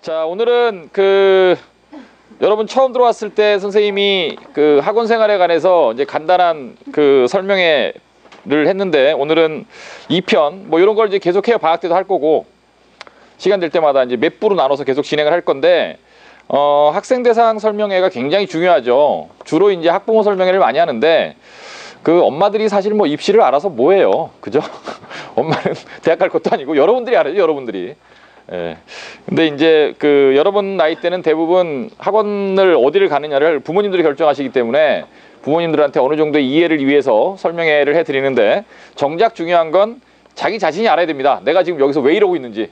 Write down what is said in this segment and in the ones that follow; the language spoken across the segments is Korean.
자, 오늘은 여러분 처음 들어왔을 때 선생님이 학원 생활에 관해서 이제 간단한 설명회를 했는데, 오늘은 2편 뭐 이런 걸 이제 계속해요. 방학 때도 할 거고 시간 될 때마다 이제 몇 부로 나눠서 계속 진행을 할 건데, 학생 대상 설명회가 굉장히 중요하죠. 주로 이제 학부모 설명회를 많이 하는데 엄마들이 사실 뭐 입시를 알아서 뭐해요, 그죠? 엄마는 대학 갈 것도 아니고 여러분들이 알아요, 여러분들이. 예. 근데 이제 여러분 나이 때는 대부분 학원을 어디를 가느냐를 부모님들이 결정하시기 때문에 부모님들한테 어느 정도의 이해를 위해서 설명회를 해드리는데, 정작 중요한 건 자기 자신이 알아야 됩니다. 내가 지금 여기서 왜 이러고 있는지,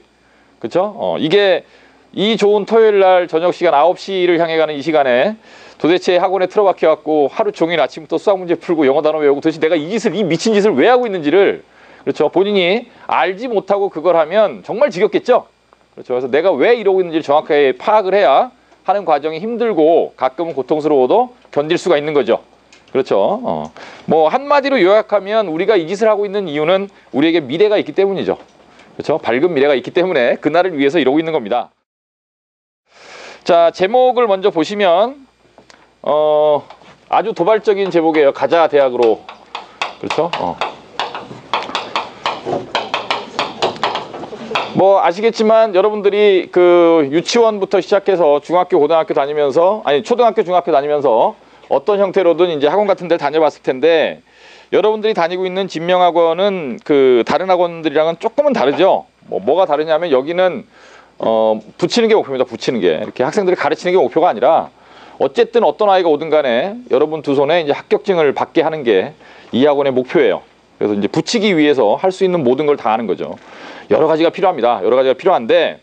그쵸? 이게 이 좋은 토요일 날 저녁 시간 9시를 향해 가는 이 시간에 도대체 학원에 틀어박혀 갖고 하루 종일 아침부터 수학 문제 풀고 영어 단어 외우고 도대체 내가 이 미친 짓을 왜 하고 있는지를, 그렇죠, 본인이 알지 못하고 그걸 하면 정말 지겹겠죠. 그렇죠. 그래서 내가 왜 이러고 있는지를 정확하게 파악을 해야 하는 과정이 힘들고 가끔은 고통스러워도 견딜 수가 있는 거죠. 그렇죠. 뭐 한마디로 요약하면 우리가 이 짓을 하고 있는 이유는 우리에게 미래가 있기 때문이죠. 그렇죠. 밝은 미래가 있기 때문에 그날을 위해서 이러고 있는 겁니다. 자, 제목을 먼저 보시면 아주 도발적인 제목이에요. 가자 대학으로. 그렇죠. 뭐 아시겠지만 여러분들이 유치원부터 시작해서 중학교, 고등학교 다니면서, 아니 초등학교, 중학교 다니면서 어떤 형태로든 이제 학원 같은 데를 다녀봤을 텐데, 여러분들이 다니고 있는 진명학원은 다른 학원들이랑은 조금은 다르죠. 뭐가 다르냐면 여기는 붙이는 게 목표입니다. 붙이는 게. 이렇게 학생들을 가르치는 게 목표가 아니라, 어쨌든 어떤 아이가 오든 간에 여러분 두 손에 이제 합격증을 받게 하는 게 이 학원의 목표예요. 그래서 이제 붙이기 위해서 할 수 있는 모든 걸 다 하는 거죠. 여러 가지가 필요합니다. 여러 가지가 필요한데,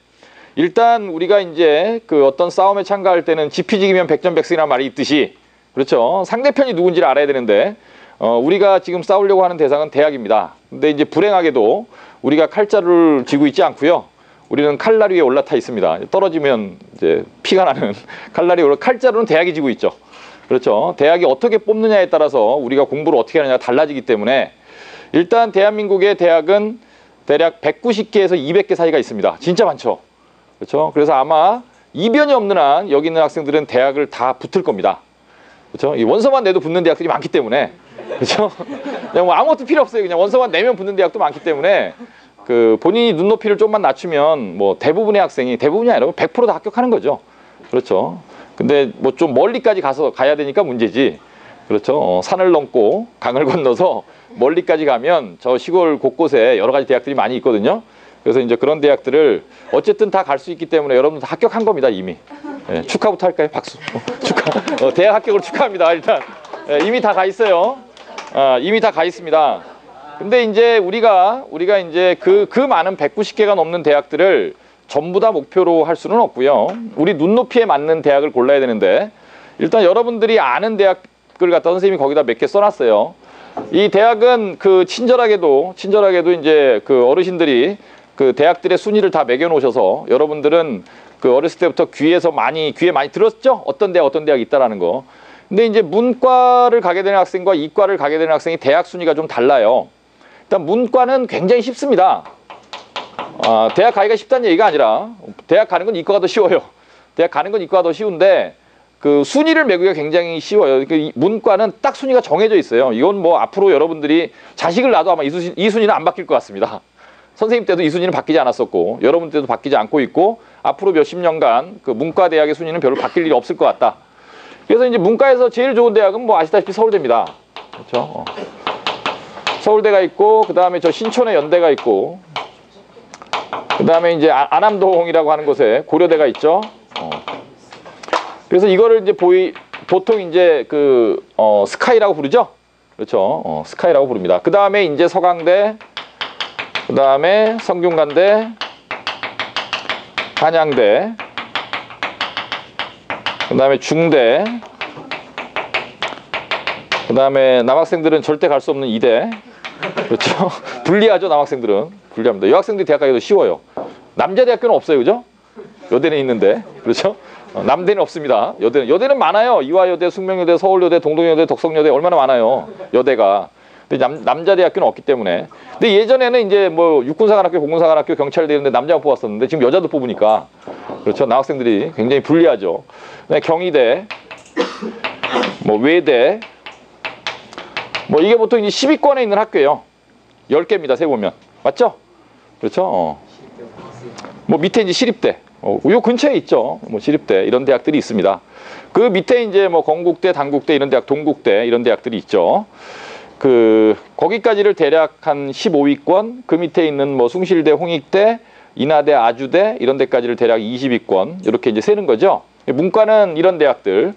일단 우리가 이제 어떤 싸움에 참가할 때는 지피지기면 백전백승이라는 말이 있듯이, 그렇죠, 상대편이 누군지를 알아야 되는데, 우리가 지금 싸우려고 하는 대상은 대학입니다. 근데 이제 불행하게도 우리가 칼자루를 쥐고 있지 않고요. 우리는 칼날 위에 올라타 있습니다. 떨어지면 이제 피가 나는 칼날이 칼자루는 대학이 쥐고 있죠. 그렇죠. 대학이 어떻게 뽑느냐에 따라서 우리가 공부를 어떻게 하느냐가 달라지기 때문에, 일단 대한민국의 대학은 대략 190개에서 200개 사이가 있습니다. 진짜 많죠. 그렇죠. 그래서 아마 이변이 없는 한 여기 있는 학생들은 대학을 다 붙을 겁니다. 그렇죠. 이 원서만 내도 붙는 대학들이 많기 때문에, 그렇죠. 그냥 뭐 아무것도 필요 없어요. 그냥 원서만 내면 붙는 대학도 많기 때문에, 본인이 눈높이를 좀만 낮추면 뭐 대부분의 학생이, 대부분이 아니라 100% 다 합격하는 거죠. 그렇죠. 근데 뭐 좀 멀리까지 가야 되니까 문제지. 그렇죠. 산을 넘고 강을 건너서 멀리까지 가면 저 시골 곳곳에 여러 가지 대학들이 많이 있거든요. 그래서 이제 그런 대학들을 어쨌든 다 갈 수 있기 때문에 여러분들 다 합격한 겁니다, 이미. 예, 축하부터 할까요? 박수. 축하. 대학 합격을 축하합니다, 일단. 예, 이미 다 가 있어요. 이미 다 가 있습니다. 근데 이제 우리가 이제 그 많은 190개가 넘는 대학들을 전부 다 목표로 할 수는 없고요. 우리 눈높이에 맞는 대학을 골라야 되는데, 일단 여러분들이 아는 대학을 갖다 선생님이 거기다 몇 개 써놨어요. 이 대학은 친절하게도 이제 어르신들이 대학들의 순위를 다 매겨 놓으셔서, 여러분들은 어렸을 때부터 귀에 많이 들었죠? 어떤 대학 있다라는 거. 근데 이제 문과를 가게 되는 학생과 이과를 가게 되는 학생이 대학 순위가 좀 달라요. 일단 문과는 굉장히 쉽습니다. 대학 가기가 쉽다는 얘기가 아니라, 대학 가는 건 이과가 더 쉬워요. 대학 가는 건 이과가 더 쉬운데, 순위를 매기가 굉장히 쉬워요. 문과는 딱 순위가 정해져 있어요. 이건 뭐 앞으로 여러분들이 자식을 낳아도 아마 이 순위는 안 바뀔 것 같습니다. 선생님 때도 이 순위는 바뀌지 않았었고, 여러분 때도 바뀌지 않고 있고, 앞으로 몇십 년간 문과 대학의 순위는 별로 바뀔 일이 없을 것 같다. 그래서 이제 문과에서 제일 좋은 대학은 뭐 아시다시피 서울대입니다. 그렇죠. 서울대가 있고, 그 다음에 저 신촌에 연대가 있고, 그 다음에 이제 안암동이라고 하는 곳에 고려대가 있죠. 그래서 이거를 이제 보통 이제 스카이라고 부르죠. 그렇죠. 스카이라고 부릅니다. 그 다음에 이제 서강대, 그 다음에 성균관대, 한양대, 그 다음에 중대, 그 다음에 남학생들은 절대 갈 수 없는 이대. 그렇죠. 불리하죠, 남학생들은. 불리합니다. 여학생들이 대학 가기도 쉬워요. 남자대학교는 없어요, 그죠? 여대는 있는데, 그렇죠? 남대는 없습니다. 여대는 많아요. 이화여대, 숙명여대, 서울여대, 동동여대, 덕성여대 얼마나 많아요, 여대가. 근데 남자 대학교는 없기 때문에. 근데 예전에는 이제 뭐 육군사관학교, 공군사관학교, 경찰대 이런 데 남자만 뽑았었는데 지금 여자도 뽑으니까 그렇죠. 남학생들이 굉장히 불리하죠. 경희대, 뭐 외대, 뭐 이게 보통 이제 10위권에 있는 학교예요. 10개입니다. 세보면. 맞죠? 그렇죠. 뭐 밑에 이제 시립대, 요 근처에 있죠. 뭐 시립대 이런 대학들이 있습니다. 그 밑에 이제 뭐 건국대, 단국대 이런 대학, 동국대 이런 대학들이 있죠. 거기까지를 대략 한 15위권, 그 밑에 있는 뭐 숭실대, 홍익대, 인하대, 아주대 이런 데까지를 대략 20위권 이렇게 이제 세는 거죠. 문과는 이런 대학들.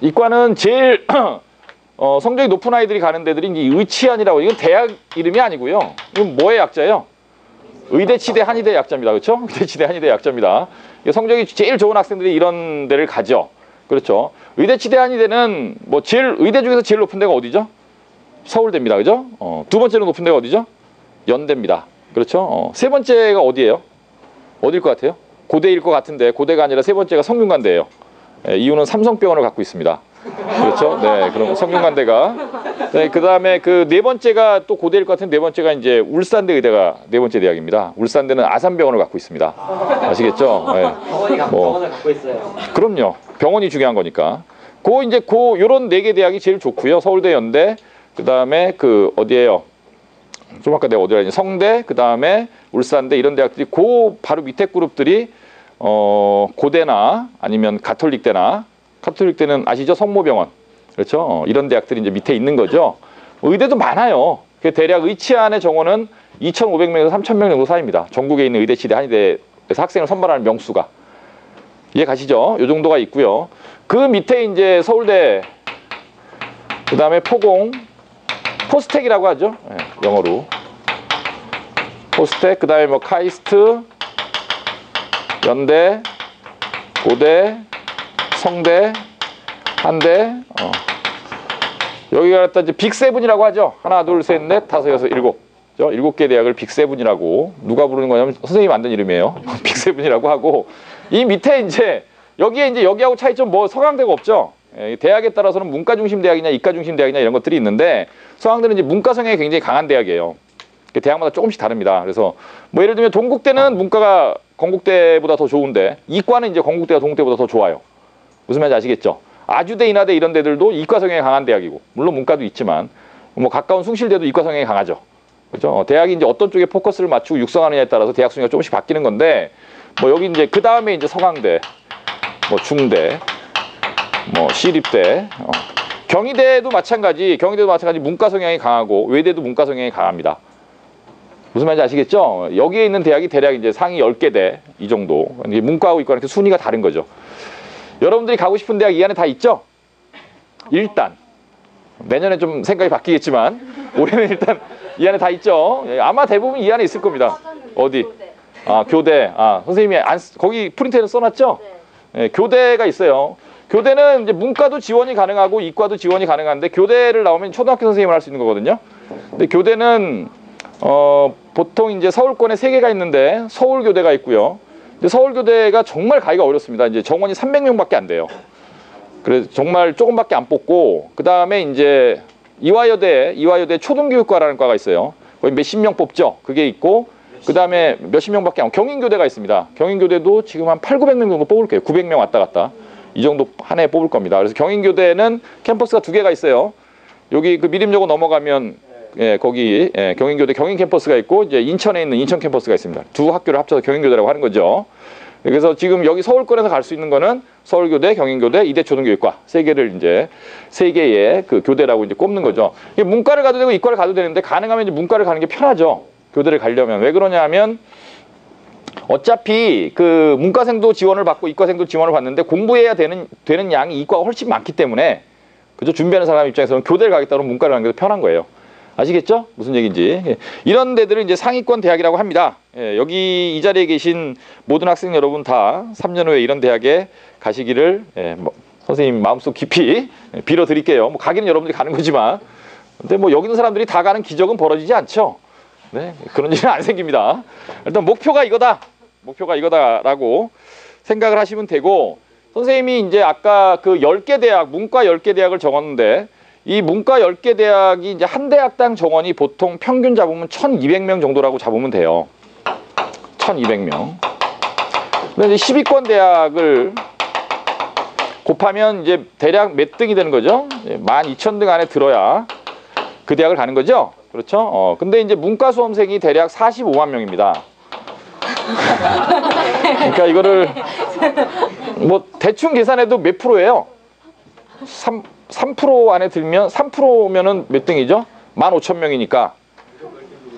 이과는 제일 성적이 높은 아이들이 가는 데들이 이제 의치한이라고. 이건 대학 이름이 아니고요. 이건 뭐의 약자예요? 의대치대 한의대 약자입니다. 그렇죠? 의대치대 한의대 약자입니다. 성적이 제일 좋은 학생들이 이런 데를 가죠. 그렇죠? 의대치대 한의대는 뭐 의대 중에서 제일 높은 데가 어디죠? 서울대입니다. 그죠? 두 번째로 높은 데가 어디죠? 연대입니다. 그렇죠? 세 번째가 어디예요? 어딜 것 같아요? 고대일 것 같은데 고대가 아니라 세 번째가 성균관대예요. 이유는 삼성병원을 갖고 있습니다. 그렇죠? 네, 그럼 성균관대가. 네, 그 다음에 그 네 번째가 또 고대일 것 같은 네 번째가 이제 울산대 의대가 네 번째 대학입니다. 울산대는 아산병원을 갖고 있습니다. 아시겠죠? 네. 병원을 갖고 있어요. 그럼요. 병원이 중요한 거니까. 요런 네 개 대학이 제일 좋고요. 서울대, 연대, 그 다음에 어디예요? 좀 아까 내가 어디라 했지? 성대, 그 다음에 울산대 이런 대학들이 바로 밑에 그룹들이 고대나 아니면 가톨릭대나, 가톨릭대는 아시죠? 성모병원. 그렇죠? 이런 대학들이 이제 밑에 있는 거죠. 의대도 많아요. 대략 의치안의 정원은 2,500명에서 3,000명 정도 사이입니다. 전국에 있는 의대치대 한의대에서 학생을 선발하는 명수가. 이해 가시죠? 요 정도가 있고요. 그 밑에 이제 서울대, 그 다음에 포공, 포스텍이라고 하죠. 네, 영어로. 포스텍, 그 다음에 뭐 카이스트, 연대, 고대, 성대, 한대, 여기가 갖다 이제 빅세븐이라고 하죠. 하나, 둘, 셋, 넷, 다섯, 여섯, 일곱. 7개 대학을 빅세븐이라고. 누가 부르는 거냐면 선생님이 만든 이름이에요. 빅세븐이라고 하고. 이 밑에 이제, 여기에 이제 여기하고 차이점 뭐 서강대가 없죠. 대학에 따라서는 문과 중심 대학이냐, 이과 중심 대학이냐 이런 것들이 있는데, 서강대는 이제 문과 성향이 굉장히 강한 대학이에요. 대학마다 조금씩 다릅니다. 그래서 뭐 예를 들면 동국대는 문과가 건국대보다 더 좋은데, 이과는 이제 건국대가 동국대보다 더 좋아요. 무슨 말인지 아시겠죠? 아주대, 인하대 이런 데들도 이과 성향이 강한 대학이고, 물론 문과도 있지만, 뭐 가까운 숭실대도 이과 성향이 강하죠. 그죠? 대학이 이제 어떤 쪽에 포커스를 맞추고 육성하느냐에 따라서 대학 순위가 조금씩 바뀌는 건데, 뭐 여기 이제 그 다음에 이제 서강대, 뭐 중대, 뭐 시립대, 경희대도 마찬가지 문과 성향이 강하고 외대도 문과 성향이 강합니다. 무슨 말인지 아시겠죠? 여기에 있는 대학이 대략 이제 상위 10개 이 정도. 문과하고 이과는 이렇게 순위가 다른 거죠. 여러분들이 가고 싶은 대학 이 안에 다 있죠? 일단 내년에 좀 생각이 바뀌겠지만 올해는 일단 이 안에 다 있죠? 아마 대부분 이 안에 있을 겁니다. 어디? 교대. 선생님이 거기 프린트에는 써놨죠? 네, 교대가 있어요. 교대는 이제 문과도 지원이 가능하고 이과도 지원이 가능한데, 교대를 나오면 초등학교 선생님을 할 수 있는 거거든요. 근데 교대는 보통 이제 서울권에 3개가 있는데 서울교대가 있고요. 근데 서울교대가 정말 가기가 어렵습니다. 이제 정원이 300명밖에 안 돼요. 그래서 정말 조금밖에 안 뽑고, 그 다음에 이제 이화여대 초등교육과라는 과가 있어요. 거기 몇십 명 뽑죠. 그게 있고, 그 다음에 몇십 명밖에 안, 경인교대가 있습니다. 경인교대도 지금 한 800~900명 정도 뽑을 거예요. 900명 왔다 갔다. 이 정도 한 해 뽑을 겁니다. 그래서 경인교대는 캠퍼스가 2개가 있어요. 여기 그 미림여고 넘어가면 거기 경인교대 경인 캠퍼스가 있고, 이제 인천에 있는 인천 캠퍼스가 있습니다. 두 학교를 합쳐서 경인교대라고 하는 거죠. 그래서 지금 여기 서울권에서 갈 수 있는 거는 서울교대, 경인교대, 이대초등교육과 3개를 이제 3개의 그 교대라고 이제 꼽는 거죠. 문과를 가도 되고 이과를 가도 되는데, 가능하면 이제 문과를 가는 게 편하죠. 교대를 가려면. 왜 그러냐 하면 어차피 그 문과생도 지원을 받고 이과생도 지원을 받는데 공부해야 되는 양이 이과가 훨씬 많기 때문에, 그죠? 준비하는 사람 입장에서는 교대를 가겠다 그러면 문과를 가는 게 더 편한 거예요. 아시겠죠? 무슨 얘기인지. 이런 데들은 이제 상위권 대학이라고 합니다. 여기 이 자리에 계신 모든 학생 여러분 다 3년 후에 이런 대학에 가시기를 선생님 마음속 깊이 빌어드릴게요. 뭐 가기는 여러분들이 가는 거지만, 근데 뭐 여기 있는 사람들이 다 가는 기적은 벌어지지 않죠. 네, 그런 일은 안 생깁니다. 일단 목표가 이거다라고 생각을 하시면 되고, 선생님이 이제 아까 그 10개 대학, 문과 10개 대학을 적었는데, 이 문과 10개 대학이 이제 한 대학당 정원이 보통 평균 잡으면 1,200명 정도라고 잡으면 돼요. 1200명. 근데 이제 10위권 대학을 곱하면 이제 대략 몇 등이 되는 거죠? 12,000등 안에 들어야 그 대학을 가는 거죠? 그렇죠? 근데 이제 문과 수험생이 대략 45만 명입니다. 그러니까 이거를 뭐 대충 계산해도 몇 프로예요? 3% 안에 들면 3%면은 몇 등이죠? 15,000명이니까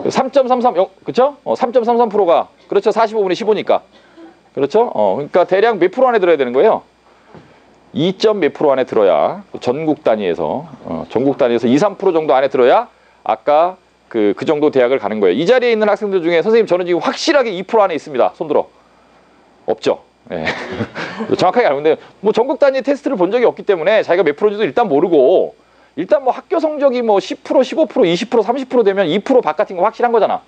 3.33 그렇죠? 3.33%가 그렇죠? 45분의 15니까 그렇죠? 그러니까 대략 몇 프로 안에 들어야 되는 거예요? 2. 몇 프로 안에 들어야 전국 단위에서 전국 단위에서 2, 3% 정도 안에 들어야 아까 그 정도 대학을 가는 거예요. 이 자리에 있는 학생들 중에 선생님 저는 지금 확실하게 2% 안에 있습니다. 손 들어. 없죠. 예. 정확하게 알는데 뭐 전국 단위 테스트를 본 적이 없기 때문에 자기가 몇 프로인지도 일단 모르고 일단 뭐 학교 성적이 뭐 10%, 15%, 20%, 30% 되면 2% 바깥인 거 확실한 거잖아.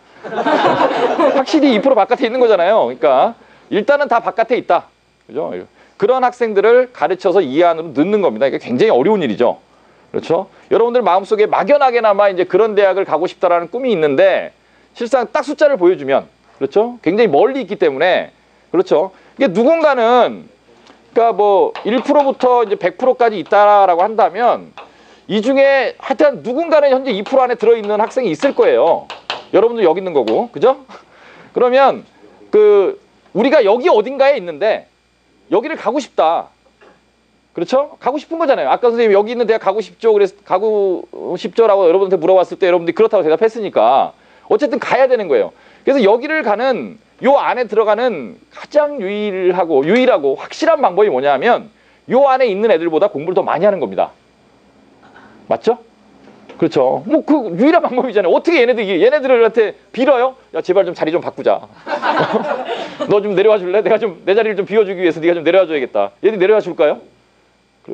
확실히 2% 바깥에 있는 거잖아요. 그러니까 일단은 다 바깥에 있다. 그죠? 그런 학생들을 가르쳐서 이 안으로 넣는 겁니다. 이게 굉장히 어려운 일이죠. 그렇죠? 여러분들 마음속에 막연하게나마 이제 그런 대학을 가고 싶다라는 꿈이 있는데 실상 딱 숫자를 보여주면 그렇죠? 굉장히 멀리 있기 때문에 그렇죠? 이게 누군가는 그러니까 뭐 1%부터 이제 100%까지 있다라고 한다면 이 중에 하여튼 누군가는 현재 2% 안에 들어있는 학생이 있을 거예요. 여러분도 여기 있는 거고, 그죠? 그러면 그 우리가 여기 어딘가에 있는데 여기를 가고 싶다. 그렇죠? 가고 싶은 거잖아요. 아까 선생님 여기 있는 대학 가고 싶죠. 그래서 가고 싶죠라고 여러분한테 물어봤을 때 여러분들이 그렇다고 대답했으니까 어쨌든 가야 되는 거예요. 그래서 여기를 가는 요 안에 들어가는 가장 유일하고 확실한 방법이 뭐냐면 요 안에 있는 애들보다 공부를 더 많이 하는 겁니다. 맞죠? 그렇죠. 뭐 그 유일한 방법이잖아요. 어떻게 얘네들한테 빌어요? 야 제발 좀 자리 좀 바꾸자. 너 좀 내려와 줄래? 내가 좀 내 자리를 좀 비워주기 위해서 네가 좀 내려와 줘야겠다. 얘들 내려와 줄까요?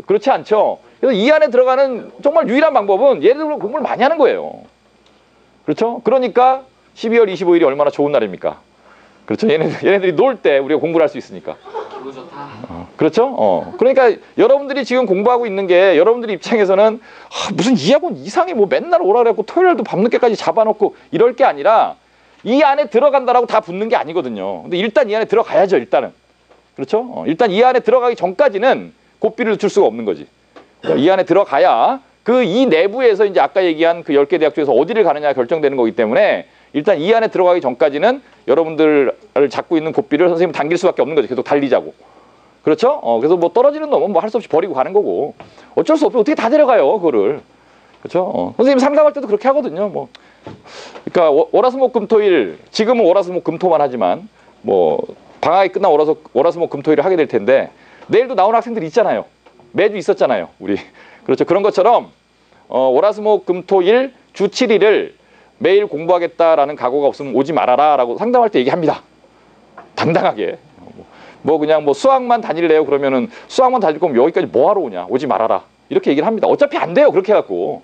그렇지 않죠. 그래서 이 안에 들어가는 정말 유일한 방법은 얘네들 공부를 많이 하는 거예요. 그렇죠? 그러니까 12월 25일이 얼마나 좋은 날입니까? 그렇죠? 얘네들이 놀 때 우리가 공부를 할 수 있으니까. 기분 좋다. 그렇죠? 그러니까 여러분들이 지금 공부하고 있는 게 여러분들 입장에서는 무슨 이 학원 이상해 뭐 맨날 오라 그래갖고 토요일도 밤늦게까지 잡아놓고 이럴 게 아니라 이 안에 들어간다라고 다 붙는 게 아니거든요. 근데 일단 이 안에 들어가야죠. 일단은. 그렇죠? 일단 이 안에 들어가기 전까지는 고삐를 줄 수가 없는 거지. 이 안에 들어가야 그 이 내부에서 이제 아까 얘기한 그 10개 대학 중에서 어디를 가느냐가 결정되는 거기 때문에 일단 이 안에 들어가기 전까지는 여러분들을 잡고 있는 고삐를 선생님 당길 수밖에 없는 거죠. 계속 달리자고. 그렇죠? 그래서 뭐 떨어지는 놈은 뭐 할 수 없이 버리고 가는 거고 어쩔 수 없이 어떻게 다 데려가요 그거를. 그렇죠? 선생님 상담할 때도 그렇게 하거든요. 뭐 그러니까 월화수목금토일 지금은 월화수목금토만 하지만 뭐 방학이 끝나 월화수목금토일을 하게 될 텐데 내일도 나온 학생들이 있잖아요. 매주 있었잖아요. 우리 그렇죠. 그런 것처럼 월화수목금토일 주 7일을 매일 공부하겠다라는 각오가 없으면 오지 말아라 라고 상담할 때 얘기합니다. 당당하게. 뭐 그냥 뭐 수학만 다닐래요 그러면은 수학만 다닐 거면 여기까지 뭐하러 오냐 오지 말아라 이렇게 얘기를 합니다. 어차피 안 돼요 그렇게 해갖고.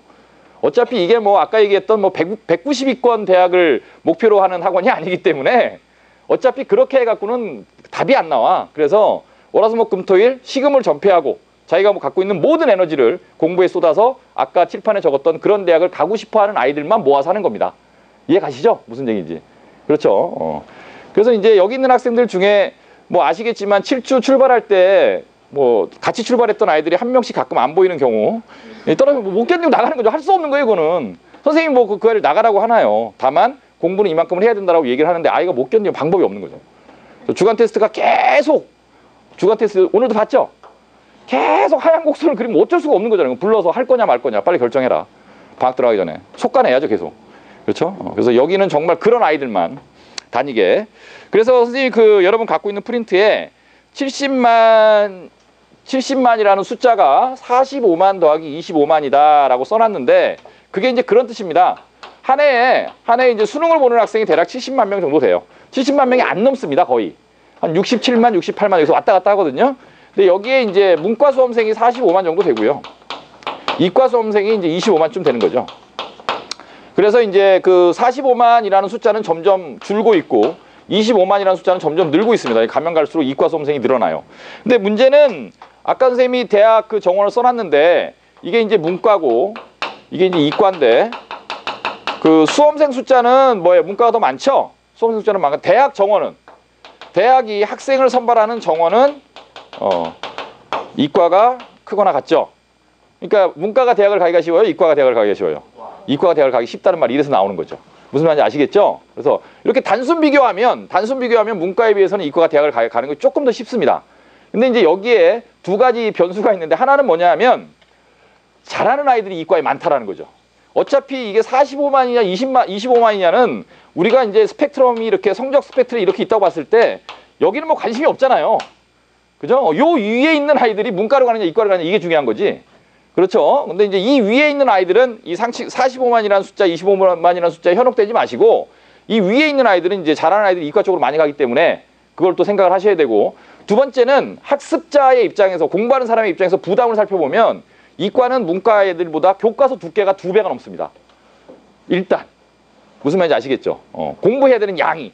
어차피 이게 뭐 아까 얘기했던 뭐 190위권 대학을 목표로 하는 학원이 아니기 때문에 어차피 그렇게 해갖고는 답이 안 나와. 그래서 월화수목금토일 시금을 전폐하고 자기가 뭐 갖고 있는 모든 에너지를 공부에 쏟아서 아까 칠판에 적었던 그런 대학을 가고 싶어하는 아이들만 모아서 하는 겁니다. 이해 가시죠? 무슨 얘기인지. 그렇죠. 그래서 이제 여기 있는 학생들 중에 뭐 아시겠지만 7주 출발할 때 뭐 같이 출발했던 아이들이 한 명씩 가끔 안 보이는 경우 떨어지면 못 견디고 나가는 거죠. 할 수 없는 거예요 이거는. 선생님 뭐 그 아이를 나가라고 하나요. 다만 공부는 이만큼은 해야 된다고 얘기를 하는데 아이가 못 견디면 방법이 없는 거죠. 주간 테스트가 계속 주간 테스트 오늘도 봤죠? 계속 하얀 곡선을 그리면 어쩔 수가 없는 거잖아요. 불러서 할 거냐 말 거냐 빨리 결정해라. 방학 들어가기 전에 속가내야죠 계속. 그렇죠? 그래서 여기는 정말 그런 아이들만 다니게. 그래서 선생님이 그 여러분 갖고 있는 프린트에 70만이라는 숫자가 45만 더하기 25만이다 라고 써놨는데 그게 이제 그런 뜻입니다. 한 해에 이제 수능을 보는 학생이 대략 70만 명 정도 돼요. 70만 명이 안 넘습니다. 거의. 한 67만, 68만 여기서 왔다 갔다 하거든요. 근데 여기에 이제 문과 수험생이 45만 정도 되고요. 이과 수험생이 이제 25만쯤 되는 거죠. 그래서 이제 그 45만이라는 숫자는 점점 줄고 있고 25만이라는 숫자는 점점 늘고 있습니다. 가면 갈수록 이과 수험생이 늘어나요. 근데 문제는 아까 선생님이 대학 그 정원을 써놨는데 이게 이제 문과고 이게 이제 이과인데 그 수험생 숫자는 뭐예요? 문과가 더 많죠? 수험생 숫자는 많고 대학 정원은 대학이 학생을 선발하는 정원은 이과가 크거나 같죠. 그러니까 문과가 대학을 가기가 쉬워요? 이과가 대학을 가기가 쉬워요? 이과가 대학을 가기 쉽다는 말이 이래서 나오는 거죠. 무슨 말인지 아시겠죠? 그래서 이렇게 단순 비교하면 문과에 비해서는 이과가 대학을 가는 게 조금 더 쉽습니다. 근데 이제 여기에 두 가지 변수가 있는데 하나는 뭐냐 하면 잘하는 아이들이 이과에 많다라는 거죠. 어차피 이게 45만이냐 25만이냐는 우리가 이제 스펙트럼이 이렇게 성적 스펙트럼이 이렇게 있다고 봤을 때 여기는 뭐 관심이 없잖아요. 그죠? 요 위에 있는 아이들이 문과로 가느냐 이과로 가느냐 이게 중요한 거지. 그렇죠? 근데 이제 이 위에 있는 아이들은 이 상식 45만이라는 숫자, 25만이라는 숫자에 현혹되지 마시고 이 위에 있는 아이들은 이제 잘하는 아이들이 이과 쪽으로 많이 가기 때문에 그걸 또 생각을 하셔야 되고, 두 번째는 학습자의 입장에서, 공부하는 사람의 입장에서 부담을 살펴보면 이과는 문과 애들보다 교과서 두께가 2배가 넘습니다. 일단 무슨 말인지 아시겠죠? 공부해야 되는 양이.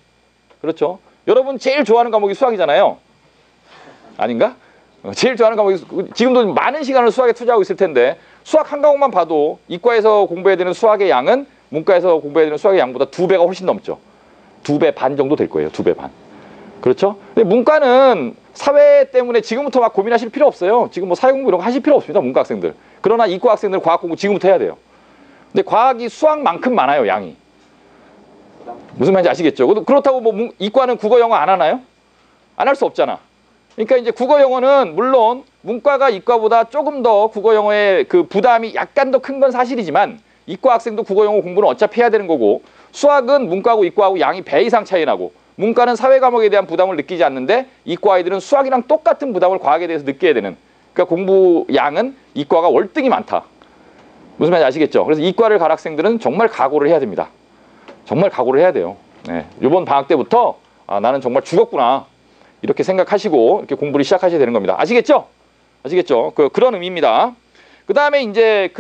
그렇죠? 여러분 제일 좋아하는 과목이 수학이잖아요. 아닌가? 제일 좋아하는 과목이, 지금도 많은 시간을 수학에 투자하고 있을 텐데 수학 한 과목만 봐도 이과에서 공부해야 되는 수학의 양은 문과에서 공부해야 되는 수학의 양보다 2배가 훨씬 넘죠. 2배 반 정도 될 거예요. 2배 반. 그렇죠? 근데 문과는 사회 때문에 지금부터 막 고민하실 필요 없어요. 지금 뭐 사회 공부 이런 거 하실 필요 없습니다. 문과 학생들. 그러나 이과 학생들은 과학 공부 지금부터 해야 돼요. 근데 과학이 수학만큼 많아요. 양이. 무슨 말인지 아시겠죠? 그렇다고 뭐 이과는 국어 영어 안 하나요? 안 할 수 없잖아. 그러니까 이제 국어 영어는 물론 문과가 이과보다 조금 더 국어 영어의 그 부담이 약간 더 큰 건 사실이지만 이과 학생도 국어 영어 공부는 어차피 해야 되는 거고, 수학은 문과하고 이과하고 양이 배 이상 차이 나고, 문과는 사회 과목에 대한 부담을 느끼지 않는데 이과 아이들은 수학이랑 똑같은 부담을 과학에 대해서 느끼게 되는, 그러니까 공부 양은 이과가 월등히 많다. 무슨 말인지 아시겠죠? 그래서 이과를 갈 학생들은 정말 각오를 해야 됩니다. 정말 각오를 해야 돼요. 네. 이번 방학 때부터 나는 정말 죽었구나 이렇게 생각하시고 이렇게 공부를 시작하셔야 되는 겁니다. 아시겠죠? 아시겠죠? 그런 의미입니다. 그 다음에 이제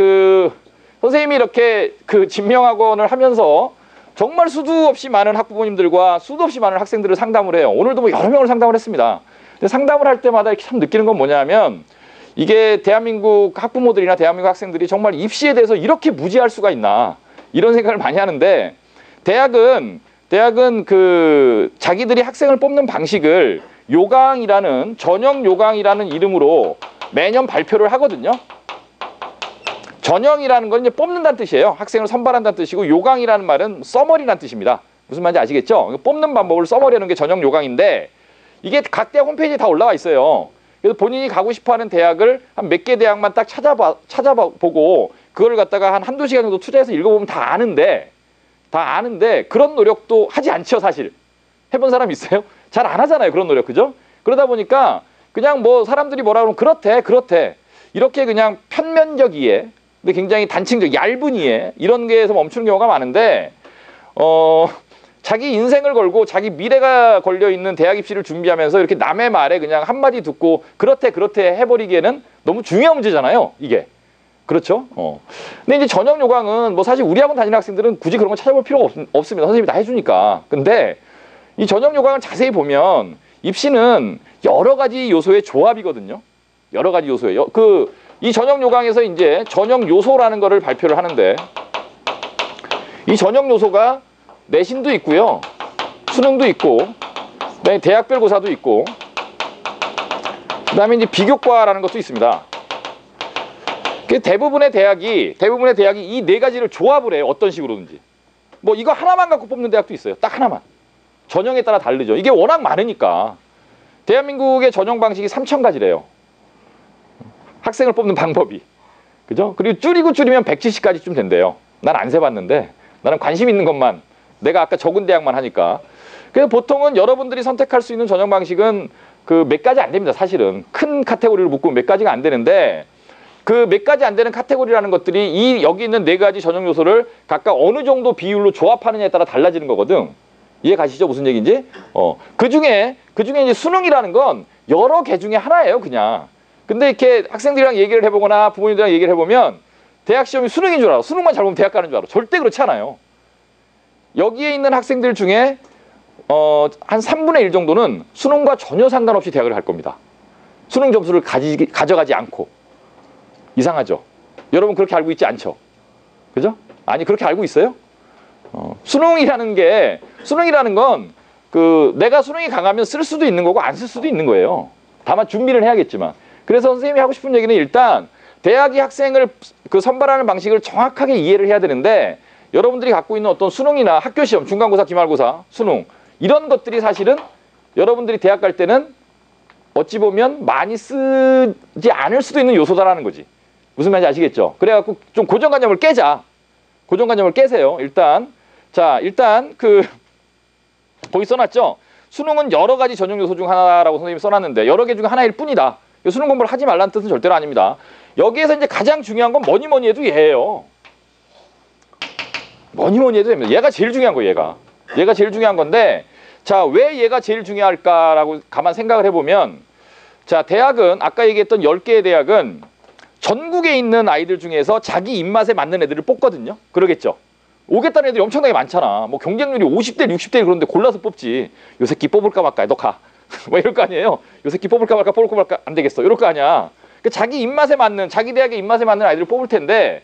선생님이 이렇게 진명학원을 하면서 정말 수도 없이 많은 학부모님들과 수도 없이 많은 학생들을 상담을 해요. 오늘도 뭐 여러 명을 상담을 했습니다. 근데 상담을 할 때마다 참 느끼는 건 뭐냐면, 이게 대한민국 학부모들이나 대한민국 학생들이 정말 입시에 대해서 이렇게 무지할 수가 있나 이런 생각을 많이 하는데, 대학은 자기들이 학생을 뽑는 방식을 요강이라는, 전형 요강이라는 이름으로 매년 발표를 하거든요. 전형이라는 건 이제 뽑는다는 뜻이에요. 학생을 선발한다는 뜻이고, 요강이라는 말은 서머리라는 뜻입니다. 무슨 말인지 아시겠죠? 뽑는 방법을 서머리하는 게 전형 요강인데, 이게 각 대학 홈페이지에 다 올라와 있어요. 그래서 본인이 가고 싶어하는 대학을 한 몇 개 대학만 딱 찾아보고 그걸 갖다가 한 한두 시간 정도 투자해서 읽어보면 다 아는데 그런 노력도 하지 않죠. 사실 해본 사람 있어요? 잘 안 하잖아요. 그런 노력. 그죠? 그러다 보니까 그냥 뭐 사람들이 뭐라 그러면 그렇대 이렇게 그냥 편면적 이해, 근데 굉장히 단층적 얇은 이해, 이런 게에서 멈추는 경우가 많은데, 자기 인생을 걸고 자기 미래가 걸려있는 대학 입시를 준비하면서 이렇게 남의 말에 그냥 한마디 듣고 그렇대 해버리기에는 너무 중요한 문제잖아요. 이게. 그렇죠? 근데 이제 전형 요강은 뭐 사실 우리 학원 다니는 학생들은 굳이 그런 거 찾아볼 필요가 없습니다. 선생님이 다 해주니까. 근데 이 전형 요강을 자세히 보면 입시는 여러 가지 요소의 조합이거든요. 여러 가지 요소예요. 이 전형 요강에서 이제 전형 요소라는 거를 발표를 하는데, 이 전형 요소가 내신도 있고요, 수능도 있고, 그다음에 대학별 고사도 있고, 그다음에 이제 비교과라는 것도 있습니다. 대부분의 대학이 이 네 가지를 조합을 해요. 어떤 식으로든지. 뭐 이거 하나만 갖고 뽑는 대학도 있어요. 딱 하나만. 전형에 따라 다르죠. 이게 워낙 많으니까. 대한민국의 전형 방식이 3,000가지래요. 학생을 뽑는 방법이. 그죠? 그리고 줄이면 170가지쯤 된대요. 난 안 세봤는데, 나는 관심 있는 것만, 내가 아까 적은 대학만 하니까. 그래서 보통은 여러분들이 선택할 수 있는 전형 방식은 몇 가지 안 됩니다. 사실은 큰 카테고리를 묶으면 몇 가지가 안 되는데, 몇 가지 안 되는 카테고리라는 것들이 여기 있는 네 가지 전형 요소를 각각 어느 정도 비율로 조합하느냐에 따라 달라지는 거거든. 이해 가시죠? 무슨 얘기인지? 그 중에 이제 수능이라는 건 여러 개 중에 하나예요, 그냥. 근데 이렇게 학생들이랑 얘기를 해보거나 부모님들이랑 얘기를 해보면 대학 시험이 수능인 줄 알아. 수능만 잘 보면 대학 가는 줄 알아. 절대 그렇지 않아요. 여기에 있는 학생들 중에 한 3분의 1 정도는 수능과 전혀 상관없이 대학을 갈 겁니다. 수능 점수를 가져가지 않고. 이상하죠? 여러분 그렇게 알고 있지 않죠? 그죠? 아니 그렇게 알고 있어요? 수능이라는 건 그 내가 수능이 강하면 쓸 수도 있는 거고 안 쓸 수도 있는 거예요. 다만 준비를 해야겠지만. 그래서 선생님이 하고 싶은 얘기는 일단 대학이 학생을 그 선발하는 방식을 정확하게 이해를 해야 되는데 여러분들이 갖고 있는 어떤 수능이나 학교 시험, 중간고사, 기말고사, 수능 이런 것들이 사실은 여러분들이 대학 갈 때는 어찌 보면 많이 쓰지 않을 수도 있는 요소다라는 거지. 무슨 말인지 아시겠죠? 그래갖고 좀 고정관념을 깨자. 고정관념을 깨세요. 일단 자 일단 그 거기 써놨죠. 수능은 여러 가지 전형 요소 중 하나라고 선생님이 써놨는데 여러 개 중 하나일 뿐이다. 수능 공부를 하지 말라는 뜻은 절대로 아닙니다. 여기에서 이제 가장 중요한 건 뭐니 뭐니 해도 얘예요. 뭐니 뭐니 해도 됩니다. 얘가 제일 중요한 거예요. 얘가 제일 중요한 건데 자, 왜 얘가 제일 중요할까라고 가만 생각을 해보면 자, 대학은 아까 얘기했던 10개의 대학은 전국에 있는 아이들 중에서 자기 입맛에 맞는 애들을 뽑거든요. 그러겠죠. 오겠다는 애들이 엄청나게 많잖아. 뭐 경쟁률이 50대 60대 그런데 골라서 뽑지. 요 새끼 뽑을까 말까 너 가. 뭐 이럴 거 아니에요. 요 새끼 뽑을까 말까 뽑을까 말까 안 되겠어. 이럴 거 아니야. 그러니까 자기 입맛에 맞는 자기 대학의 입맛에 맞는 아이들을 뽑을 텐데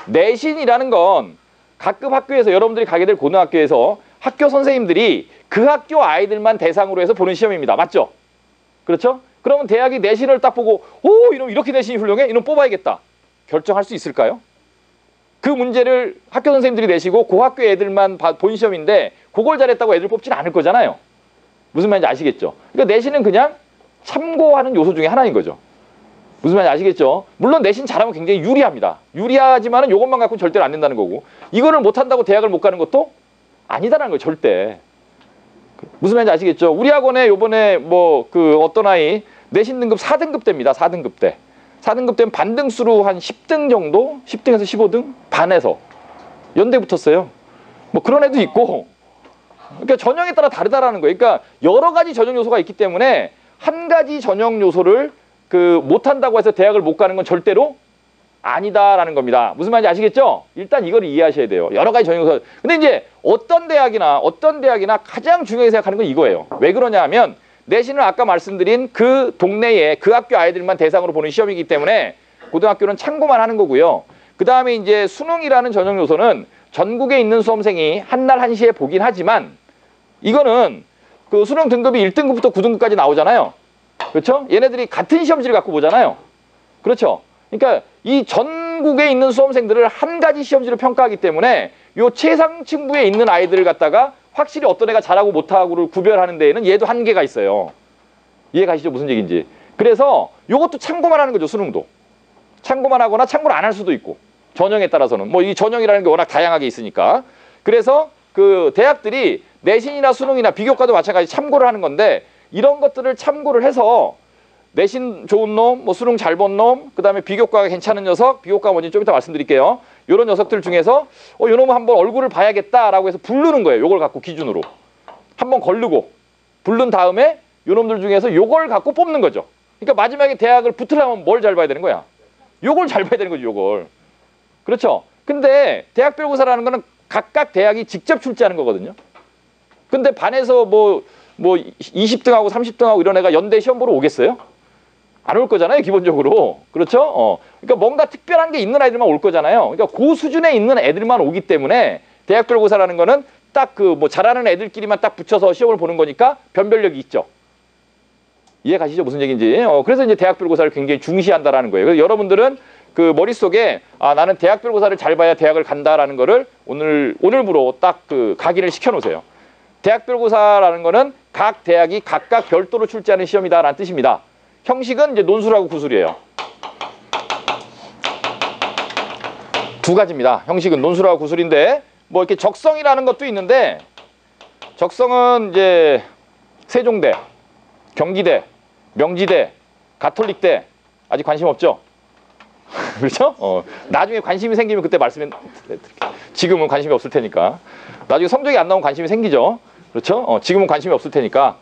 내신이라는 건 각급 학교에서 여러분들이 가게 될 고등학교에서 학교 선생님들이 그 학교 아이들만 대상으로 해서 보는 시험입니다. 맞죠? 그렇죠? 그러면 대학이 내신을 딱 보고 오 이놈 이렇게 내신이 훌륭해? 이놈 뽑아야겠다. 결정할 수 있을까요? 그 문제를 학교 선생님들이 내시고 그 학교 애들만 본 시험인데 그걸 잘했다고 애들 뽑지는 않을 거잖아요. 무슨 말인지 아시겠죠? 그러니까 내신은 그냥 참고하는 요소 중에 하나인 거죠. 무슨 말인지 아시겠죠? 물론 내신 잘하면 굉장히 유리합니다. 유리하지만은 이것만 갖고는 절대로 안 된다는 거고 이거를 못한다고 대학을 못 가는 것도 아니다라는 거예요. 절대. 무슨 말인지 아시겠죠? 우리 학원에 요번에 뭐 그 어떤 아이 내신 등급 4등급 대입니다. 4등급 대. 4등급 되면 반등수로 한 10등 정도? 10등에서 15등? 반에서. 연대 붙었어요. 뭐 그런 애도 있고. 그러니까 전형에 따라 다르다라는 거예요. 그러니까 여러 가지 전형 요소가 있기 때문에 한 가지 전형 요소를 그 못한다고 해서 대학을 못 가는 건 절대로 아니다라는 겁니다. 무슨 말인지 아시겠죠? 일단 이걸 이해하셔야 돼요. 여러 가지 전형 요소. 근데 이제 어떤 대학이나 가장 중요하게 생각하는 건 이거예요. 왜 그러냐 하면 내신은 아까 말씀드린 그 동네에 그 학교 아이들만 대상으로 보는 시험이기 때문에 고등학교는 참고만 하는 거고요. 그 다음에 이제 수능이라는 전형 요소는 전국에 있는 수험생이 한날 한시에 보긴 하지만 이거는 그 수능 등급이 1등급부터 9등급까지 나오잖아요. 그렇죠? 얘네들이 같은 시험지를 갖고 보잖아요. 그렇죠? 그러니까 이 전국에 있는 수험생들을 한 가지 시험지로 평가하기 때문에 요 최상층부에 있는 아이들을 갖다가 확실히 어떤 애가 잘하고 못하고를 구별하는 데에는 얘도 한계가 있어요. 이해 가시죠? 무슨 얘기인지. 그래서 요것도 참고만 하는 거죠. 수능도. 참고만 하거나 참고를 안 할 수도 있고. 전형에 따라서는. 뭐 이 전형이라는 게 워낙 다양하게 있으니까. 그래서 그 대학들이 내신이나 수능이나 비교과도 마찬가지 참고를 하는 건데 이런 것들을 참고를 해서 내신 좋은 놈, 뭐 수능 잘 본 놈, 그 다음에 비교과가 괜찮은 녀석, 비교과가 뭔지 좀 이따 말씀드릴게요. 이런 녀석들 중에서 요놈은 한번 얼굴을 봐야겠다라고 해서 부르는 거예요. 요걸 갖고 기준으로. 한번 걸르고 부른 다음에 요놈들 중에서 요걸 갖고 뽑는 거죠. 그러니까 마지막에 대학을 붙으려면 뭘 잘 봐야 되는 거야? 요걸 잘 봐야 되는 거죠. 요걸. 그렇죠? 근데 대학별고사라는 거는 각각 대학이 직접 출제하는 거거든요. 근데 반에서 뭐 20등하고 30등하고 이런 애가 연대 시험 보러 오겠어요? 안 올 거잖아요, 기본적으로. 그렇죠? 그러니까 뭔가 특별한 게 있는 아이들만 올 거잖아요. 그러니까 그 수준에 있는 애들만 오기 때문에 대학별고사라는 거는 딱 그 뭐 잘하는 애들끼리만 딱 붙여서 시험을 보는 거니까 변별력이 있죠. 이해 가시죠? 무슨 얘기인지. 그래서 이제 대학별고사를 굉장히 중시한다라는 거예요. 그래서 여러분들은 그 머릿속에 아, 나는 대학별고사를 잘 봐야 대학을 간다라는 거를 오늘부로 딱 그 각인을 시켜 놓으세요. 대학별고사라는 거는 각 대학이 각각 별도로 출제하는 시험이다라는 뜻입니다. 형식은 이제 논술하고 구술이에요. 두 가지입니다. 형식은 논술하고 구술인데 뭐 이렇게 적성이라는 것도 있는데 적성은 이제 세종대, 경기대, 명지대, 가톨릭대 아직 관심 없죠? 그렇죠? 나중에 관심이 생기면 그때 말씀해 드릴게요. 지금은 관심이 없을 테니까. 나중에 성적이 안 나오면 관심이 생기죠. 그렇죠? 지금은 관심이 없을 테니까.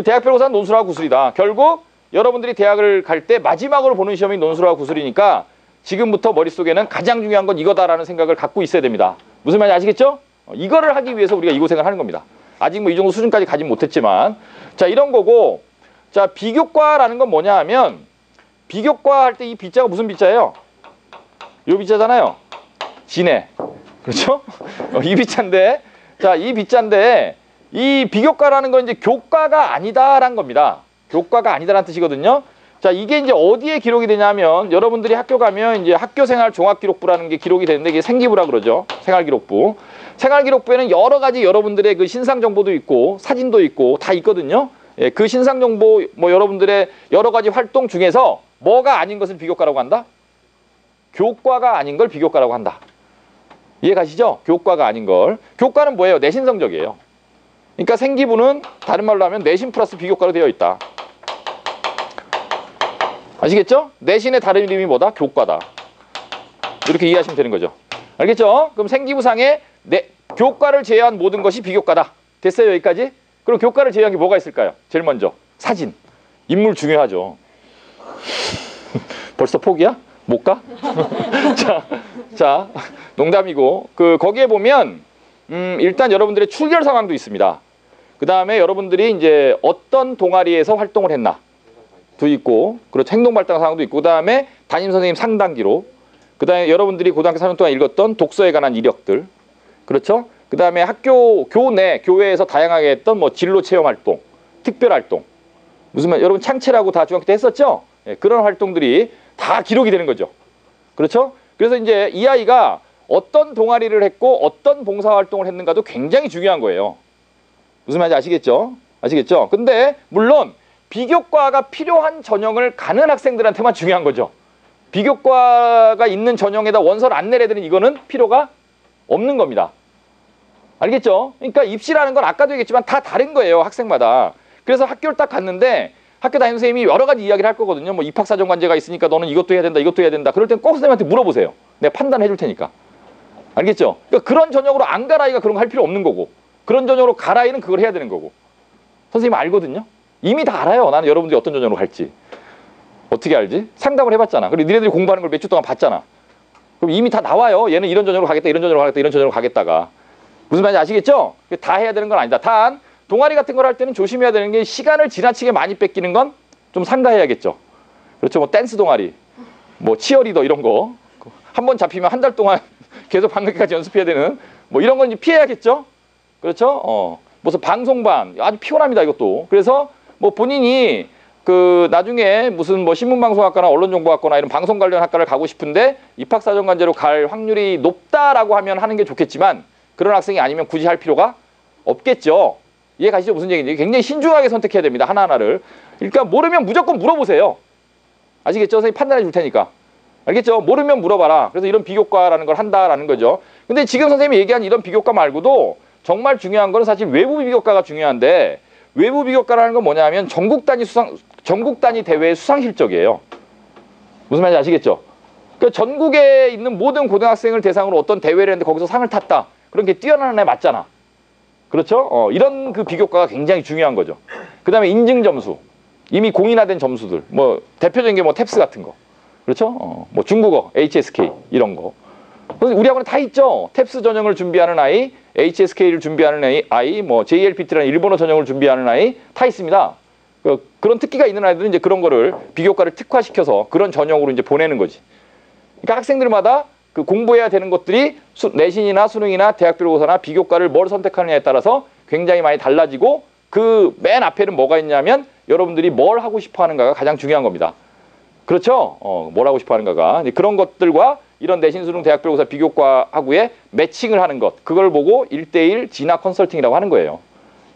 대학별고사는 논술하고 구술이다. 결국 여러분들이 대학을 갈 때 마지막으로 보는 시험이 논술하고 구술이니까 지금부터 머릿속에는 가장 중요한 건 이거다라는 생각을 갖고 있어야 됩니다. 무슨 말인지 아시겠죠? 이거를 하기 위해서 우리가 이 고생을 하는 겁니다. 아직 뭐 이 정도 수준까지 가진 못했지만 자 이런 거고 자 비교과라는 건 뭐냐 하면 비교과 할 때 이 비자가 무슨 비자예요? 요 비자잖아요. 진해. 그렇죠? 이 비자인데 자 이 비자인데 이 비교과라는 건 이제 교과가 아니다라는 겁니다. 교과가 아니다라는 뜻이거든요. 자, 이게 이제 어디에 기록이 되냐면 여러분들이 학교 가면 이제 학교생활 종합기록부라는 게 기록이 되는데 이게 생기부라 그러죠. 생활기록부. 생활기록부에는 여러 가지 여러분들의 그 신상 정보도 있고 사진도 있고 다 있거든요. 예, 그 신상 정보 뭐 여러분들의 여러 가지 활동 중에서 뭐가 아닌 것을 비교과라고 한다? 교과가 아닌 걸 비교과라고 한다. 이해 가시죠? 교과가 아닌 걸. 교과는 뭐예요? 내신 성적이에요. 그러니까 생기부는 다른 말로 하면 내신 플러스 비교과로 되어 있다. 아시겠죠? 내신의 다른 이름이 뭐다? 교과다. 이렇게 이해하시면 되는 거죠. 알겠죠? 그럼 생기부상에 교과를 제외한 모든 것이 비교과다. 됐어요? 여기까지? 그럼 교과를 제외한 게 뭐가 있을까요? 제일 먼저 사진. 인물 벌써 포기야? 못 가? 자, 농담이고 거기에 보면 일단 여러분들의 출결 상황도 있습니다. 그 다음에 여러분들이 이제 어떤 동아리에서 활동을 했나 도 있고, 그렇죠. 행동 발달 상황도 있고, 그 다음에 담임 선생님 상담 기록, 그 다음에 여러분들이 고등학교 4년 동안 읽었던 독서에 관한 이력들, 그렇죠. 그 다음에 학교 교내 교회에서 다양하게 했던 뭐 진로 체험 활동, 특별 활동, 무슨 말 여러분 창체라고 다 중학교 때 했었죠. 예, 그런 활동들이 다 기록이 되는 거죠. 그렇죠. 그래서 이제 이 아이가 어떤 동아리를 했고 어떤 봉사활동을 했는가도 굉장히 중요한 거예요. 무슨 말인지 아시겠죠? 아시겠죠? 근데 물론 비교과가 필요한 전형을 가는 학생들한테만 중요한 거죠. 비교과가 있는 전형에다 원서를 안 내려야 되는 이거는 필요가 없는 겁니다. 알겠죠? 그러니까 입시라는 건 아까도 얘기했지만 다 다른 거예요. 학생마다. 그래서 학교를 딱 갔는데 학교 담임 선생님이 여러 가지 이야기를 할 거거든요. 뭐 입학사정관제가 있으니까 너는 이것도 해야 된다, 이것도 해야 된다. 그럴 땐 꼭 선생님한테 물어보세요. 내가 판단해 줄 테니까. 알겠죠? 그러니까 그런 전형으로 안 갈 아이가 그런 거 할 필요 없는 거고, 그런 전형으로 갈 아이는 그걸 해야 되는 거고. 선생님 알거든요. 이미 다 알아요. 나는 여러분들이 어떤 전형으로 갈지. 어떻게 알지? 상담을 해봤잖아. 그리고 니네들이 공부하는 걸 몇 주 동안 봤잖아. 그럼 이미 다 나와요. 얘는 이런 전형으로 가겠다, 이런 전형으로 가겠다, 이런 전형으로 가겠다가. 무슨 말인지 아시겠죠? 다 해야 되는 건 아니다. 단 동아리 같은 걸 할 때는 조심해야 되는 게 시간을 지나치게 많이 뺏기는 건 좀 삼가해야겠죠. 그렇죠. 뭐 댄스 동아리, 뭐 치어리더 이런 거 한 번 잡히면 한 달 동안 계속 방금까지 연습해야 되는 뭐 이런 건 이제 피해야겠죠. 그렇죠. 무슨 방송반 아주 피곤합니다 이것도. 그래서 뭐 본인이 나중에 무슨 뭐 신문방송학과나 언론정보학과나 이런 방송 관련 학과를 가고 싶은데 입학사정관제로 갈 확률이 높다라고 하면 하는 게 좋겠지만 그런 학생이 아니면 굳이 할 필요가 없겠죠. 이해 가시죠? 무슨 얘기인지. 굉장히 신중하게 선택해야 됩니다. 하나하나를. 그러니까 모르면 무조건 물어보세요. 아시겠죠? 선생님 판단해 줄 테니까. 알겠죠? 모르면 물어봐라. 그래서 이런 비교과라는 걸 한다라는 거죠. 근데 지금 선생님이 얘기한 이런 비교과 말고도 정말 중요한 거는 사실 외부 비교과가 중요한데, 외부 비교과라는 건 뭐냐면 전국 단위 대회의 수상 실적이에요. 무슨 말인지 아시겠죠? 그러니까 전국에 있는 모든 고등학생을 대상으로 어떤 대회를 했는데 거기서 상을 탔다. 그런 게 뛰어난 애 맞잖아. 그렇죠? 이런 비교과가 굉장히 중요한 거죠. 그 다음에 인증 점수. 이미 공인화된 점수들. 뭐 대표적인 게 뭐 탭스 같은 거. 그렇죠? 뭐 중국어, HSK 이런 거. 우리 학원에 다 있죠. 탭스 전형을 준비하는 아이, HSK를 준비하는 아이, 뭐 JLPT라는 일본어 전형을 준비하는 아이 다 있습니다. 그런 특기가 있는 아이들은 이제 그런 거를 비교과를 특화시켜서 그런 전형으로 이제 보내는 거지. 그러니까 학생들마다 공부해야 되는 것들이 내신이나 수능이나 대학들고사나 비교과를 뭘 선택하느냐에 따라서 굉장히 많이 달라지고, 그 맨 앞에는 뭐가 있냐면 여러분들이 뭘 하고 싶어 하는가가 가장 중요한 겁니다. 그렇죠? 뭘 하고 싶어 하는가가. 그런 것들과 이런 내신, 수능, 대학별고사 비교과하고의 매칭을 하는 것, 그걸 보고 1:1 진학 컨설팅이라고 하는 거예요.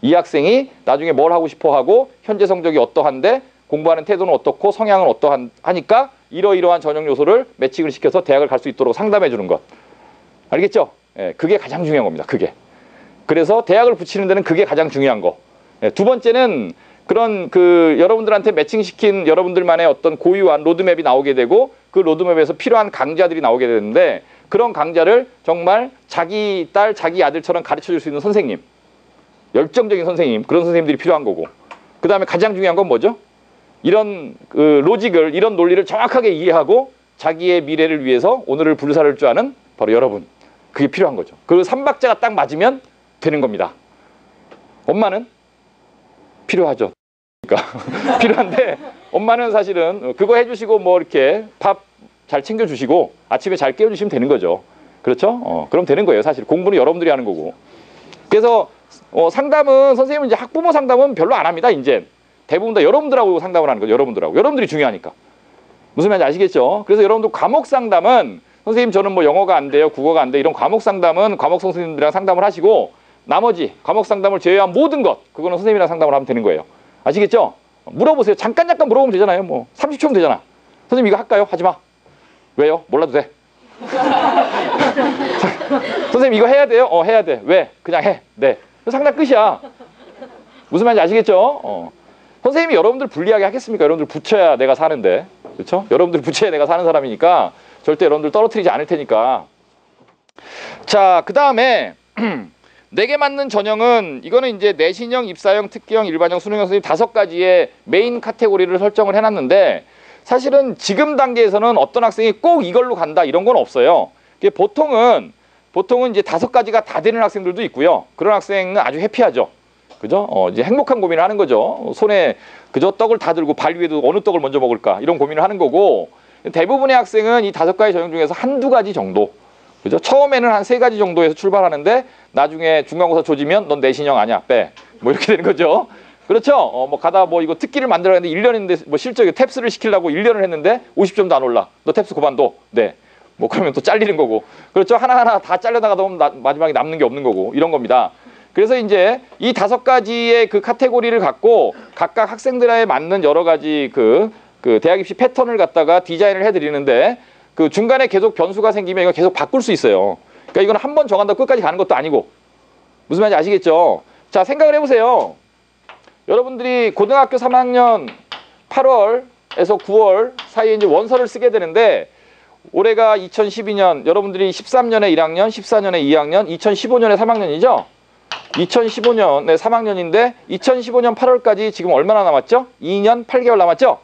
이 학생이 나중에 뭘 하고 싶어 하고 현재 성적이 어떠한데 공부하는 태도는 어떻고 성향은 어떠하니까 이러이러한 전형 요소를 매칭을 시켜서 대학을 갈 수 있도록 상담해 주는 것. 알겠죠? 예, 그게 가장 중요한 겁니다. 그게. 그래서 대학을 붙이는 데는 그게 가장 중요한 거. 예, 두 번째는 그런 여러분들한테 매칭시킨 여러분들만의 어떤 고유한 로드맵이 나오게 되고, 그 로드맵에서 필요한 강좌들이 나오게 되는데, 그런 강좌를 정말 자기 딸, 자기 아들처럼 가르쳐 줄 수 있는 선생님, 열정적인 선생님, 그런 선생님들이 필요한 거고, 그 다음에 가장 중요한 건 뭐죠? 이런 로직을, 이런 논리를 정확하게 이해하고 자기의 미래를 위해서 오늘을 불사를 줄 아는 바로 여러분. 그게 필요한 거죠. 그 삼박자가 딱 맞으면 되는 겁니다. 엄마는 필요하죠. 그러니까 필요한데 엄마는 사실은 그거 해주시고 뭐 이렇게 밥 잘 챙겨주시고 아침에 잘 깨워주시면 되는 거죠. 그렇죠? 그럼 되는 거예요. 사실 공부는 여러분들이 하는 거고. 그래서 상담은 선생님은 이제 학부모 상담은 별로 안 합니다. 이제 대부분 다 여러분들하고 상담을 하는 거죠. 여러분들하고. 여러분들이 중요하니까. 무슨 말인지 아시겠죠? 그래서 여러분들 과목 상담은 선생님 저는 뭐 영어가 안 돼요, 국어가 안 돼. 이런 과목 상담은 과목 선생님들이랑 상담을 하시고 나머지 과목 상담을 제외한 모든 것 그거는 선생님이랑 상담을 하면 되는 거예요. 아시겠죠? 물어보세요. 잠깐 물어보면 되잖아요. 뭐 30초면 되잖아. 선생님 이거 할까요? 하지 마. 왜요? 몰라도 돼. 선생님 이거 해야 돼요? 해야 돼. 왜? 그냥 해. 네. 상담 끝이야. 무슨 말인지 아시겠죠? 선생님이 여러분들 불리하게 하겠습니까? 여러분들 붙여야 내가 사는데. 그렇죠? 여러분들 붙여야 내가 사는 사람이니까 절대 여러분들 떨어뜨리지 않을 테니까. 자, 그 다음에 내게 맞는 전형은 이거는 이제 내신형, 입사형, 특기형, 일반형, 수능형 선생님 5가지의 메인 카테고리를 설정을 해놨는데 사실은 지금 단계에서는 어떤 학생이 꼭 이걸로 간다 이런 건 없어요. 보통은 이제 5가지가 다 되는 학생들도 있고요. 그런 학생은 아주 해피하죠. 그죠? 이제 행복한 고민을 하는 거죠. 손에 그저 떡을 다 들고 발 위에도 어느 떡을 먼저 먹을까 이런 고민을 하는 거고 대부분의 학생은 이 5가지 전형 중에서 한두 가지 정도 그죠? 처음에는 한 3가지 정도에서 출발하는데 나중에 중간고사 조지면 넌 내신형 아니야 빼 뭐 이렇게 되는 거죠. 그렇죠? 뭐 가다 뭐 이거 특기를 만들어야 하는데 1년 했는데 뭐 실적에 탭스를 시키려고 1년을 했는데 50점도 안 올라. 너 탭스 그만둬. 네. 뭐 그러면 또 잘리는 거고. 그렇죠? 하나하나 다 잘려나가다 보면 마지막에 남는 게 없는 거고. 이런 겁니다. 그래서 이제 이 5가지의 그 카테고리를 갖고 각각 학생들에 맞는 여러 가지 그 대학 입시 패턴을 갖다가 디자인을 해드리는데 그 중간에 계속 변수가 생기면 이거 계속 바꿀 수 있어요. 그러니까 이건 한 번 정한다고 끝까지 가는 것도 아니고. 무슨 말인지 아시겠죠? 자, 생각을 해보세요. 여러분들이 고등학교 3학년 8월에서 9월 사이에 이제 원서를 쓰게 되는데 올해가 2012년, 여러분들이 13년에 1학년, 14년에 2학년, 2015년에 3학년이죠? 2015년에 3학년인데 2015년 8월까지 지금 얼마나 남았죠? 2년 8개월 남았죠?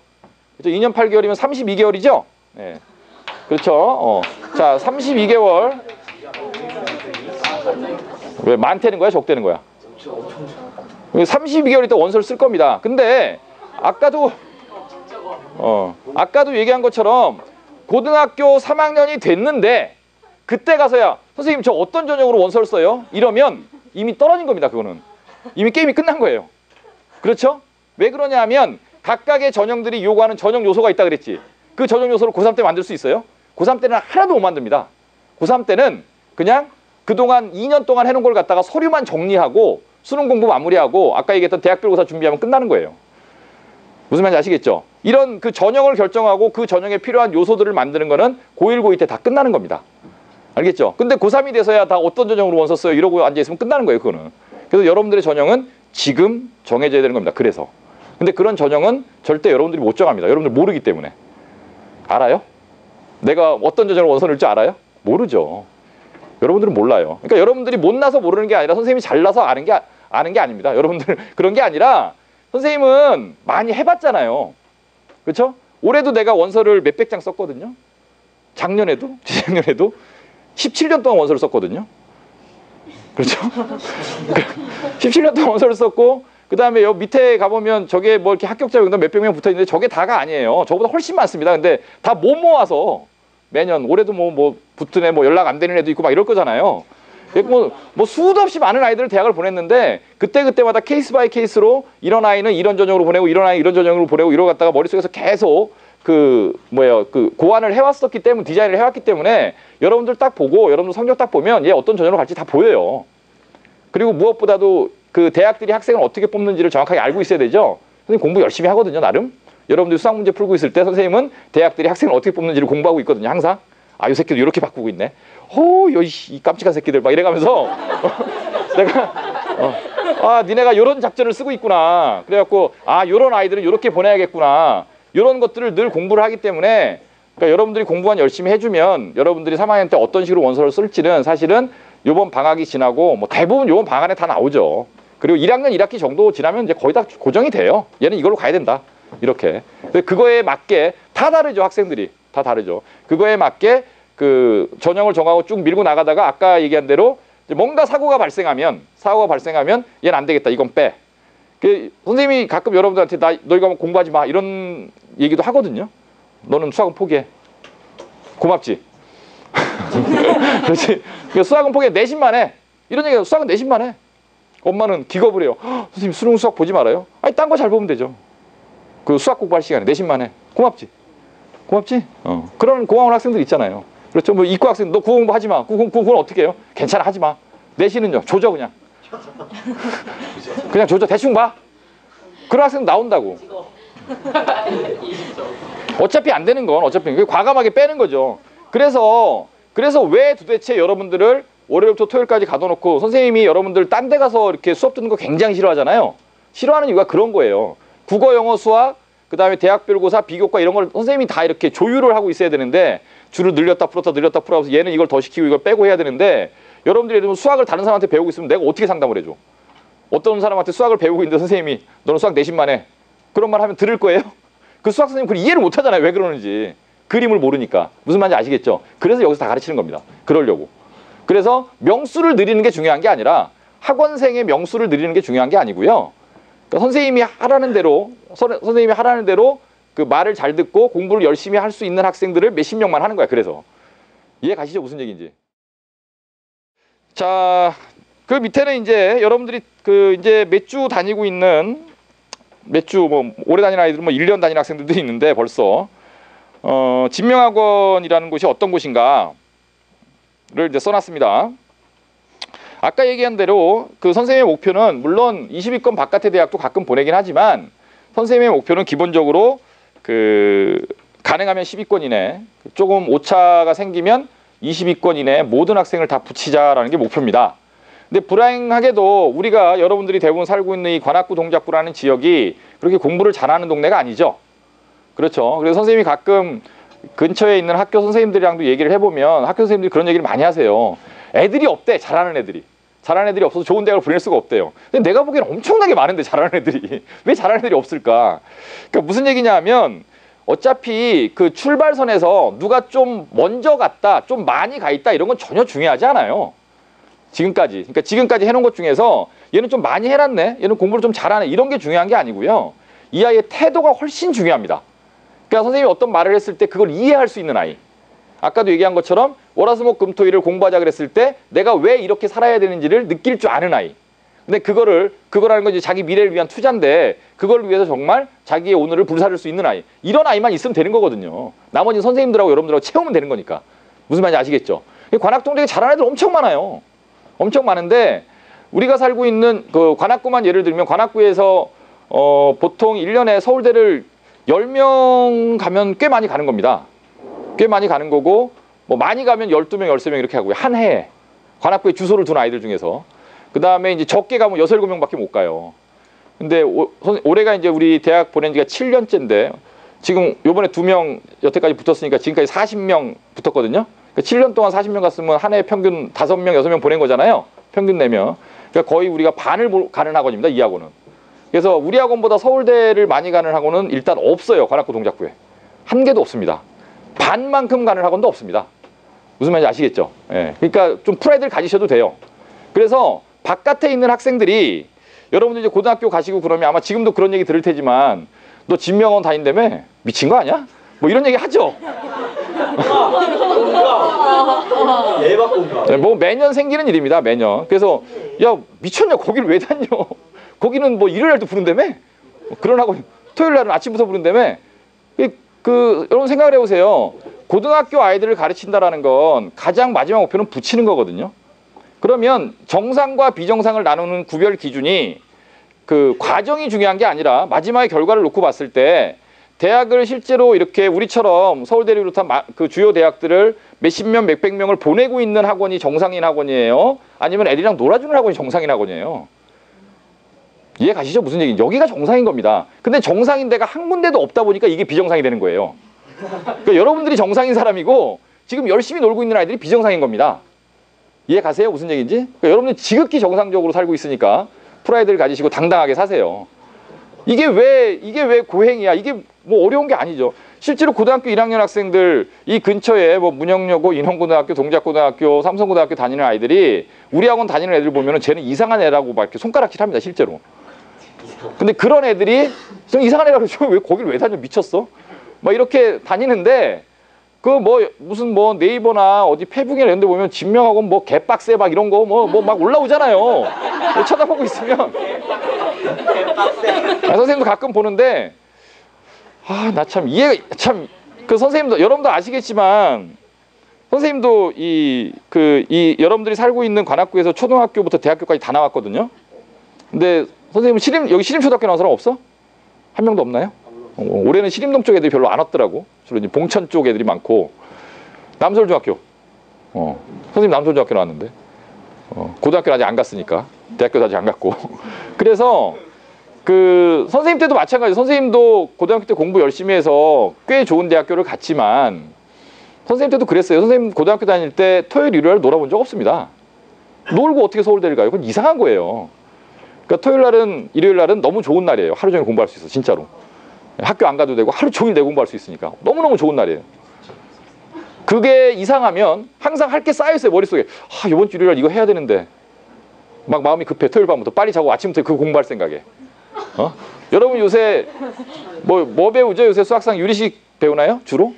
그렇죠? 2년 8개월이면 32개월이죠? 네. 그렇죠? 자, 32개월. 왜 많다는 거야? 적다는 거야? 32개월 있다 원서를 쓸 겁니다. 근데 아까도 얘기한 것처럼 고등학교 3학년이 됐는데 그때 가서야 선생님 저 어떤 전형으로 원서를 써요? 이러면 이미 떨어진 겁니다. 그거는 이미 게임이 끝난 거예요. 그렇죠? 왜 그러냐 하면 각각의 전형들이 요구하는 전형 요소가 있다 그랬지. 그 전형 요소를 고3 때 만들 수 있어요? 고3 때는 하나도 못 만듭니다. 고3 때는 그냥 그동안 2년 동안 해놓은 걸 갖다가 서류만 정리하고 수능 공부 마무리하고 아까 얘기했던 대학별고사 준비하면 끝나는 거예요. 무슨 말인지 아시겠죠? 이런 그 전형을 결정하고 그 전형에 필요한 요소들을 만드는 거는 고1, 고2 때 다 끝나는 겁니다. 알겠죠? 근데 고3이 돼서야 다 어떤 전형으로 원서 써요? 이러고 앉아있으면 끝나는 거예요, 그거는. 그래서 여러분들의 전형은 지금 정해져야 되는 겁니다. 그래서. 근데 그런 전형은 절대 여러분들이 못 정합니다. 여러분들 모르기 때문에. 알아요? 내가 어떤 전형으로 원서 넣을 줄 알아요? 모르죠. 여러분들은 몰라요. 그러니까 여러분들이 못나서 모르는 게 아니라 선생님이 잘나서 아는 게 아닙니다. 여러분들 그런 게 아니라 선생님은 많이 해봤잖아요. 그렇죠? 올해도 내가 원서를 몇백 장 썼거든요. 작년에도, 재작년에도 17년 동안 원서를 썼거든요. 그렇죠? 17년 동안 원서를 썼고 그 다음에 여기 밑에 가보면 저게 뭐 이렇게 합격자 명단 몇백 명 붙어있는데 저게 다가 아니에요. 저보다 훨씬 많습니다. 근데 다 못 모아서 매년 올해도 뭐 붙은 애 뭐 연락 안 되는 애도 있고 막 이럴 거잖아요. 뭐 수도 없이 많은 아이들을 대학을 보냈는데 그때마다 케이스 바이 케이스로 이런 아이는 이런 전형으로 보내고 이런 아이 이런 전형으로 보내고 이러고 갔다가 머릿속에서 계속 고안을 해왔었기 때문에 디자인을 해왔기 때문에 여러분들 딱 보고 여러분들 성적 딱 보면 얘 어떤 전형으로 갈지 다 보여요. 그리고 무엇보다도 그 대학들이 학생을 어떻게 뽑는지를 정확하게 알고 있어야 되죠. 선생님 공부 열심히 하거든요, 나름. 여러분들이 수학 문제 풀고 있을 때 선생님은 대학들이 학생을 어떻게 뽑는지를 공부하고 있거든요, 항상. 아, 요 새끼도 이렇게 바꾸고 있네. 이 깜찍한 새끼들 막 이래가면서 내가 니네가 요런 작전을 쓰고 있구나. 그래갖고 요런 아이들은 요렇게 보내야겠구나. 요런 것들을 늘 공부를 하기 때문에 그러니까 여러분들이 공부만 열심히 해주면 여러분들이 3학년 때 어떤 식으로 원서를 쓸지는 사실은 요번 방학이 지나고 뭐 대부분 요번 방학 안에 다 나오죠. 그리고 1학년 1학기 정도 지나면 이제 거의 다 고정이 돼요. 얘는 이걸로 가야 된다. 이렇게. 그거에 맞게 다 다르죠. 학생들이. 다 다르죠. 그거에 맞게 그 전형을 정하고 쭉 밀고 나가다가 아까 얘기한 대로 뭔가 사고가 발생하면 얘는 안 되겠다. 이건 빼. 선생님이 가끔 여러분들한테 너희가 뭐 공부하지 마. 이런 얘기도 하거든요. 너는 수학은 포기해. 고맙지. 그렇지. 수학은 포기해. 내신만 해. 이런 얘기가 수학은 내신만 해. 엄마는 기겁을 해요. 선생님 수능 수학 보지 말아요. 아니 딴 거 잘 보면 되죠. 그 수학 공부할 시간에 내신만 해. 고맙지? 고맙지? 그런 고마운 학생들 있잖아요. 그렇죠. 뭐 이과 학생 너 국어 공부하지 마. 그건 어떻게 해요? 괜찮아 하지 마. 내신은요 조져 그냥. 그냥 조져 대충 봐. 그런 학생 나온다고. 어차피 안 되는 건 어차피 과감하게 빼는 거죠. 그래서 왜 도대체 여러분들을 월요일부터 토요일까지 가둬놓고 선생님이 여러분들 딴 데 가서 이렇게 수업 듣는 거 굉장히 싫어하잖아요. 싫어하는 이유가 그런 거예요. 국어, 영어, 수학, 그 다음에 대학별고사, 비교과 이런 걸 선생님이 다 이렇게 조율을 하고 있어야 되는데 줄을 늘렸다 풀었다 늘렸다 풀어서 얘는 이걸 더 시키고 이걸 빼고 해야 되는데 여러분들이 예를 들면 수학을 다른 사람한테 배우고 있으면 내가 어떻게 상담을 해줘? 어떤 사람한테 수학을 배우고 있는데 선생님이 너는 수학 내신만 해. 그런 말 하면 들을 거예요? 그 수학 선생님 그걸 이해를 못 하잖아요. 왜 그러는지. 그림을 모르니까. 무슨 말인지 아시겠죠? 그래서 여기서 다 가르치는 겁니다. 그러려고. 그래서 명수를 늘리는 게 중요한 게 아니라 학원생의 명수를 늘리는 게 중요한 게 아니고요. 그러니까 선생님이 하라는 대로 그 말을 잘 듣고 공부를 열심히 할 수 있는 학생들을 몇십 명만 하는 거야. 그래서 이해 가시죠? 무슨 얘기인지. 자, 그 밑에는 이제 여러분들이 그 이제 몇 주 다니고 있는 몇 주 뭐 오래 다니는 아이들은 뭐 1년 다니는 학생들도 있는데 벌써 진명학원이라는 곳이 어떤 곳인가를 이제 써놨습니다. 아까 얘기한 대로 그 선생님의 목표는 물론 20위권 바깥의 대학도 가끔 보내긴 하지만 선생님의 목표는 기본적으로 그 가능하면 10위권 이내, 조금 오차가 생기면 20위권 이내 모든 학생을 다 붙이자라는 게 목표입니다. 근데 불행하게도 우리가 여러분들이 대부분 살고 있는 이 관악구 동작구라는 지역이 그렇게 공부를 잘하는 동네가 아니죠. 그렇죠. 그래서 선생님이 가끔 근처에 있는 학교 선생님들이랑도 얘기를 해보면 학교 선생님들이 그런 얘기를 많이 하세요. 애들이 없대. 잘하는 애들이. 잘하는 애들이 없어서 좋은 대학을 보낼 수가 없대요. 근데 내가 보기에는 엄청나게 많은데 잘하는 애들이. 왜 잘하는 애들이 없을까? 그러니까 무슨 얘기냐 하면 어차피 그 출발선에서 누가 좀 먼저 갔다, 좀 많이 가 있다 이런 건 전혀 중요하지 않아요. 지금까지. 그러니까 지금까지 해놓은 것 중에서 얘는 좀 많이 해놨네. 얘는 공부를 좀 잘하네. 이런 게 중요한 게 아니고요. 이 아이의 태도가 훨씬 중요합니다. 그러니까 선생님이 어떤 말을 했을 때 그걸 이해할 수 있는 아이. 아까도 얘기한 것처럼 월화수목금토일을 공부하자 그랬을 때 내가 왜 이렇게 살아야 되는지를 느낄 줄 아는 아이. 근데 그거라는 건 이제 자기 미래를 위한 투자인데 그걸 위해서 정말 자기의 오늘을 불사를 수 있는 아이. 이런 아이만 있으면 되는 거거든요. 나머지 선생님들하고 여러분들하고 채우면 되는 거니까. 무슨 말인지 아시겠죠? 관악동작에 잘하는 애들 엄청 많아요. 엄청 많은데 우리가 살고 있는 그 관악구만 예를 들면 관악구에서 보통 1년에 서울대를 10명 가면 꽤 많이 가는 겁니다. 꽤 많이 가는 거고 뭐 많이 가면 12명, 13명 이렇게 하고요. 한 해에 관악구에 주소를 둔 아이들 중에서 그 다음에 이제 적게 가면 6, 7명밖에 못 가요. 근데 올해가 이제 우리 대학 보낸 지가 7년째인데 지금 요번에 2명 여태까지 붙었으니까 지금까지 40명 붙었거든요. 그러니까 7년 동안 40명 갔으면 한 해에 평균 5명, 6명 보낸 거잖아요. 평균 4명. 그러니까 거의 우리가 반을 가는 학원입니다. 이 학원은. 그래서 우리 학원보다 서울대를 많이 가는 학원은 일단 없어요. 관악구 동작구에. 한 개도 없습니다. 반만큼 가는 학원도 없습니다. 무슨 말인지 아시겠죠? 예. 그러니까 좀 프라이드를 가지셔도 돼요. 그래서 바깥에 있는 학생들이 여러분들 이제 고등학교 가시고 그러면 아마 지금도 그런 얘기 들을 테지만 너 진명원 다닌다며? 미친 거 아니야? 뭐 이런 얘기 하죠. 네, 뭐 매년 생기는 일입니다. 매년. 그래서 야 미쳤냐? 거기를 왜 다녀? 거기는 뭐 일요일날도 부른다며? 그런 학원 토요일날은 아침부터 부른다며? 여러분 생각을 해보세요. 고등학교 아이들을 가르친다라는 건 가장 마지막 목표는 붙이는 거거든요. 그러면 정상과 비정상을 나누는 구별 기준이 그 과정이 중요한 게 아니라 마지막에 결과를 놓고 봤을 때 대학을 실제로 이렇게 우리처럼 서울대를 비롯한 그 주요 대학들을 몇십 명, 몇백 명을 보내고 있는 학원이 정상인 학원이에요? 아니면 애들이랑 놀아주는 학원이 정상인 학원이에요? 이해 가시죠? 무슨 얘기인지. 여기가 정상인 겁니다. 근데 정상인 데가 한 군데도 없다 보니까 이게 비정상이 되는 거예요. 그러니까 여러분들이 정상인 사람이고 지금 열심히 놀고 있는 아이들이 비정상인 겁니다. 이해 가세요? 무슨 얘기인지? 그러니까 여러분들 지극히 정상적으로 살고 있으니까 프라이드를 가지시고 당당하게 사세요. 이게 왜 고행이야? 이게 뭐 어려운 게 아니죠. 실제로 고등학교 1학년 학생들 이 근처에 뭐 문영여고, 인원고등학교, 동작고등학교, 삼성고등학교 다니는 아이들이 우리 학원 다니는 애들 보면은 쟤는 이상한 애라고 막 이렇게 손가락질합니다. 실제로. 근데 그런 애들이 좀 이상한 애라고 왜 거길 왜 다녀? 미쳤어? 막 이렇게 다니는데 그 뭐 무슨 뭐 네이버나 어디 페북이나 이런 데 보면 진명학원 뭐 개빡세 막 이런 거 뭐 막 올라오잖아요. 쳐다보고 있으면. 선생님도 가끔 보는데 나 참 이해 참 그 선생님도 여러분도 아시겠지만 선생님도 이 여러분들이 살고 있는 관악구에서 초등학교부터 대학교까지 다 나왔거든요. 근데 선생님은 여기 신림초등학교 나온 사람 없어? 한 명도 없나요? 올해는 신림동 쪽 애들이 별로 안 왔더라고. 주로 이제 봉천 쪽 애들이 많고. 남서울중학교. 선생님 남서울중학교 나왔는데. 고등학교 아직 안 갔으니까. 대학교도 아직 안 갔고. 그래서 그 선생님 때도 마찬가지예요. 선생님도 고등학교 때 공부 열심히 해서 꽤 좋은 대학교를 갔지만 선생님 때도 그랬어요. 선생님 고등학교 다닐 때 토요일 일요일 놀아본 적 없습니다. 놀고 어떻게 서울대를 가요? 그건 이상한 거예요. 그러니까 토요일 날은 일요일 날은 너무 좋은 날이에요. 하루 종일 공부할 수 있어 진짜로. 학교 안 가도 되고 하루 종일 내 공부할 수 있으니까 너무너무 좋은 날이에요. 그게 이상하면 항상 할 게 쌓여있어요 머릿속에. 이번 주 일요일 날 이거 해야 되는데 막 마음이 급해. 토요일 밤부터 빨리 자고 아침부터 그거 공부할 생각에. 여러분 요새 뭐 배우죠? 요새 수학상 유리식 배우나요? 주로?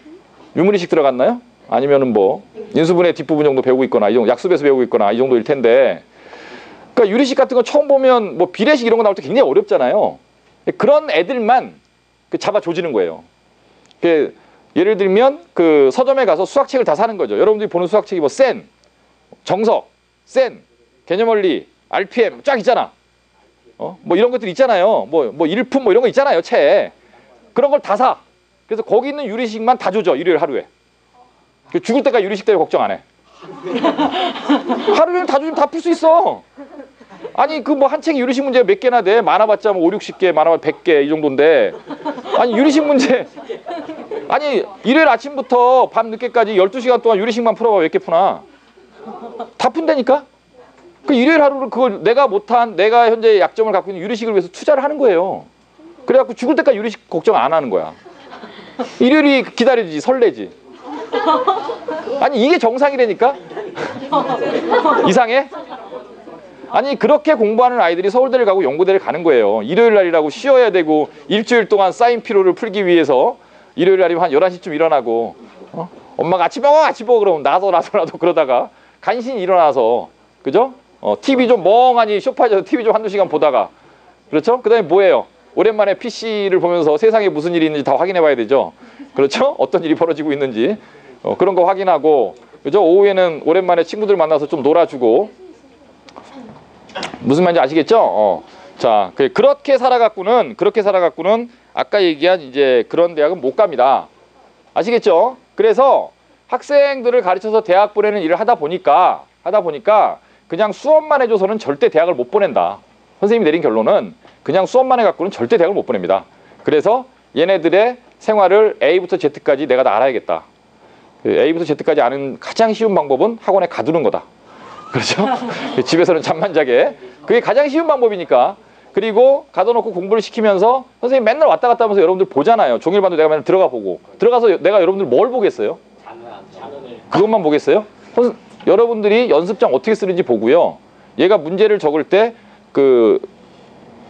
유문이식 들어갔나요? 아니면은 뭐 인수분해 뒷부분 정도 배우고 있거나 이 정도 약수배수 배우고 있거나 이 정도일 텐데, 그러니까 유리식 같은 거 처음 보면 뭐 비례식 이런 거 나올 때 굉장히 어렵잖아요. 그런 애들만 잡아 조지는 거예요. 예를 들면 그 서점에 가서 수학책을 다 사는 거죠. 여러분들이 보는 수학책이 뭐 센, 정석, 센, 개념원리, RPM 쫙 있잖아. 뭐 이런 것들 있잖아요. 뭐 일품 뭐 이런 거 있잖아요. 책. 그런 걸 다 사. 그래서 거기 있는 유리식만 다 조져. 일요일 하루에. 죽을 때까지 유리식 때문에 걱정 안 해. 하루 종일 다 조지면 다 풀 수 있어. 아니 그 뭐 한 책에 유리식 문제가 몇 개나 돼? 많아봤자 뭐 5, 60개, 많아봤자 100개 이 정도인데, 아니 유리식 문제 아니 일요일 아침부터 밤 늦게까지 12시간 동안 유리식만 풀어봐. 몇 개 푸나? 다 푼다니까? 그 일요일 하루를 그걸 내가 못한, 내가 현재 약점을 갖고 있는 유리식을 위해서 투자를 하는 거예요. 그래갖고 죽을 때까지 유리식 걱정 안 하는 거야. 일요일이 기다려지지, 설레지. 아니 이게 정상이라니까? 이상해? 아니 그렇게 공부하는 아이들이 서울대를 가고 연고대를 가는 거예요. 일요일 날이라고 쉬어야 되고 일주일 동안 쌓인 피로를 풀기 위해서 일요일 날이면 한 11시쯤 일어나고 엄마가 아침 먹어 그러면 나도 그러다가 간신히 일어나서, 그죠? TV 좀 멍하니 소파에서 TV 좀 한두 시간 보다가, 그렇죠? 그 다음에 뭐예요? 오랜만에 PC를 보면서 세상에 무슨 일이 있는지 다 확인해 봐야 되죠. 그렇죠? 어떤 일이 벌어지고 있는지 그런 거 확인하고, 그죠? 오후에는 오랜만에 친구들 만나서 좀 놀아주고. 무슨 말인지 아시겠죠? 자, 그렇게 살아갖고는 아까 얘기한 이제 그런 대학은 못 갑니다. 아시겠죠? 그래서 학생들을 가르쳐서 대학 보내는 일을 하다 보니까 그냥 수업만 해줘서는 절대 대학을 못 보낸다. 선생님이 내린 결론은 그냥 수업만 해갖고는 절대 대학을 못 보냅니다. 그래서 얘네들의 생활을 A부터 Z까지 내가 다 알아야겠다. A부터 Z까지 아는 가장 쉬운 방법은 학원에 가두는 거다. 그렇죠? 집에서는 잠만 자게. 그게 가장 쉬운 방법이니까. 그리고 가둬놓고 공부를 시키면서 선생님 맨날 왔다 갔다 하면서 여러분들 보잖아요. 종일반도 내가 맨날 들어가 보고. 들어가서 내가 여러분들 뭘 보겠어요? 그것만 보겠어요? 여러분들이 연습장 어떻게 쓰는지 보고요. 얘가 문제를 적을 때 그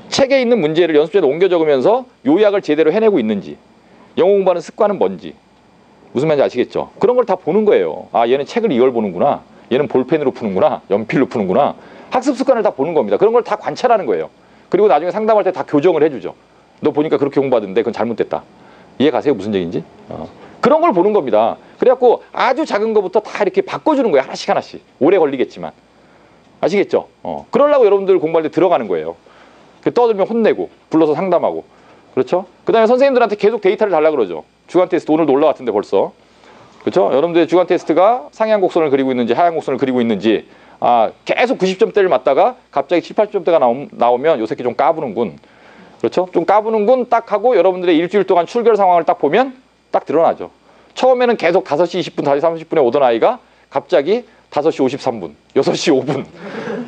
책에 있는 문제를 연습장에 옮겨 적으면서 요약을 제대로 해내고 있는지, 영어 공부하는 습관은 뭔지, 무슨 말인지 아시겠죠? 그런 걸 다 보는 거예요. 아, 얘는 책을 이걸 보는구나. 얘는 볼펜으로 푸는구나. 연필로 푸는구나. 학습 습관을 다 보는 겁니다. 그런 걸 다 관찰하는 거예요. 그리고 나중에 상담할 때 다 교정을 해주죠. 너 보니까 그렇게 공부하던데 그건 잘못됐다. 이해 가세요? 무슨 얘기인지? 그런 걸 보는 겁니다. 그래갖고 아주 작은 거부터 다 이렇게 바꿔주는 거예요. 하나씩 하나씩. 오래 걸리겠지만. 아시겠죠? 그러려고 여러분들 공부할 때 들어가는 거예요. 떠들면 혼내고 불러서 상담하고. 그렇죠? 그 다음에 선생님들한테 계속 데이터를 달라 그러죠. 주간 테스트 오늘도 올라왔던데 벌써. 그렇죠? 여러분들의 주간 테스트가 상향 곡선을 그리고 있는지 하향 곡선을 그리고 있는지, 계속 90점대를 맞다가 갑자기 7, 80점대가 나오면 요 새끼 좀 까부는군. 그렇죠? 좀 까부는군 딱 하고 여러분들의 일주일 동안 출결 상황을 딱 보면 딱 드러나죠. 처음에는 계속 5시 20분, 5시 30분에 오던 아이가 갑자기 5시 53분, 6시 5분.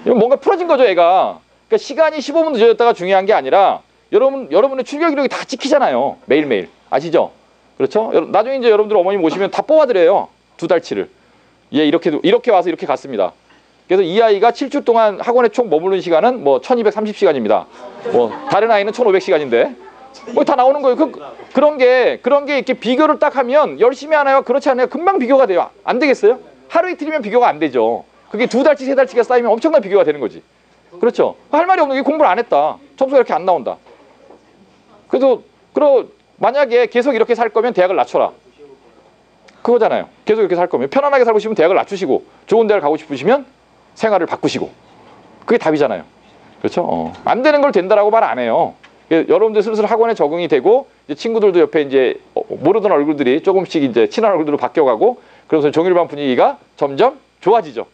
이건 뭔가 풀어진 거죠, 얘가. 그러니까 시간이 15분 늦어졌다가 중요한 게 아니라 여러분의 출결 기록이 다 찍히잖아요. 매일매일. 아시죠? 그렇죠? 나중에 이제 여러분들 어머님 오시면 다 뽑아드려요. 2달치를. 얘 이렇게 와서 이렇게 갔습니다. 그래서 이 아이가 7주 동안 학원에 총 머무른 시간은 뭐 1230시간입니다. 뭐 다른 아이는 1500시간인데 뭐 다 나오는 거예요. 그런 게 이렇게 비교를 딱 하면 열심히 하나요? 그렇지 않아요? 금방 비교가 돼요. 안 되겠어요? 하루 이틀이면 비교가 안 되죠. 그게 2달치, 3달치가 쌓이면 엄청난 비교가 되는 거지. 그렇죠? 할 말이 없는 게 공부를 안 했다. 점수가 이렇게 안 나온다. 그래서 만약에 계속 이렇게 살 거면 대학을 낮춰라. 그거잖아요. 계속 이렇게 살 거면 편안하게 살고 싶으면 대학을 낮추시고 좋은 대학을 가고 싶으시면 생활을 바꾸시고 그게 답이잖아요. 그렇죠? 안 되는 걸 된다라고 말 안 해요. 여러분들 슬슬 학원에 적응이 되고 이제 친구들도 옆에 이제 모르던 얼굴들이 조금씩 이제 친한 얼굴들로 바뀌어가고 그러면서 종일반 분위기가 점점 좋아지죠.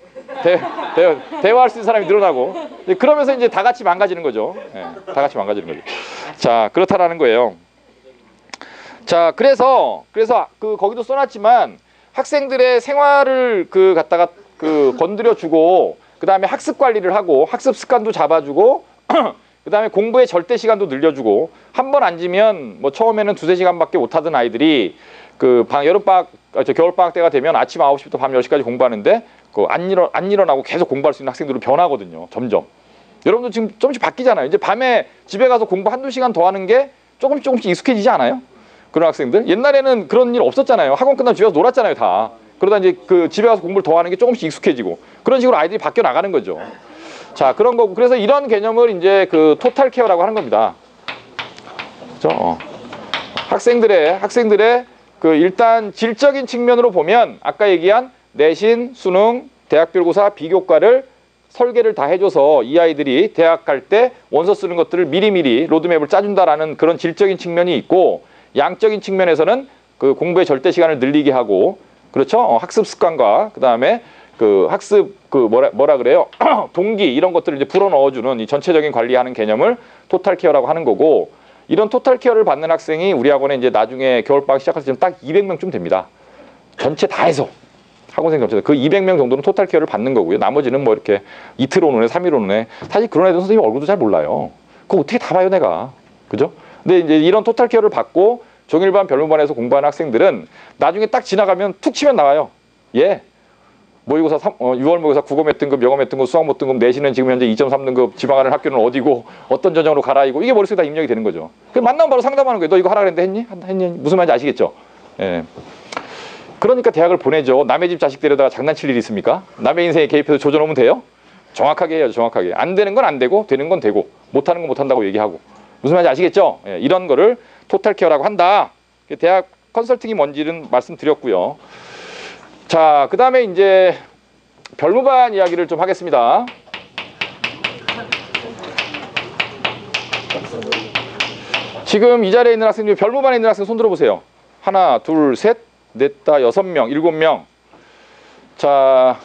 대화할 수 있는 사람이 늘어나고 그러면서 이제 다 같이 망가지는 거죠. 예, 다 같이 망가지는 거죠. 자, 그렇다라는 거예요. 자, 그래서 거기도 써놨지만 학생들의 생활을 갖다가 건드려주고 그 다음에 학습 관리를 하고 학습 습관도 잡아주고 그 다음에 공부의 절대 시간도 늘려주고 한 번 앉으면 뭐 처음에는 2~3시간밖에 못 하던 아이들이 겨울방학 때가 되면 아침 9시부터 밤 10시까지 공부하는데 안 일어나고 계속 공부할 수 있는 학생들로 변하거든요. 점점. 여러분도 지금 조금씩 바뀌잖아요. 이제 밤에 집에 가서 공부 1~2시간 더 하는 게 조금씩 익숙해지지 않아요? 그런 학생들. 옛날에는 그런 일 없었잖아요. 학원 끝나면 집에 가서 놀았잖아요, 다. 그러다 이제 집에 가서 공부를 더 하는 게 조금씩 익숙해지고 그런 식으로 아이들이 바뀌어 나가는 거죠. 자, 그런 거고. 그래서 이런 개념을 이제 토탈 케어라고 하는 겁니다. 그렇죠? 학생들의 일단 질적인 측면으로 보면 아까 얘기한 내신, 수능, 대학별고사, 비교과를 설계를 다 해줘서 이 아이들이 대학 갈 때 원서 쓰는 것들을 미리미리 로드맵을 짜준다라는 그런 질적인 측면이 있고 양적인 측면에서는 공부의 절대 시간을 늘리게 하고 그렇죠? 학습 습관과 그다음에 학습 뭐라 그래요? 동기 이런 것들을 이제 불어 넣어주는 이 전체적인 관리하는 개념을 토탈 케어라고 하는 거고 이런 토탈 케어를 받는 학생이 우리 학원에 이제 나중에 겨울방학 시작할 때쯤 딱 200명쯤 됩니다. 전체 다 해서 학원생 전체 그 200명 정도는 토탈 케어를 받는 거고요. 나머지는 뭐 이렇게 이틀 오는 애, 3일 오는 애 사실 그런 애들 선생님 얼굴도 잘 몰라요. 그거 어떻게 다 봐요 내가. 그죠? 근데 이제 이런 토탈 케어를 받고 종일반 별무반에서 공부하는 학생들은 나중에 딱 지나가면 툭 치면 나와요. 예. 모의고사 6월 모의고사 국어 몇 등급, 영어 몇 등급, 수학 몇 등급, 내신은 지금 현재 2.3등급, 지방하는 학교는 어디고 어떤 전형으로 갈아이고 이게 머릿속에 다 입력이 되는 거죠. 그 만나면 바로 상담하는 거예요. 너 이거 하라 그랬는데 했니? 무슨 말인지 아시겠죠? 예. 그러니까 대학을 보내죠. 남의 집 자식 데려다가 장난칠 일이 있습니까? 남의 인생에 개입해서 조져놓으면 돼요? 정확하게 해야죠. 정확하게. 안 되는 건 안 되고 되는 건 되고 못하는 건 못한다고 얘기하고 무슨 말인지 아시겠죠? 예. 이런 거를 토탈 케어라고 한다. 대학 컨설팅이 뭔지는 말씀드렸고요. 자, 그 다음에 이제 별무반 이야기를 좀 하겠습니다. 지금 이 자리에 있는 학생 중에 별무반에 있는 학생 손 들어보세요. 하나, 둘, 셋, 넷, 다 6명, 7명. 자,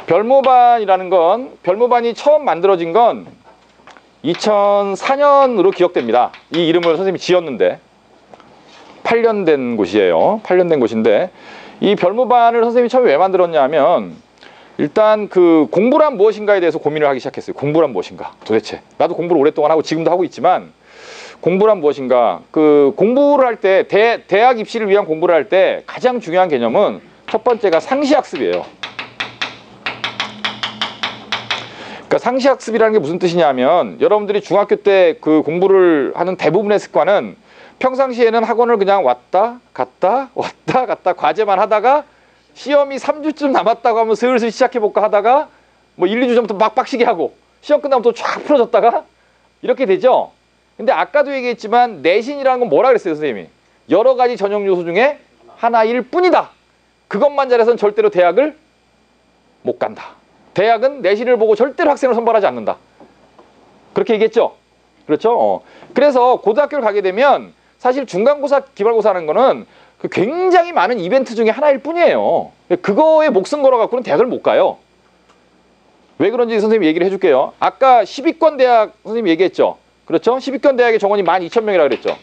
별무반이라는 건 별무반이 처음 만들어진 건 2004년으로 기억됩니다. 이 이름을 선생님이 지었는데 8년 된 곳이에요. 8년 된 곳인데 이 별무반을 선생님이 처음에 왜 만들었냐 하면 일단 공부란 무엇인가에 대해서 고민을 하기 시작했어요. 공부란 무엇인가 도대체. 나도 공부를 오랫동안 하고 지금도 하고 있지만 공부란 무엇인가. 공부를 할 때 대학 입시를 위한 공부를 할 때 가장 중요한 개념은 첫 번째가 상시학습이에요. 그러니까 상시학습이라는 게 무슨 뜻이냐면 여러분들이 중학교 때 공부를 하는 대부분의 습관은 평상시에는 학원을 그냥 왔다 갔다 과제만 하다가 시험이 3주쯤 남았다고 하면 슬슬 시작해볼까 하다가 뭐 1~2주 전부터 막 빡시게 하고 시험 끝나면 또 쫙 풀어졌다가 이렇게 되죠. 근데 아까도 얘기했지만 내신이라는 건 뭐라 그랬어요 선생님이? 여러 가지 전형 요소 중에 하나일 뿐이다. 그것만 잘해서는 절대로 대학을 못 간다. 대학은 내신을 보고 절대로 학생을 선발하지 않는다. 그렇게 얘기했죠? 그렇죠? 그래서 고등학교를 가게 되면 사실 중간고사, 기말고사 하는 거는 굉장히 많은 이벤트 중에 하나일 뿐이에요. 그거에 목숨 걸어갖고는 대학을 못 가요. 왜 그런지 선생님이 얘기를 해줄게요. 아까 10위권 대학 선생님이 얘기했죠. 그렇죠? 10위권 대학의 정원이 12,000명이라고 그랬죠.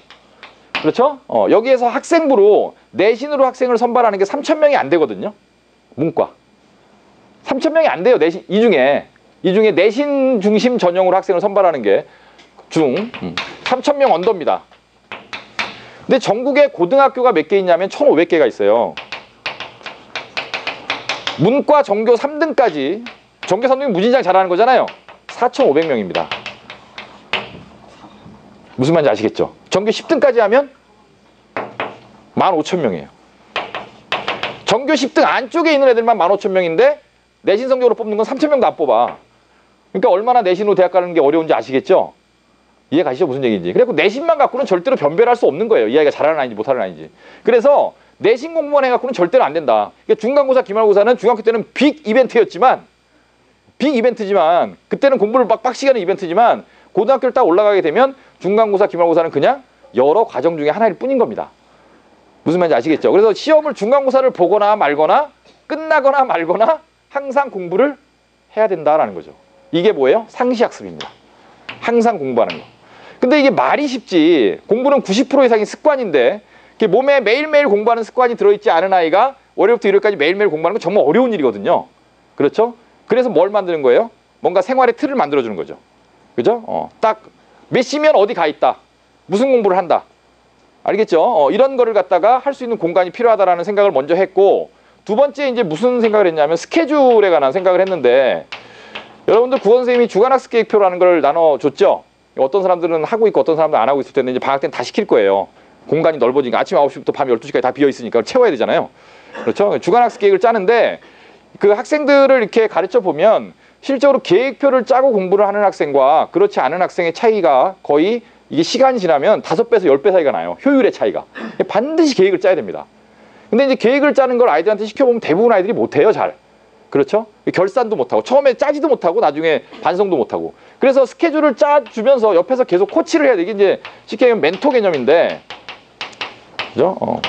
그렇죠? 여기에서 학생부로 내신으로 학생을 선발하는 게 3,000명이 안 되거든요. 문과. 3,000명이 안 돼요. 내신 이 중에 내신 중심 전형으로 학생을 선발하는 게 3,000명 언더입니다. 근데 전국에 고등학교가 몇 개 있냐면 1,500개가 있어요. 문과 전교 3등까지 전교 3등이 무진장 잘하는 거잖아요. 4,500명입니다. 무슨 말인지 아시겠죠? 전교 10등까지 하면 15,000명이에요. 전교 10등 안쪽에 있는 애들만 15,000명인데 내신 성적으로 뽑는 건 3,000명도 안 뽑아. 그러니까 얼마나 내신으로 대학 가는 게 어려운지 아시겠죠? 이해 가시죠? 무슨 얘기인지. 그래서 내신만 갖고는 절대로 변별할 수 없는 거예요. 이 아이가 잘하는 아이인지 못하는 아이인지. 그래서 내신 공부만 해갖고는 절대로 안 된다. 그러니까 중간고사, 기말고사는 중학교 때는 빅 이벤트였지만 그때는 공부를 막 빡시게 이벤트지만 고등학교를 딱 올라가게 되면 중간고사, 기말고사는 그냥 여러 과정 중에 하나일 뿐인 겁니다. 무슨 말인지 아시겠죠? 그래서 시험을 중간고사를 보거나 말거나 끝나거나 말거나 항상 공부를 해야 된다라는 거죠. 이게 뭐예요? 상시학습입니다. 항상 공부하는 거. 근데 이게 말이 쉽지. 공부는 90% 이상이 습관인데 몸에 매일매일 공부하는 습관이 들어있지 않은 아이가 월요일부터 일요일까지 매일매일 공부하는 건 정말 어려운 일이거든요. 그렇죠? 그래서 뭘 만드는 거예요? 뭔가 생활의 틀을 만들어주는 거죠. 그죠? 딱 몇 시면 어디 가 있다. 무슨 공부를 한다. 알겠죠? 이런 거를 갖다가 할 수 있는 공간이 필요하다라는 생각을 먼저 했고, 두 번째 이제 무슨 생각을 했냐면 스케줄에 관한 생각을 했는데, 여러분들 국어 선생님이 주간학습 계획표라는 걸 나눠줬죠? 어떤 사람들은 하고 있고 어떤 사람들은 안 하고 있을 텐데 이제 방학 때는 다 시킬 거예요. 공간이 넓어지니까 아침 9시부터 밤 12시까지 다 비어 있으니까 채워야 되잖아요. 그렇죠? 주간학습 계획을 짜는데 그 학생들을 이렇게 가르쳐 보면 실제로 계획표를 짜고 공부를 하는 학생과 그렇지 않은 학생의 차이가 거의 이게 시간이 지나면 5배에서 10배 사이가 나요. 효율의 차이가. 반드시 계획을 짜야 됩니다. 근데 이제 계획을 짜는 걸 아이들한테 시켜보면 대부분 아이들이 못해요, 잘. 그렇죠? 결산도 못하고 처음에 짜지도 못하고 나중에 반성도 못하고. 그래서 스케줄을 짜주면서 옆에서 계속 코치를 해야 돼. 이게 이제 쉽게 얘기하면 멘토 개념인데, 그죠?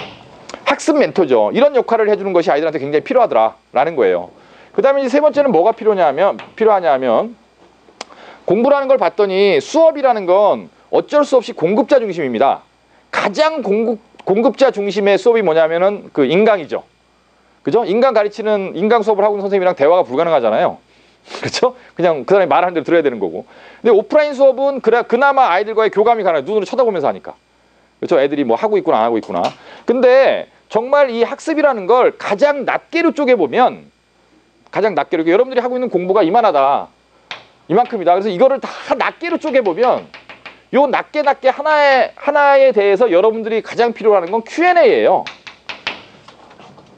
학습 멘토죠. 이런 역할을 해주는 것이 아이들한테 굉장히 필요하더라라는 거예요. 그 다음에 이제 세 번째는 뭐가 필요하냐 하면 공부라는 걸 봤더니 수업이라는 건 어쩔 수 없이 공급자 중심입니다. 가장 공급자 중심의 수업이 뭐냐면은 그 인강이죠. 그죠? 인강 수업을 하고 있는 선생님이랑 대화가 불가능하잖아요. 그렇죠? 그냥 그 사람이 말하는 대로 들어야 되는 거고. 근데 오프라인 수업은 그나마 아이들과의 교감이 가능해요. 눈으로 쳐다보면서 하니까. 그렇죠? 애들이 뭐 하고 있구나 안 하고 있구나. 근데 정말 이 학습이라는 걸 가장 낱개로 쪼개보면 여러분들이 하고 있는 공부가 이만하다. 이만큼이다. 그래서 이거를 다 낱개로 쪼개보면 요 낱개 하나에 대해서 여러분들이 가장 필요로 하는 건 Q&A예요.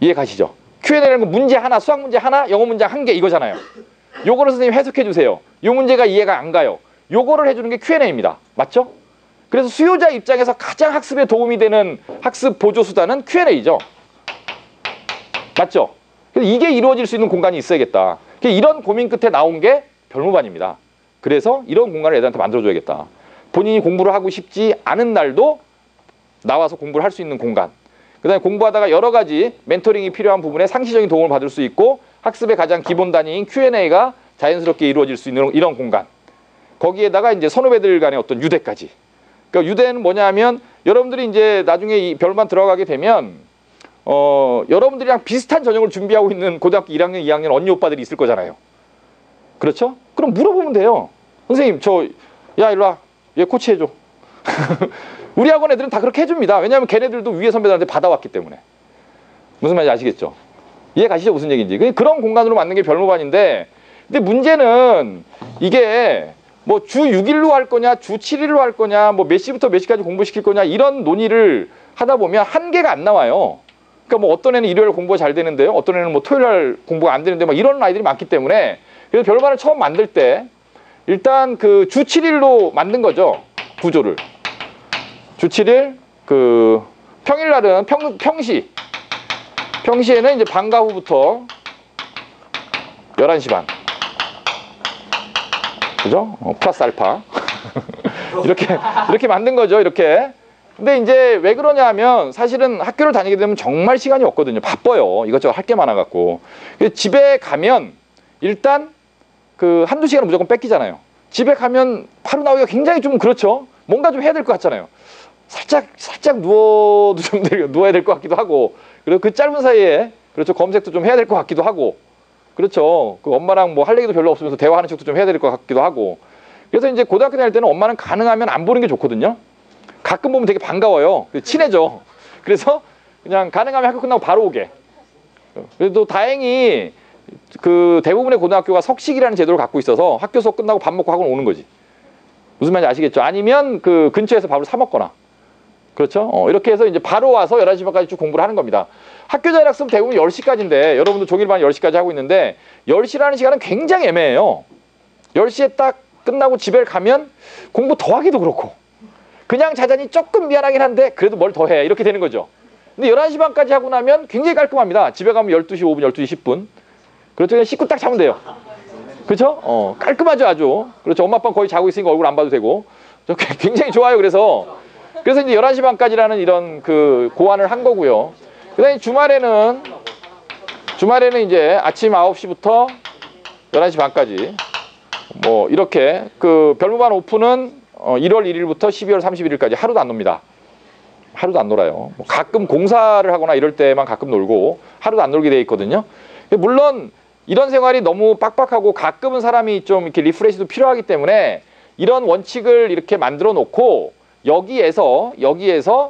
이해 가시죠? Q&A라는 건 문제 하나, 수학 문제 하나, 영어 문제 한 개 이거잖아요. 요거를 선생님 해석해 주세요. 요 문제가 이해가 안 가요. 요거를 해주는 게 Q&A입니다. 맞죠? 그래서 수요자 입장에서 가장 학습에 도움이 되는 학습 보조 수단은 Q&A죠. 맞죠? 그래서 이게 이루어질 수 있는 공간이 있어야겠다. 이런 고민 끝에 나온 게 별무반입니다. 그래서 이런 공간을 애들한테 만들어줘야겠다. 본인이 공부를 하고 싶지 않은 날도 나와서 공부를 할 수 있는 공간. 그 다음에 공부하다가 여러 가지 멘토링이 필요한 부분에 상시적인 도움을 받을 수 있고 학습의 가장 기본 단위인 Q&A가 자연스럽게 이루어질 수 있는 이런 공간. 거기에다가 이제 선후배들 간의 어떤 유대까지. 그러니까 유대는 뭐냐 하면 여러분들이 이제 나중에 이 별만 들어가게 되면 여러분들이랑 비슷한 전형을 준비하고 있는 고등학교 1학년, 2학년 언니 오빠들이 있을 거잖아요. 그렇죠? 그럼 물어보면 돼요. 선생님 야 일로 와. 얘 코치해줘. 우리 학원 애들은 다 그렇게 해줍니다. 왜냐하면 걔네들도 위에 선배들한테 받아왔기 때문에. 무슨 말인지 아시겠죠? 이해 가시죠? 무슨 얘기인지. 그런 공간으로 만든 게 별무반인데 근데 문제는 이게 뭐 주 6일로 할 거냐 주 7일로 할 거냐 뭐 몇 시부터 몇 시까지 공부시킬 거냐 이런 논의를 하다 보면 한계가 안 나와요. 그러니까 뭐 어떤 애는 일요일 공부가 잘 되는데요. 어떤 애는 뭐 토요일 날 공부가 안 되는데 막 이런 아이들이 많기 때문에 그래서 별반을 처음 만들 때 일단 그 주 7일로 만든 거죠. 구조를. 주 7일 평일날은 평시에는 이제 방과 후부터 11시 반. 그죠? 플러스 알파. 이렇게 만든 거죠. 이렇게. 근데 이제 왜 그러냐 하면 사실은 학교를 다니게 되면 정말 시간이 없거든요. 바빠요. 이것저것 할 게 많아갖고. 집에 가면 일단 한두 시간은 무조건 뺏기잖아요. 집에 가면 하루 나오기가 굉장히 좀 그렇죠. 뭔가 좀 해야 될 것 같잖아요. 살짝 누워야 될 것 같기도 하고. 그리고 그 짧은 사이에 그렇죠. 검색도 좀 해야 될 것 같기도 하고. 그렇죠. 그 엄마랑 뭐 할 얘기도 별로 없으면서 대화하는 척도 좀 해야 될 것 같기도 하고. 그래서 이제 고등학교 다닐 때는 엄마는 가능하면 안 보는 게 좋거든요. 가끔 보면 되게 반가워요. 친해져. 그래서 그냥 가능하면 학교 끝나고 바로 오게. 그래도 다행히 대부분의 고등학교가 석식이라는 제도를 갖고 있어서 학교 수업 끝나고 밥 먹고 학원 오는 거지. 무슨 말인지 아시겠죠? 아니면 근처에서 밥을 사 먹거나. 그렇죠? 이렇게 해서 이제 바로 와서 11시 반까지 쭉 공부를 하는 겁니다. 학교 자율 학습 대부분 10시까지인데 여러분도 종일반 10시까지 하고 있는데 10시라는 시간은 굉장히 애매해요. 10시에 딱 끝나고 집에 가면 공부 더 하기도 그렇고 그냥 자자니 조금 미안하긴 한데 그래도 뭘 더 해 이렇게 되는 거죠. 근데 11시 반까지 하고 나면 굉장히 깔끔합니다. 집에 가면 12시 5분, 12시 10분. 그렇죠? 그냥 씻고 딱 자면 돼요. 그렇죠? 깔끔하죠 아주. 그렇죠? 엄마 아빠는 거의 자고 있으니까 얼굴 안 봐도 되고. 굉장히 좋아요. 그래서 이제 11시 반까지라는 이런 그 고안을 한 거고요. 그다음에 주말에는 이제 아침 9시부터 11시 반까지 뭐 이렇게 그 별무반 오픈은 1월 1일부터 12월 31일까지 하루도 안 놉니다. 하루도 안 놀아요. 뭐 가끔 공사를 하거나 이럴 때만 가끔 놀고 하루도 안 놀게 돼 있거든요. 물론 이런 생활이 너무 빡빡하고 가끔은 사람이 좀 이렇게 리프레시도 필요하기 때문에 이런 원칙을 이렇게 만들어 놓고 여기에서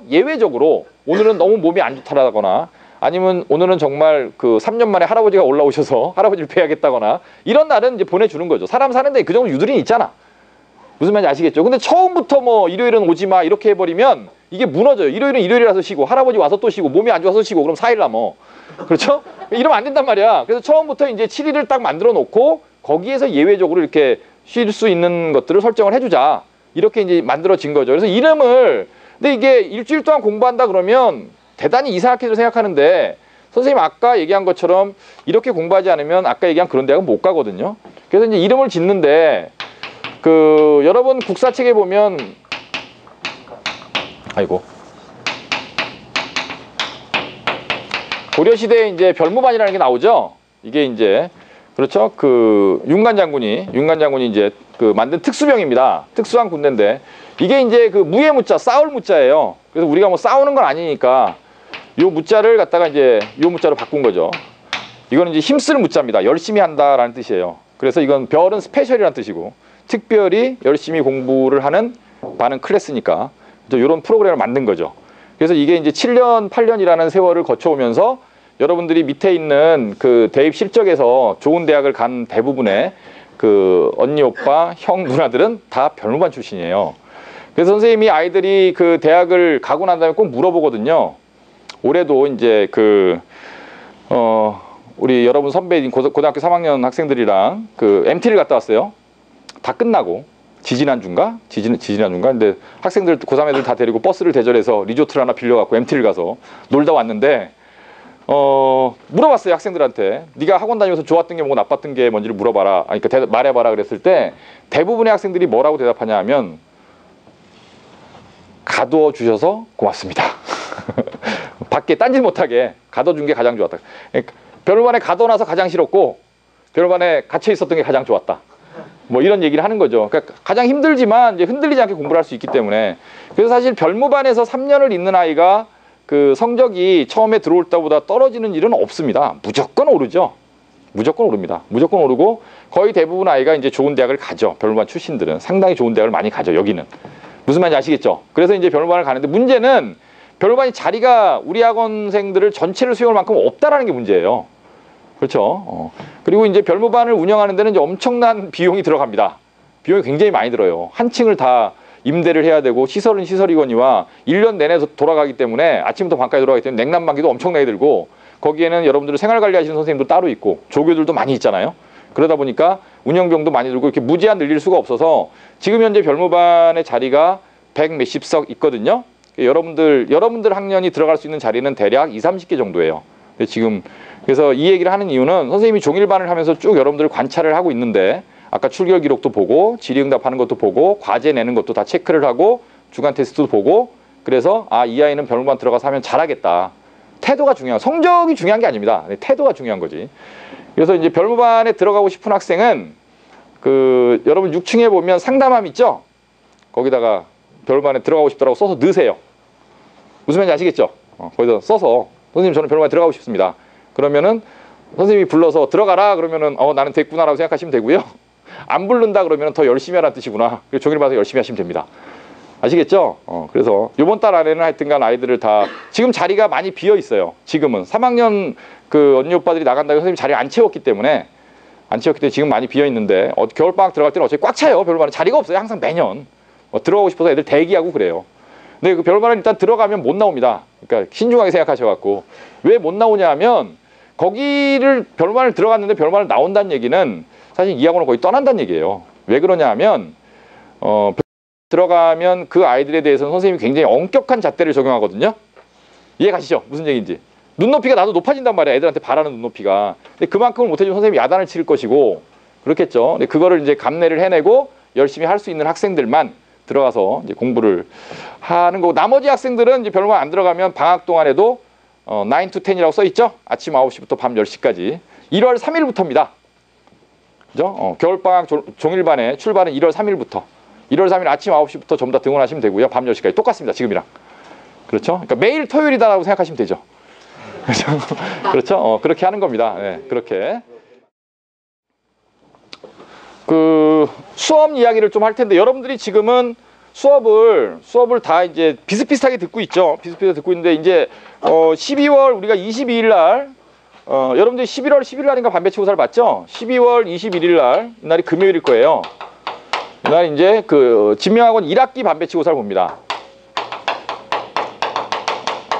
예외적으로 오늘은 너무 몸이 안 좋다라거나 아니면 오늘은 정말 그 3년 만에 할아버지가 올라오셔서 할아버지를 뵈야겠다거나 이런 날은 이제 보내주는 거죠. 사람 사는데 그 정도 유두린 있잖아. 무슨 말인지 아시겠죠? 근데 처음부터 뭐 일요일은 오지 마 이렇게 해버리면 이게 무너져요. 일요일은 일요일이라서 쉬고 할아버지 와서 또 쉬고 몸이 안 좋아서 쉬고 그럼 4일 남어. 그렇죠? 이러면 안 된단 말이야. 그래서 처음부터 이제 7일을 딱 만들어 놓고 거기에서 예외적으로 이렇게 쉴 수 있는 것들을 설정을 해주자. 이렇게 이제 만들어진 거죠. 그래서 이름을 근데 이게 일주일 동안 공부한다 그러면 대단히 이상하게 생각하는데 선생님 아까 얘기한 것처럼 이렇게 공부하지 않으면 아까 얘기한 그런 대학은 못 가거든요. 그래서 이제 이름을 짓는데 그 여러분 국사책에 보면 아이고 고려시대에 이제 별무반이라는 게 나오죠. 이게 이제 그렇죠. 그 윤관 장군이 이제 그 만든 특수병입니다. 특수한 군대인데 이게 이제 그 무예 무자 싸울 무자예요. 그래서 우리가 뭐 싸우는 건 아니니까 요 무자를 갖다가 이제 요 무자로 바꾼 거죠. 이거는 이제 힘쓸 무자입니다. 열심히 한다라는 뜻이에요. 그래서 이건 별은 스페셜이라는 뜻이고 특별히 열심히 공부를 하는 반은 클래스니까 이런 프로그램을 만든 거죠. 그래서 이게 이제 7년, 8년이라는 세월을 거쳐오면서 여러분들이 밑에 있는 그 대입 실적에서 좋은 대학을 간 대부분의 그 언니, 오빠, 형, 누나들은 다 별무반 출신이에요. 그래서 선생님이 아이들이 그 대학을 가고 난 다음에 꼭 물어보거든요. 올해도 이제 우리 여러분 선배인 고등학교 3학년 학생들이랑 그 MT를 갔다 왔어요. 다 끝나고 지지난주인가? 근데 학생들 고3 애들 다 데리고 버스를 대절해서 리조트를 하나 빌려갖고 MT를 가서 놀다 왔는데 물어봤어요. 학생들한테 네가 학원 다니면서 좋았던 게 뭐고 나빴던 게 뭔지를 물어봐라. 아니 그러니까 말해봐라 그랬을 때 대부분의 학생들이 뭐라고 대답하냐 하면 가두어 주셔서 고맙습니다. 밖에 딴짓 못하게 가둬준 게 가장 좋았다. 별반에 가둬놔서 가장 싫었고 별반에 갇혀 있었던 게 가장 좋았다. 뭐 이런 얘기를 하는 거죠. 그러니까 가장 힘들지만 이제 흔들리지 않게 공부를 할 수 있기 때문에. 그래서 사실 별무반에서 3년을 있는 아이가 그 성적이 처음에 들어올 때보다 떨어지는 일은 없습니다. 무조건 오르죠. 무조건 오릅니다. 무조건 오르고 거의 대부분 아이가 이제 좋은 대학을 가죠. 별무반 출신들은 상당히 좋은 대학을 많이 가죠. 여기는 무슨 말인지 아시겠죠? 그래서 이제 별무반을 가는데 문제는 별무반이 자리가 우리 학원생들을 전체를 수용할 만큼 없다라는 게 문제예요. 그렇죠. 그리고 이제 별무반을 운영하는 데는 이제 엄청난 비용이 들어갑니다. 비용이 굉장히 많이 들어요. 한 층을 다 임대를 해야 되고 시설은 시설이거니와 1년 내내 돌아가기 때문에 아침부터 밤까지 돌아가기 때문에 냉난방비도 엄청나게 들고 거기에는 여러분들 생활 관리하시는 선생님도 따로 있고 조교들도 많이 있잖아요. 그러다 보니까 운영비용도 많이 들고 이렇게 무제한 늘릴 수가 없어서 지금 현재 별무반의 자리가 100 몇십석 있거든요. 여러분들 학년이 들어갈 수 있는 자리는 대략 20, 30개 정도예요. 지금 그래서 이 얘기를 하는 이유는 선생님이 종일반을 하면서 쭉 여러분들을 관찰을 하고 있는데 아까 출결 기록도 보고 질의응답하는 것도 보고 과제 내는 것도 다 체크를 하고 주간 테스트도 보고 그래서 이 아이는 별무반 들어가서 하면 잘하겠다. 태도가 중요한 성적이 중요한 게 아닙니다. 태도가 중요한 거지. 그래서 이제 별무반에 들어가고 싶은 학생은 그 여러분 6층에 보면 상담함 있죠? 거기다가 별무반에 들어가고 싶다라고 써서 넣으세요. 무슨 말인지 아시겠죠? 거기다 써서 선생님 저는 별무반에 들어가고 싶습니다. 그러면은 선생님이 불러서 들어가라 그러면은 나는 됐구나라고 생각하시면 되고요. 안 부른다 그러면 더 열심히 하라는 뜻이구나. 그래서 종일 봐서 열심히 하시면 됩니다. 아시겠죠? 그래서 이번 달 안에는 하여튼간 아이들을 다 지금 자리가 많이 비어 있어요. 지금은 3학년 그 언니 오빠들이 나간다고 선생님이 자리 안 채웠기 때문에 지금 많이 비어 있는데 겨울방학 들어갈 때는 어차피 꽉 차요. 별로 많은 자리가 없어요. 항상 매년 들어가고 싶어서 애들 대기하고 그래요. 근데 그 별반은 일단 들어가면 못 나옵니다. 그러니까 신중하게 생각하셔갖고 왜 못 나오냐 하면 거기를 별반을 들어갔는데 별반을 나온다는 얘기는 사실 이 학원을 거의 떠난다는 얘기예요. 왜 그러냐 하면 들어가면 그 아이들에 대해서는 선생님이 굉장히 엄격한 잣대를 적용하거든요. 이해 가시죠? 무슨 얘기인지. 눈높이가 나도 높아진단 말이야. 애들한테 바라는 눈높이가. 근데 그만큼을 못해주면 선생님이 야단을 칠 것이고 그렇겠죠. 근데 그거를 이제 감내를 해내고 열심히 할 수 있는 학생들만 들어가서 이제 공부를 하는 거고, 나머지 학생들은 이제 별반 안 들어가면 방학 동안에도 9 to 10이라고 써 있죠. 아침 9시부터 밤 10시까지. 1월 3일부터입니다. 그죠? 겨울방학 종일반에 출발은 1월 3일부터. 1월 3일 아침 9시부터 전부 다 등원하시면 되고요. 밤 10시까지 똑같습니다. 지금이랑. 그렇죠? 그러니까 매일 토요일이다라고 생각하시면 되죠. 그렇죠? 그렇게 하는 겁니다. 네, 그렇게. 그 수업 이야기를 좀 할 텐데, 여러분들이 지금은 수업을 다 이제 비슷비슷하게 듣고 있죠. 비슷비슷하게 듣고 있는데, 이제 12월 우리가 22일 날 여러분들이 11월 11일 날인가 반배치고사를 봤죠? 12월 21일 날, 이날이 금요일일 거예요. 이날 이제 그 진명학원 1학기 반배치고사를 봅니다.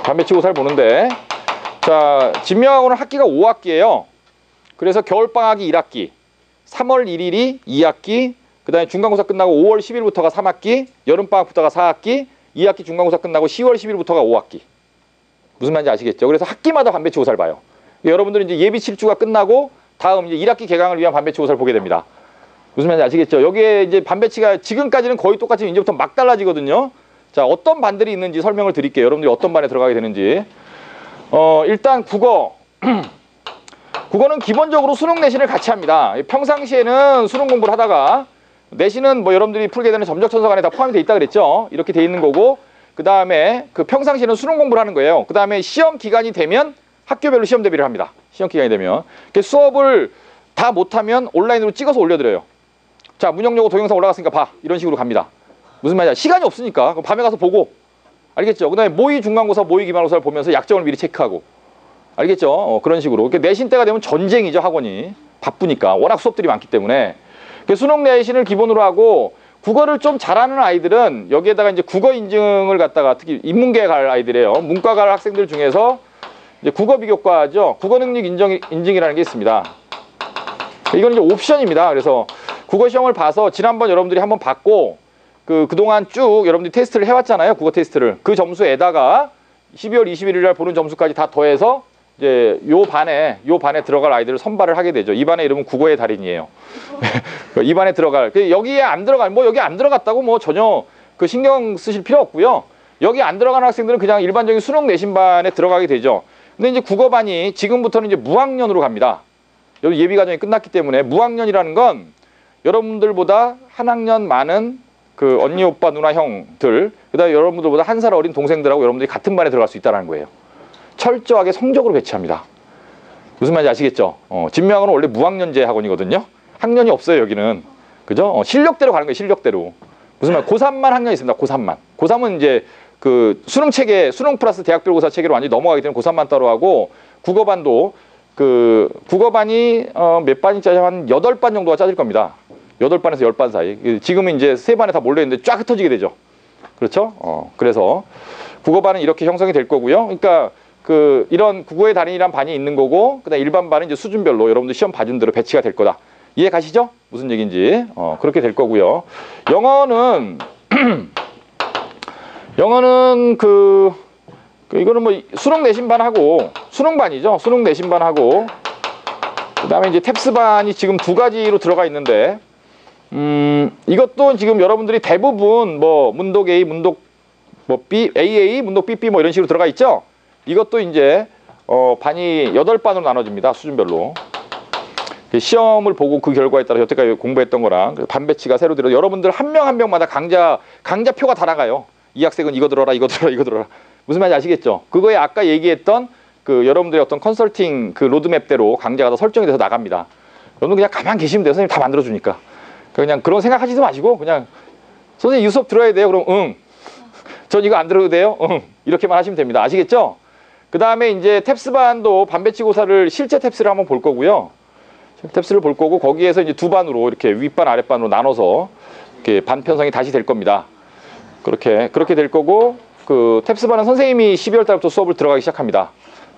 반배치고사를 보는데, 자, 진명학원은 학기가 5학기예요. 그래서 겨울방학이 1학기, 3월 1일이 2학기, 그 다음에 중간고사 끝나고 5월 10일부터가 3학기, 여름방학부터가 4학기, 2학기 중간고사 끝나고 10월 10일부터가 5학기. 무슨 말인지 아시겠죠? 그래서 학기마다 반배치고사를 봐요. 여러분들은 이제 예비 7주가 끝나고 다음 이제 1학기 개강을 위한 반배치고사를 보게 됩니다. 무슨 말인지 아시겠죠? 여기에 이제 반배치가 지금까지는 거의 똑같지만 이제부터 막 달라지거든요. 자, 어떤 반들이 있는지 설명을 드릴게요. 여러분들이 어떤 반에 들어가게 되는지. 일단 국어는 기본적으로 수능 내신을 같이 합니다. 평상시에는 수능 공부를 하다가 내신은 뭐 여러분들이 풀게 되는 점적천석 안에 다 포함이 돼 있다 그랬죠. 이렇게 돼 있는 거고, 그 다음에 그 평상시에는 수능 공부를 하는 거예요. 그 다음에 시험 기간이 되면 학교별로 시험 대비를 합니다. 시험 기간이 되면. 수업을 다 못하면 온라인으로 찍어서 올려드려요. 자, 문형용어 동영상 올라갔으니까 봐. 이런 식으로 갑니다. 무슨 말이야? 시간이 없으니까 그럼 밤에 가서 보고. 알겠죠? 그 다음에 모의 중간고사, 모의 기말고사를 보면서 약점을 미리 체크하고. 알겠죠? 그런 식으로. 내신 때가 되면 전쟁이죠, 학원이. 바쁘니까. 워낙 수업들이 많기 때문에. 수능 내신을 기본으로 하고, 국어를 좀 잘하는 아이들은 여기에다가 이제 국어 인증을 갖다가, 특히 인문계 갈 아이들이에요. 문과 갈 학생들 중에서 이제 국어 비교과죠. 국어 능력 인증이라는 게 있습니다. 이건 이제 옵션입니다. 그래서 국어 시험을 봐서 지난번 여러분들이 한번 봤고, 그동안 쭉 여러분들이 테스트를 해왔잖아요. 국어 테스트를. 그 점수에다가 12월 21일 날 보는 점수까지 다 더해서 이제 요 반에 들어갈 아이들을 선발을 하게 되죠. 이 반의 이름은 국어의 달인이에요. 이 반에 들어갈, 여기에 안 들어갈, 뭐 여기 안 들어갔다고 뭐 전혀 그 신경 쓰실 필요 없고요. 여기 안 들어가는 학생들은 그냥 일반적인 수능 내신반에 들어가게 되죠. 근데 이제 국어반이 지금부터는 이제 무학년으로 갑니다. 여기 예비 과정이 끝났기 때문에 무학년이라는 건 여러분들보다 한 학년 많은 그 언니, 오빠, 누나, 형들, 그다음에 여러분들보다 한 살 어린 동생들하고 여러분들이 같은 반에 들어갈 수 있다는 거예요. 철저하게 성적으로 배치합니다. 무슨 말인지 아시겠죠? 진명학원은 원래 무학년제 학원이거든요. 학년이 없어요, 여기는. 그죠? 실력대로 가는 거예요, 실력대로. 무슨 말? 고3만 학년이 있습니다, 고3만. 고3은 이제 그 수능 체계, 수능 플러스 대학별고사 체계로 완전히 넘어가기 때문에 고3만 따로 하고, 국어반도 국어반이 몇 반이 짜져 한 8반 정도가 짜질 겁니다. 8반에서 10반 사이. 지금은 이제 3반에 다 몰려있는데 쫙 흩어지게 되죠. 그렇죠? 그래서 국어반은 이렇게 형성이 될 거고요. 그러니까 이런 국어의 달인이란 반이 있는 거고, 그다음 일반 반은 이제 수준별로 여러분들 시험 봐준 대로 배치가 될 거다. 이해 가시죠? 무슨 얘기인지. 그렇게 될 거고요. 영어는 이거는 뭐 수능 내신반하고 수능반이죠. 수능 내신반하고 그다음에 이제 탭스반이 지금 2가지로 들어가 있는데, 이것도 지금 여러분들이 대부분 뭐 문독 A, 문독 뭐 B, AA, 문독 BB 뭐 이런 식으로 들어가 있죠. 이것도 이제 반이 8반으로 나눠집니다. 수준별로. 시험을 보고 그 결과에 따라 여태까지 공부했던 거랑 반 배치가 새로 들어, 여러분들 한 명 한 명마다 강좌표가 다 나가요. 이 학생은 이거 들어라, 이거 들어라, 이거 들어라. 무슨 말인지 아시겠죠? 그거에 아까 얘기했던 여러분들의 어떤 컨설팅 로드맵대로 강좌가 다 설정이 돼서 나갑니다. 여러분 그냥 가만 계시면 돼요. 선생님 다 만들어주니까. 그냥 그런 생각하지도 마시고 그냥 선생님 이 수업 들어야 돼요. 그럼 응. 전 이거 안 들어도 돼요. 응. 이렇게만 하시면 됩니다. 아시겠죠? 그 다음에 이제 탭스반도 반배치고사를 실제 탭스를 한번 볼 거고요. 탭스를 볼 거고, 거기에서 이제 2반으로 이렇게 윗반 아랫반으로 나눠서 이렇게 반 편성이 다시 될 겁니다. 그렇게 될 거고, 그 탭스반은 선생님이 12월 달부터 수업을 들어가기 시작합니다.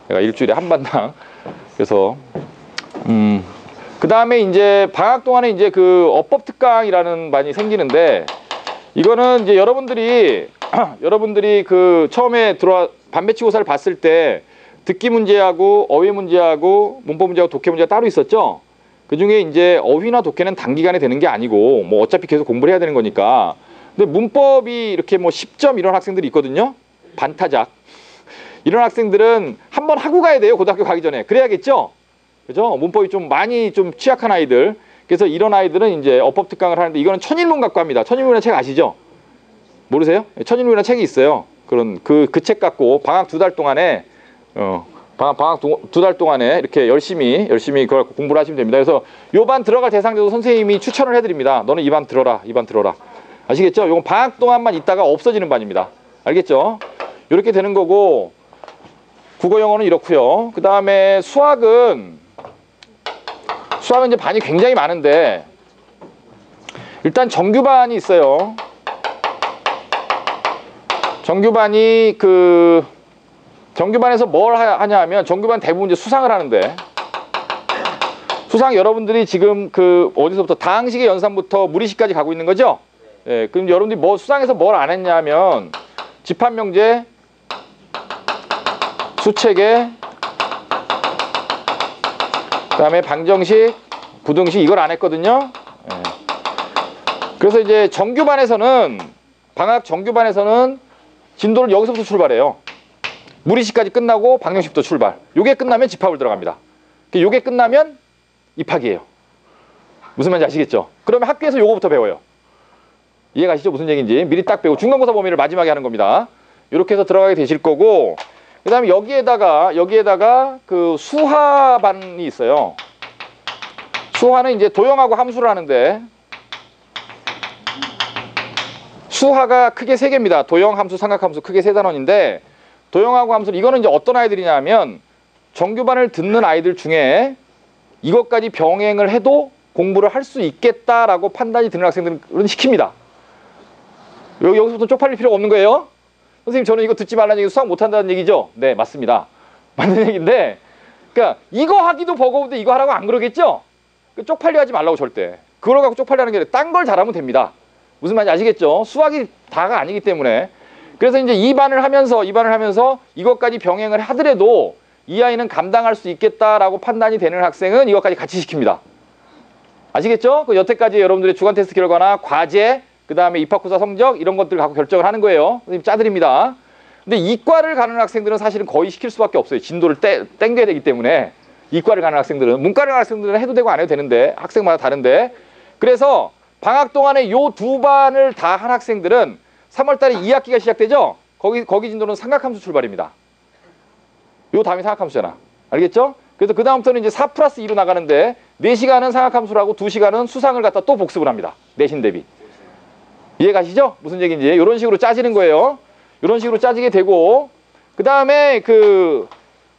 내가 일주일에 한 반당. 그래서 그 다음에 이제 방학 동안에 이제 그 어법 특강이라는 반이 생기는데, 이거는 이제 여러분들이 그 처음에 들어와 반배치고사를 봤을 때 듣기 문제하고 어휘 문제하고 문법 문제하고 독해 문제가 따로 있었죠. 그 중에 이제 어휘나 독해는 단기간에 되는 게 아니고 뭐 어차피 계속 공부를 해야 되는 거니까. 근데 문법이 이렇게 뭐 10점 이런 학생들이 있거든요. 반타작. 이런 학생들은 한번 하고 가야 돼요. 고등학교 가기 전에. 그래야겠죠. 그죠? 문법이 좀 많이 좀 취약한 아이들. 그래서 이런 아이들은 이제 어법 특강을 하는데, 이거는 천일문 갖고 합니다. 천일문이라는 책 아시죠? 모르세요? 천일문이라는 책이 있어요. 그런 그 책 갖고 방학 2달 동안에 방학 2달 동안에 이렇게 열심히 그걸 갖고 공부를 하시면 됩니다. 그래서 요 반 들어갈 대상자도 선생님이 추천을 해드립니다. 너는 이 반 들어라, 이 반 들어라. 아시겠죠? 요건 방학 동안만 있다가 없어지는 반입니다. 알겠죠? 이렇게 되는 거고, 국어 영어는 이렇고요. 그 다음에 수학은 이제 반이 굉장히 많은데, 일단 정규반이 있어요. 정규반에서 뭘 하냐 하면, 정규반 대부분 이제 수상을 하는데, 수상 여러분들이 지금 그 어디서부터 다항식의 연산부터 무리식까지 가고 있는 거죠? 예, 그럼 여러분들이 뭐 수상에서 뭘 안 했냐면, 집합명제, 수체계, 그 다음에 방정식, 부등식, 이걸 안 했거든요. 예. 그래서 이제 방학 정규반에서는 진도를 여기서부터 출발해요. 무리식까지 끝나고 방정식부터 출발. 요게 끝나면 집합을 들어갑니다. 요게 끝나면 입학이에요. 무슨 말인지 아시겠죠? 그러면 학교에서 요거부터 배워요. 이해가시죠? 무슨 얘기인지 미리 딱 배우고 중간고사 범위를 마지막에 하는 겁니다. 이렇게 해서 들어가게 되실 거고, 그 다음에 여기에다가 그 수화반이 있어요. 수화는 이제 도형하고 함수를 하는데, 수화가 크게 3개입니다. 도형, 함수, 삼각함수 크게 3단원인데, 도형하고 함수, 이거는 이제 어떤 아이들이냐면, 정규반을 듣는 아이들 중에 이것까지 병행을 해도 공부를 할 수 있겠다라고 판단이 드는 학생들은 시킵니다. 여기서부터 쪽팔릴 필요가 없는 거예요. 선생님, 저는 이거 듣지 말라는 얘기, 수학 못한다는 얘기죠? 네, 맞습니다. 맞는 얘기인데, 그러니까 이거 하기도 버거운데 이거 하라고 안 그러겠죠? 쪽팔려 하지 말라고 절대. 그걸 갖고 쪽팔려 하는 게 아니라 딴 걸 잘하면 됩니다. 무슨 말인지 아시겠죠? 수학이 다가 아니기 때문에. 그래서 이제 이 반을 하면서 이것까지 병행을 하더라도 이 아이는 감당할 수 있겠다라고 판단이 되는 학생은 이것까지 같이 시킵니다. 아시겠죠? 그 여태까지 여러분들의 주간 테스트 결과나 과제, 그 다음에 입학고사 성적, 이런 것들을 갖고 결정을 하는 거예요. 선생님 짜드립니다. 근데 이과를 가는 학생들은 사실은 거의 시킬 수밖에 없어요. 진도를 땡겨야 되기 때문에. 이과를 가는 학생들은. 문과를 가는 학생들은 해도 되고 안 해도 되는데, 학생마다 다른데. 그래서 방학 동안에 요 2반을 다 한 학생들은 3월달에 2학기가 시작되죠? 거기 진도는 삼각함수 출발입니다. 요 다음이 삼각함수잖아. 알겠죠? 그래서 그 다음부터는 이제 4+2로 나가는데, 4시간은 삼각함수라고 2시간은 수상을 갖다 또 복습을 합니다. 내신 대비. 이해가시죠? 무슨 얘기인지. 이런 식으로 짜지는 거예요. 이런 식으로 짜지게 되고, 그 다음에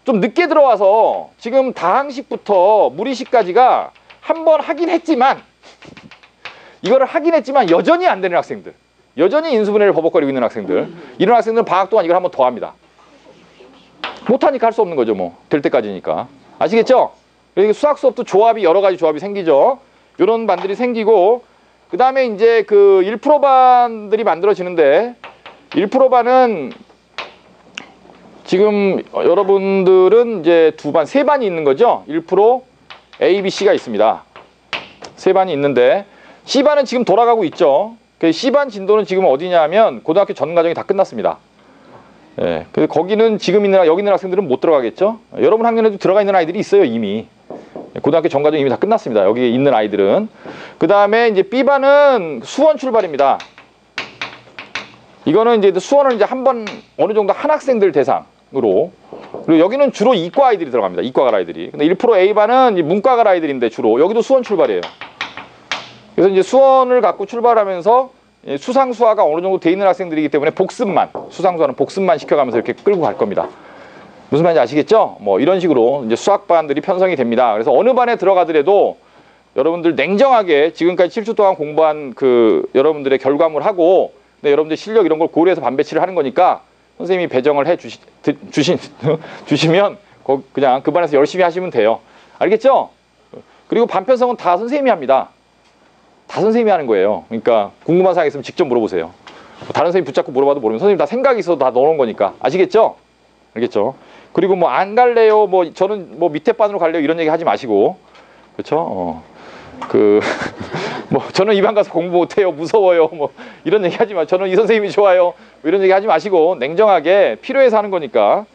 좀 늦게 들어와서 지금 다항식부터 무리식까지가 한번 하긴 했지만, 이거를 하긴 했지만 여전히 안 되는 학생들, 여전히 인수분해를 버벅거리고 있는 학생들, 이런 학생들은 방학 동안 이걸 한번 더 합니다. 못하니까 할 수 없는 거죠. 뭐 될 때까지니까. 아시겠죠? 그래서 수학 수업도 여러 가지 조합이 생기죠. 이런 반들이 생기고, 그 다음에 이제 그 1%반들이 만들어지는데, 1%반은 지금 여러분들은 이제 3반이 있는 거죠. 1% A, B, C가 있습니다. 3반이 있는데, C반은 지금 돌아가고 있죠. C반 진도는 지금 어디냐면 고등학교 전 과정이 다 끝났습니다. 예, 그래서 거기는 여기 있는 학생들은 못 들어가겠죠. 여러분 학년에도 들어가 있는 아이들이 있어요. 이미 고등학교 전 과정이 이미 다 끝났습니다. 여기 있는 아이들은. 그 다음에 이제 B반은 수원 출발입니다. 이거는 이제 수원을 이제 한번 어느 정도 한 학생들 대상으로. 그리고 여기는 주로 이과 아이들이 들어갑니다. 이과 갈 아이들이. 근데 1% A반은 문과 갈 아이들인데 주로 여기도 수원 출발이에요. 그래서 이제 수원을 갖고 출발하면서 수상수화가 어느 정도 돼 있는 학생들이기 때문에 수상수화는 복습만 시켜가면서 이렇게 끌고 갈 겁니다. 무슨 말인지 아시겠죠? 뭐 이런 식으로 이제 수학반들이 편성이 됩니다. 그래서 어느 반에 들어가더라도 여러분들 냉정하게 지금까지 7주 동안 공부한 여러분들의 결과물하고, 여러분들 실력 이런 걸 고려해서 반배치를 하는 거니까 선생님이 배정을 해 주시면 그냥 그 반에서 열심히 하시면 돼요. 알겠죠? 그리고 반편성은 다 선생님이 합니다. 다 선생님이 하는 거예요. 그러니까 궁금한 사항 있으면 직접 물어보세요. 다른 선생님 붙잡고 물어봐도 모르면 선생님 다 생각이 있어도 다 넣어놓은 거니까. 아시겠죠? 알겠죠? 그리고 뭐 안 갈래요, 뭐 저는 뭐 밑에 반으로 갈래요 이런 얘기 하지 마시고, 그렇죠? 뭐 저는 이 반 가서 공부 못해요, 무서워요, 뭐 이런 얘기 하지 마. 저는 이 선생님이 좋아요, 뭐 이런 얘기 하지 마시고 냉정하게 필요해서 하는 거니까.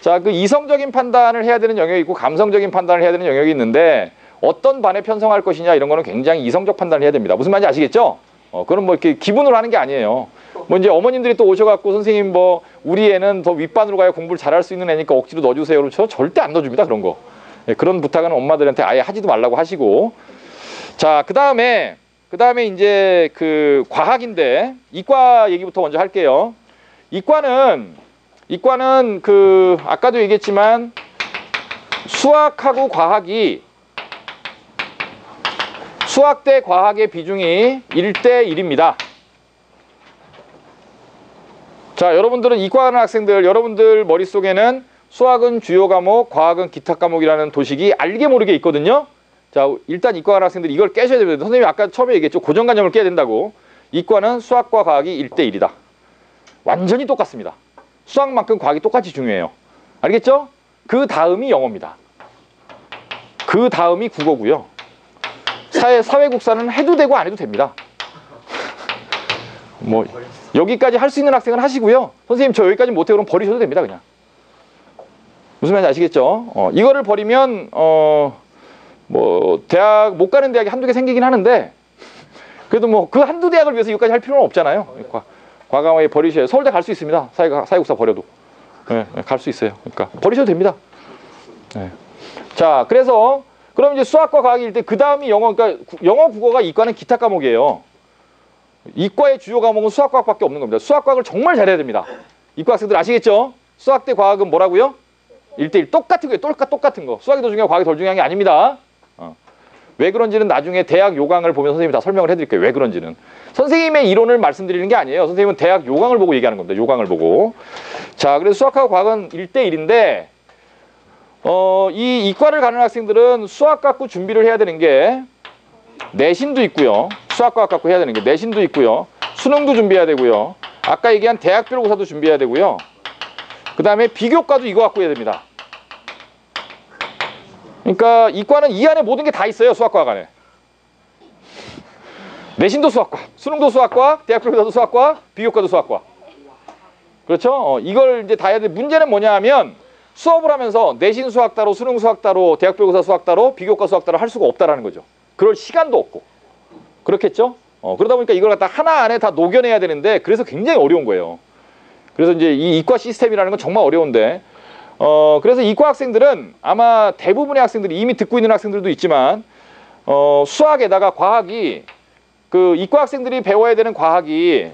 자, 그 이성적인 판단을 해야 되는 영역이 있고 감성적인 판단을 해야 되는 영역이 있는데 어떤 반에 편성할 것이냐 이런 거는 굉장히 이성적 판단을 해야 됩니다. 무슨 말인지 아시겠죠? 그건 뭐 이렇게 기분으로 하는 게 아니에요. 뭐 이제 어머님들이 또 오셔갖고 선생님 뭐 우리 애는 더 윗반으로 가야 공부를 잘할 수 있는 애니까 억지로 넣어주세요. 그렇죠? 절대 안 넣어줍니다. 그런 거. 예, 그런 부탁은 엄마들한테 아예 하지도 말라고 하시고. 자, 그 다음에 이제 그 과학인데 이과 얘기부터 먼저 할게요. 이과는 그 아까도 얘기했지만 수학하고 과학이 수학 대 과학의 비중이 1대 1입니다. 자, 여러분들은 이과 가는 학생들, 여러분들 머릿속에는 수학은 주요 과목, 과학은 기타 과목이라는 도식이 알게 모르게 있거든요. 자, 일단 이과 가는 학생들이 이걸 깨셔야 됩니다. 선생님이 아까 처음에 얘기했죠. 고정관념을 깨야 된다고. 이과는 수학과 과학이 1대 1이다. 완전히 똑같습니다. 수학만큼 과학이 똑같이 중요해요. 알겠죠? 그 다음이 영어입니다. 그 다음이 국어고요. 사회국사는 해도 되고 안 해도 됩니다. 뭐 여기까지 할 수 있는 학생은 하시고요. 선생님 저 여기까지 못해 그럼 버리셔도 됩니다. 그냥. 무슨 말인지 아시겠죠? 이거를 버리면 뭐 대학 못 가는 대학이 한두 개 생기긴 하는데 그래도 뭐 그 한두 대학을 위해서 여기까지 할 필요는 없잖아요. 과감하게 버리셔야. 서울대 갈 수 있습니다. 사회국사 버려도. 네, 갈 수 있어요. 그러니까 버리셔도 됩니다. 네. 자, 그래서 그럼 이제 수학과 과학일 때 그 다음이 영어, 그러니까 영어, 국어가 이과는 기타 과목이에요. 이과의 주요 과목은 수학과학밖에 없는 겁니다. 수학과학을 정말 잘해야 됩니다. 이과 학생들 아시겠죠? 수학 대 과학은 뭐라고요? 1대1 똑같은 거예요. 똑같은 거. 수학이 더 중요하고 과학이 덜 중요한 게 아닙니다. 왜 그런지는 나중에 대학 요강을 보면 선생님이 다 설명을 해드릴게요. 왜 그런지는. 선생님의 이론을 말씀드리는 게 아니에요. 선생님은 대학 요강을 보고 얘기하는 겁니다. 요강을 보고. 자, 그래서 수학하고 과학은 1대1인데 이 이과를 가는 학생들은 수학 갖고 준비를 해야 되는 게 내신도 있고요. 수학과학 갖고 해야 되는 게 내신도 있고요. 수능도 준비해야 되고요. 아까 얘기한 대학별고사도 준비해야 되고요. 그 다음에 비교과도 이거 갖고 해야 됩니다. 그러니까 이과는 이 안에 모든 게 다 있어요. 수학과학 안에. 내신도 수학과, 수능도 수학과, 대학별고사도 수학과, 비교과도 수학과. 그렇죠? 이걸 이제 다 해야 돼. 문제는 뭐냐 하면 수업을 하면서 내신 수학 따로, 수능 수학 따로, 대학별고사 수학 따로, 비교과 수학 따로 할 수가 없다라는 거죠. 그럴 시간도 없고. 그렇겠죠? 그러다 보니까 이걸 갖다 하나 안에 다 녹여내야 되는데 그래서 굉장히 어려운 거예요. 그래서 이제 이 이과 시스템이라는 건 정말 어려운데 그래서 이과 학생들은 아마 대부분의 학생들이 이미 듣고 있는 학생들도 있지만 수학에다가 과학이 그 이과 학생들이 배워야 되는 과학이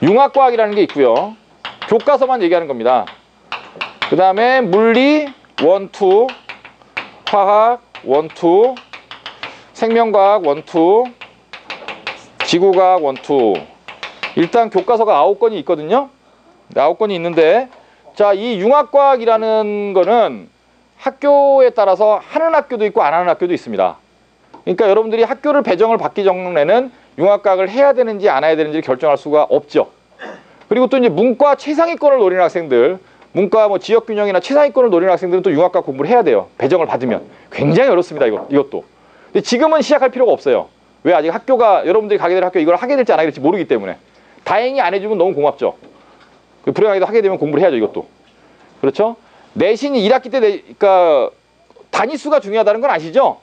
융합과학이라는 게 있고요. 교과서만 얘기하는 겁니다. 그 다음에 물리 1, 2, 화학 1, 2, 생명과학 1, 2, 지구과학 1, 2. 일단 교과서가 9권이 있거든요. 9권이 있는데 자, 이 융합과학이라는 거는 학교에 따라서 하는 학교도 있고 안 하는 학교도 있습니다. 그러니까 여러분들이 학교를 배정을 받기 전에는 융합과학을 해야 되는지 안 해야 되는지를 결정할 수가 없죠. 그리고 또 이제 문과 최상위권을 노리는 학생들, 문과 뭐 지역균형이나 최상위권을 노리는 학생들은 또 융합과학 공부를 해야 돼요. 배정을 받으면. 굉장히 어렵습니다. 이것도. 근데 지금은 시작할 필요가 없어요. 왜? 아직 학교가 여러분들이 가게 될 학교 이걸 하게 될지 안 하게 될지 모르기 때문에. 다행히 안 해주면 너무 고맙죠. 불행하게도 하게 되면 공부를 해야죠. 이것도. 그렇죠? 내신이 1학기 때 그러니까 단위수가 중요하다는 건 아시죠?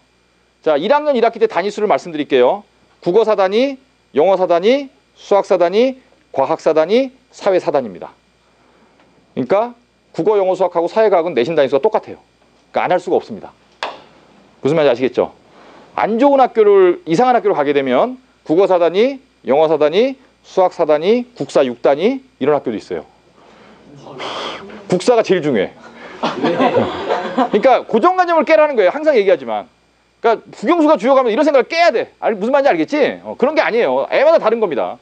자, 1학년 1학기 때 단위수를 말씀드릴게요. 국어 4단위, 영어 4단위, 수학 4단위, 과학 4단위, 사회 4단위입니다. 그러니까 국어, 영어, 수학하고 사회과학은 내신 단위수가 똑같아요. 그러니까 안 할 수가 없습니다. 무슨 말인지 아시겠죠? 안 좋은 학교를, 이상한 학교를 가게 되면 국어 4단위, 영어 4단위, 수학 4단위, 국사 6단위 이런 학교도 있어요. 국사가 제일 중요해. 그러니까 고정관념을 깨라는 거예요. 항상 얘기하지만. 그러니까 국영수가 주요 과목 이런 생각을 깨야 돼. 무슨 말인지 알겠지? 그런 게 아니에요. 애마다 다른 겁니다.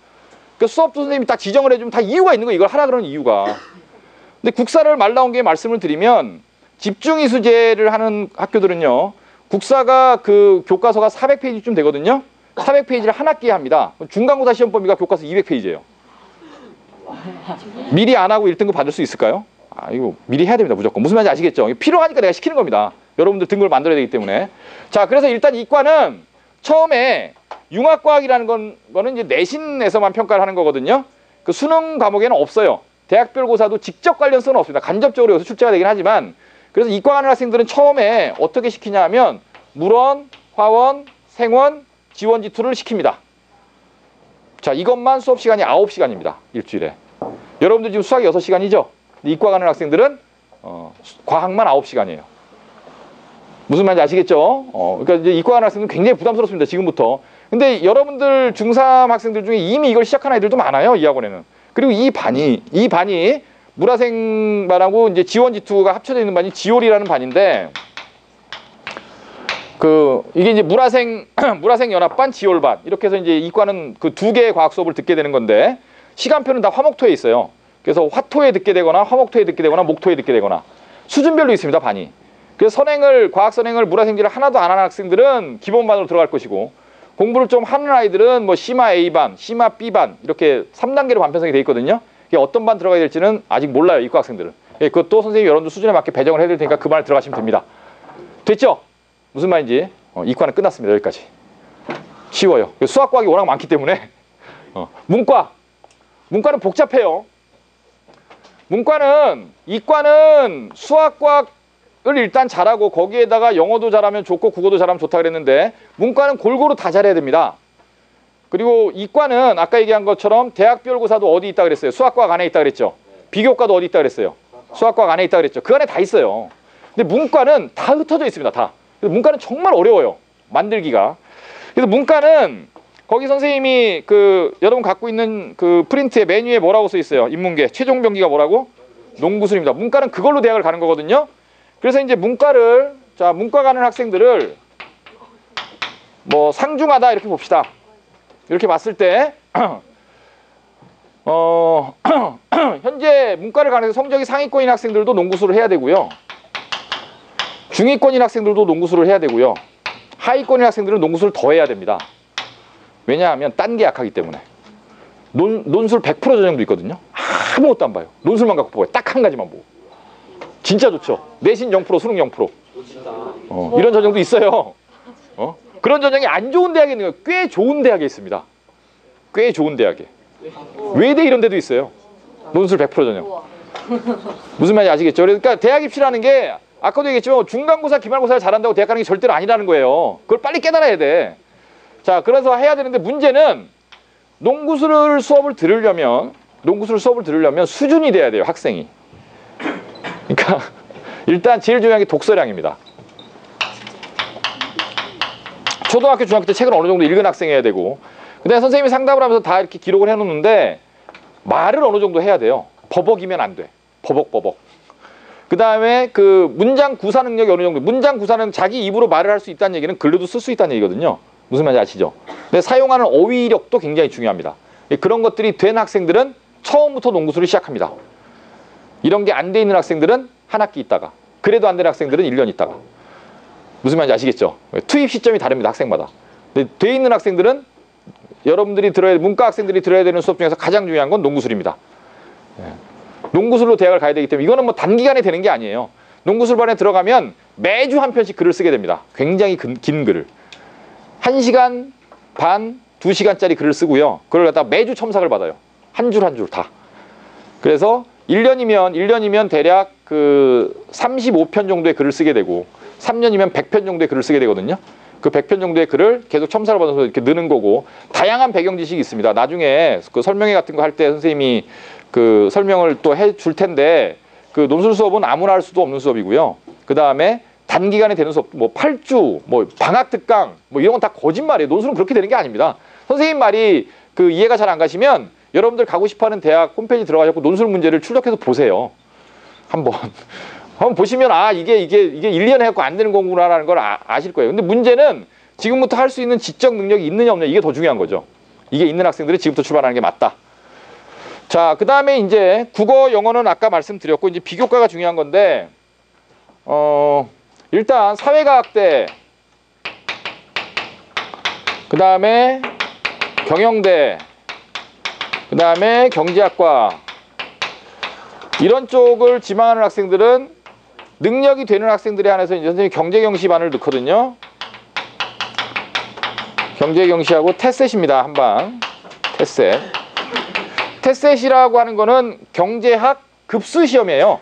그러니까 수업도 선생님이 딱 지정을 해주면 다 이유가 있는 거예요. 이걸 하라 그러는 이유가. 근데 국사를 말 나온 게 말씀을 드리면 집중이수제를 하는 학교들은요. 국사가 그 교과서가 400페이지쯤 되거든요. 400페이지를 한 학기에 합니다. 중간고사 시험 범위가 교과서 200페이지예요. 미리 안 하고 1등급 받을 수 있을까요? 이거 미리 해야 됩니다. 무조건. 무슨 말인지 아시겠죠? 필요하니까 내가 시키는 겁니다. 여러분들 등급을 만들어야 되기 때문에. 자, 그래서 일단 이과는 처음에 융합과학이라는 거는 이제 내신에서만 평가를 하는 거거든요. 그 수능 과목에는 없어요. 대학별고사도 직접 관련성은 없습니다. 간접적으로 여기서 출제가 되긴 하지만, 그래서 이과 가는 학생들은 처음에 어떻게 시키냐 하면 물원, 화원, 생원, 지원지투를 시킵니다. 자, 이것만 수업 시간이 9시간입니다. 일주일에. 여러분들 지금 수학이 6시간이죠? 이과 가는 학생들은 과학만 9시간이에요. 무슨 말인지 아시겠죠? 그러니까 이제 이과 가는 학생들은 굉장히 부담스럽습니다. 지금부터. 근데 여러분들 중3 학생들 중에 이미 이걸 시작한 아이들도 많아요. 이 학원에는. 그리고 이 반이 물화생반하고 이제 지원지투가 합쳐져 있는 반이 지올이라는 반인데, 이게 이제 물화생 연합반, 지올반 이렇게 해서 이제 이과는 그 두 개의 과학 수업을 듣게 되는 건데, 시간표는 다 화목토에 있어요. 그래서 화토에 듣게 되거나 화목토에 듣게 되거나 목토에 듣게 되거나 수준별로 있습니다. 반이. 그래서 과학 선행을 물화생지를 하나도 안 하는 학생들은 기본반으로 들어갈 것이고, 공부를 좀 하는 아이들은 뭐 시마 A반, 시마 B반 이렇게 3단계로 반편성이 돼 있거든요. 이게 어떤 반 들어가야 될지는 아직 몰라요. 이과 학생들은. 그것도 선생님이 여러분들 수준에 맞게 배정을 해드릴 테니까 그 반에 들어가시면 됩니다. 됐죠? 무슨 말인지. 이과는 끝났습니다. 여기까지. 쉬워요. 수학과학이 워낙 많기 때문에. 문과는 복잡해요. 이과는 수학과학을 일단 잘하고 거기에다가 영어도 잘하면 좋고 국어도 잘하면 좋다 그랬는데, 문과는 골고루 다 잘해야 됩니다. 그리고 이과는 아까 얘기한 것처럼 대학별고사도 어디 있다 그랬어요? 수학과학 안에 있다 그랬죠? 비교과도 어디 있다 그랬어요? 수학과학 안에 있다 그랬죠? 그 안에 다 있어요. 근데 문과는 다 흩어져 있습니다. 다. 그래서 문과는 정말 어려워요. 만들기가. 그래서 문과는 거기 선생님이 여러분 갖고 있는 그 프린트에 메뉴에 뭐라고 써 있어요? 인문계 최종 병기가 뭐라고? 농구술입니다. 문과는 그걸로 대학을 가는 거거든요. 그래서 이제 문과 가는 학생들을 뭐 상중하다 이렇게 봅시다. 이렇게 봤을 때 현재 문과를 가는 성적이 상위권인 학생들도 농구술을 해야 되고요. 중위권인 학생들도 농구술을 해야 되고요. 하위권인 학생들은 농구술을 더 해야 됩니다. 왜냐하면 딴 게 약하기 때문에. 논술 100% 전형도 있거든요. 아무것도 안 봐요. 논술만 갖고 보고요. 딱 한 가지만 보고. 진짜 좋죠. 내신 0%, 수능 0%. 이런 전형도 있어요. 그런 전형이 안 좋은 대학에 있는 거예요. 꽤 좋은 대학에 있습니다. 꽤 좋은 대학에. 외대 이런 데도 있어요. 논술 100% 전형. 무슨 말인지 아시겠죠? 그러니까 대학 입시라는 게 아까도 얘기했지만 중간고사, 기말고사를 잘한다고 대학 가는 게 절대로 아니라는 거예요. 그걸 빨리 깨달아야 돼. 자, 그래서 해야 되는데 문제는 농구술 수업을 들으려면 수준이 돼야 돼요. 학생이. 그러니까 일단 제일 중요한 게 독서량입니다. 초등학교, 중학교 때 책을 어느 정도 읽은 학생이어야 되고, 그다음에 선생님이 상담을 하면서 다 이렇게 기록을 해놓는데 말을 어느 정도 해야 돼요. 버벅이면 안 돼. 버벅. 그 다음에 문장 구사 능력이 어느 정도. 문장 구사는 자기 입으로 말을 할 수 있다는 얘기는 글로도 쓸 수 있다는 얘기거든요. 무슨 말인지 아시죠? 근데 사용하는 어휘력도 굉장히 중요합니다. 그런 것들이 된 학생들은 처음부터 농구술을 시작합니다. 이런 게 안 돼 있는 학생들은 한 학기 있다가, 그래도 안 되는 학생들은 1년 있다가. 무슨 말인지 아시겠죠? 투입 시점이 다릅니다. 학생마다. 근데 돼 있는 학생들은 문과 학생들이 들어야 되는 수업 중에서 가장 중요한 건 농구술입니다. 농구술로 대학을 가야 되기 때문에 이거는 뭐 단기간에 되는 게 아니에요. 농구술반에 들어가면 매주 한 편씩 글을 쓰게 됩니다. 굉장히 긴 글을. 1시간 반, 2시간짜리 글을 쓰고요. 그걸 갖다가 매주 첨삭을 받아요. 한 줄 한 줄 다. 그래서 1년이면 대략 35편 정도의 글을 쓰게 되고, 3년이면 100편 정도의 글을 쓰게 되거든요. 그 100편 정도의 글을 계속 첨삭을 받아서 이렇게 느는 거고, 다양한 배경 지식이 있습니다. 나중에 설명회 같은 거 할 때 선생님이 설명을 또 해줄 텐데, 논술 수업은 아무나 할 수도 없는 수업이고요. 그 다음에 단기간에 되는 수업, 뭐 8주, 뭐 방학 특강, 뭐 이런 건 다 거짓말이에요. 논술은 그렇게 되는 게 아닙니다. 선생님 말이 이해가 잘 안 가시면 여러분들 가고 싶어하는 대학 홈페이지 들어가셔서 논술 문제를 출력해서 보세요. 한번 한번 보시면 이게 1, 2년 해갖고 안 되는 공부라는 걸 아실 거예요. 근데 문제는 지금부터 할 수 있는 지적 능력이 있느냐 없느냐, 이게 더 중요한 거죠. 이게 있는 학생들이 지금부터 출발하는 게 맞다. 자, 그 다음에 이제 국어, 영어는 아까 말씀드렸고, 이제 비교과가 중요한 건데, 일단 사회과학대, 그 다음에 경영대, 그 다음에 경제학과, 이런 쪽을 지망하는 학생들은 능력이 되는 학생들에 한해서 이제 선생님이 경제경시반을 넣거든요. 경제경시하고 테셋입니다. 한방 테셋. 테셋이라고 하는 거는 경제학 급수 시험이에요.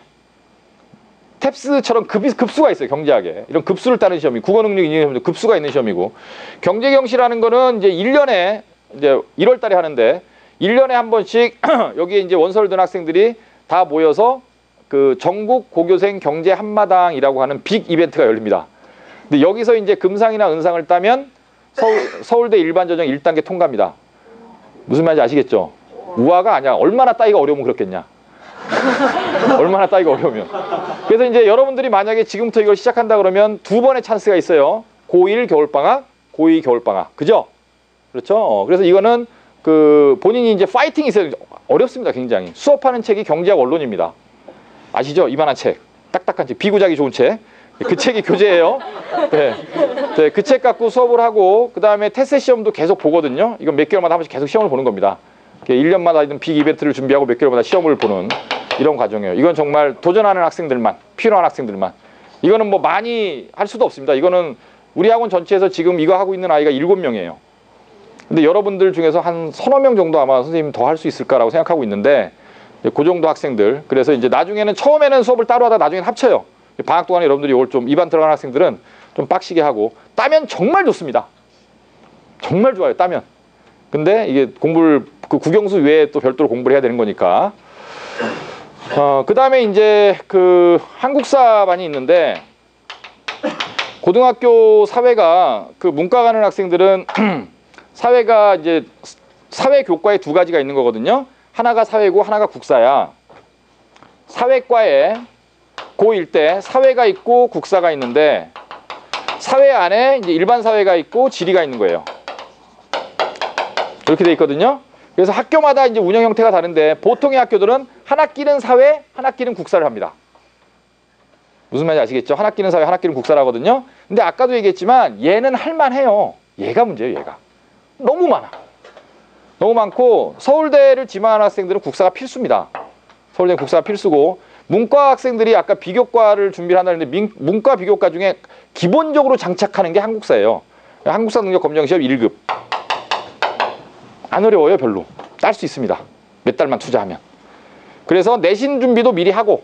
탭스처럼 급수가 있어요. 경제학에 이런 급수를 따는 시험이, 국어 능력 인증 급수가 있는 시험이고, 경제경시라는 거는 이제 1년에 이제 1월 달에 하는데 1년에 한 번씩 여기에 이제 원서를 든 학생들이 다 모여서 그 전국 고교생 경제 한마당이라고 하는 빅 이벤트가 열립니다. 근데 여기서 이제 금상이나 은상을 따면 서울대 일반전형 1단계 통과입니다. 무슨 말인지 아시겠죠? 우화가 아니야. 얼마나 따기가 어려우면 그렇겠냐. 얼마나 따기가 어려우면. 그래서 이제 여러분들이 만약에 지금부터 이걸 시작한다 그러면 두 번의 찬스가 있어요. 고1 겨울방학, 고2 겨울방학. 그죠? 그렇죠? 그래서 이거는 그 본인이 이제 파이팅이 있어요. 어렵습니다. 굉장히. 수업하는 책이 경제학 원론입니다. 아시죠? 이만한 책. 딱딱한 책. 비구작이 좋은 책. 그 책이 교재예요. 네. 네, 그 책 갖고 수업을 하고, 그 다음에 테스트 시험도 계속 보거든요. 이건 몇 개월마다 한 번씩 계속 시험을 보는 겁니다. 1년마다 있는 빅 이벤트를 준비하고 몇 개월마다 시험을 보는 이런 과정이에요. 이건 정말 도전하는 학생들만, 필요한 학생들만. 이거는 뭐 많이 할 수도 없습니다. 이거는 우리 학원 전체에서 지금 이거 하고 있는 아이가 7명이에요. 근데 여러분들 중에서 한 서너 명 정도 아마 선생님 더 할 수 있을 거라고 생각하고 있는데, 그 정도 학생들. 그래서 이제 나중에는 처음에는 수업을 따로 하다가 나중에는 합쳐요. 방학 동안에 여러분들이 이걸 좀 입안 들어가는 학생들은 좀 빡시게 하고, 따면 정말 좋습니다. 정말 좋아요, 따면. 근데 이게 공부를, 그 국영수 외에 또 별도로 공부를 해야 되는 거니까. 그 다음에 이제 그 한국사반이 있는데, 고등학교 사회가, 그 문과 가는 학생들은 사회가 이제 사회 교과에 두 가지가 있는 거거든요. 하나가 사회고 하나가 국사야. 사회과에 고1 때 사회가 있고 국사가 있는데, 사회 안에 이제 일반 사회가 있고 지리가 있는 거예요. 이렇게 돼 있거든요. 그래서 학교마다 이제 운영 형태가 다른데, 보통의 학교들은 한 학기는 사회, 한 학기는 국사를 합니다. 무슨 말인지 아시겠죠? 한 학기는 사회, 한 학기는 국사라거든요. 근데 아까도 얘기했지만 얘는 할만해요. 얘가 문제예요, 얘가. 너무 많아. 너무 많고, 서울대를 지망하는 학생들은 국사가 필수입니다. 서울대는 국사가 필수고, 문과 학생들이 아까 비교과를 준비를 한다는데, 문과 비교과 중에 기본적으로 장착하는 게 한국사예요. 한국사 능력 검정 시험 1급. 안 어려워요, 별로. 딸 수 있습니다. 몇 달만 투자하면. 그래서 내신 준비도 미리 하고,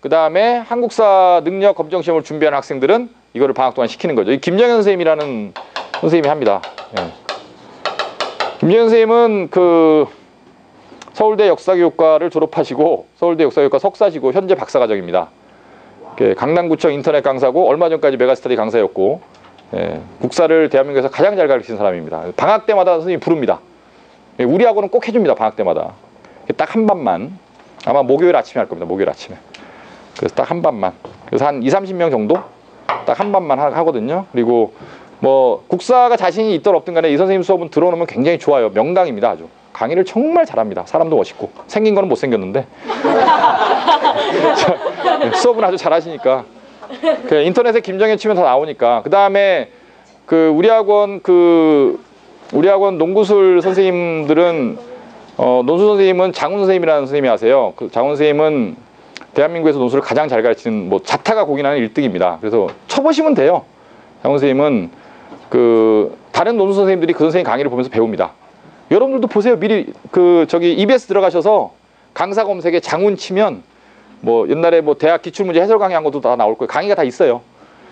그 다음에 한국사 능력 검정 시험을 준비하는 학생들은 이거를 방학 동안 시키는 거죠. 이 김정현 선생님이라는 선생님이 합니다. 예. 김정현 선생님은 그 서울대 역사교육과를 졸업하시고, 서울대 역사교육과 석사시고, 현재 박사과정입니다. 강남구청 인터넷 강사고, 얼마 전까지 메가스터디 강사였고, 예, 국사를 대한민국에서 가장 잘 가르치는 사람입니다. 방학 때마다 선생님이 부릅니다. 예, 우리 학원은 꼭 해줍니다. 방학 때마다. 딱 한 반만. 아마 목요일 아침에 할 겁니다. 목요일 아침에. 그래서 딱 한 반만. 그래서 한 20, 30명 정도 딱 한 반만 하거든요. 그리고 뭐 국사가 자신이 있든 없든 간에 이 선생님 수업은 들어놓으면 굉장히 좋아요. 명당입니다. 아주. 강의를 정말 잘합니다. 사람도 멋있고. 생긴 거는 못생겼는데. 수업은 아주 잘하시니까. 인터넷에 김정현 치면 다 나오니까. 그 다음에 그 우리 학원 농구술 선생님들은 논술 선생님은 장훈 선생님이라는 선생님이 아세요. 그 장훈 선생님은 대한민국에서 논술을 가장 잘 가르치는, 뭐 자타가 공인하는 1등입니다. 그래서 쳐보시면 돼요. 장훈 선생님은 그 다른 논술 선생님들이 그 선생님 강의를 보면서 배웁니다. 여러분들도 보세요. 미리 EBS 들어가셔서 강사 검색에 장훈 치면 뭐 옛날에 뭐 대학 기출문제 해설 강의 한 것도 다 나올 거예요. 강의가 다 있어요.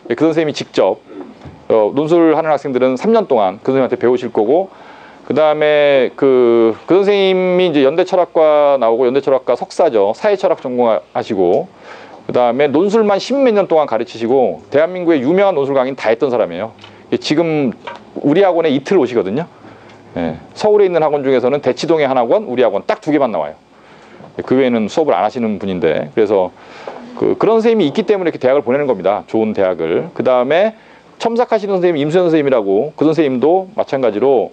그 선생님이 직접 논술하는 학생들은 3년 동안 그 선생님한테 배우실 거고, 그 다음에 그 선생님이 이제 연대철학과 나오고, 연대철학과 석사죠. 사회철학 전공하시고, 그 다음에 논술만 10몇 년 동안 가르치시고, 대한민국의 유명한 논술 강의는 다 했던 사람이에요. 지금 우리 학원에 이틀 오시거든요. 예, 서울에 있는 학원 중에서는 대치동에 한 학원, 우리 학원 딱 2개만 나와요. 그 외에는 수업을 안 하시는 분인데, 그래서 그런 선생님이 있기 때문에 이렇게 대학을 보내는 겁니다. 좋은 대학을. 그 다음에 첨삭하시는 선생님 임수현 선생님이라고, 그 선생님도 마찬가지로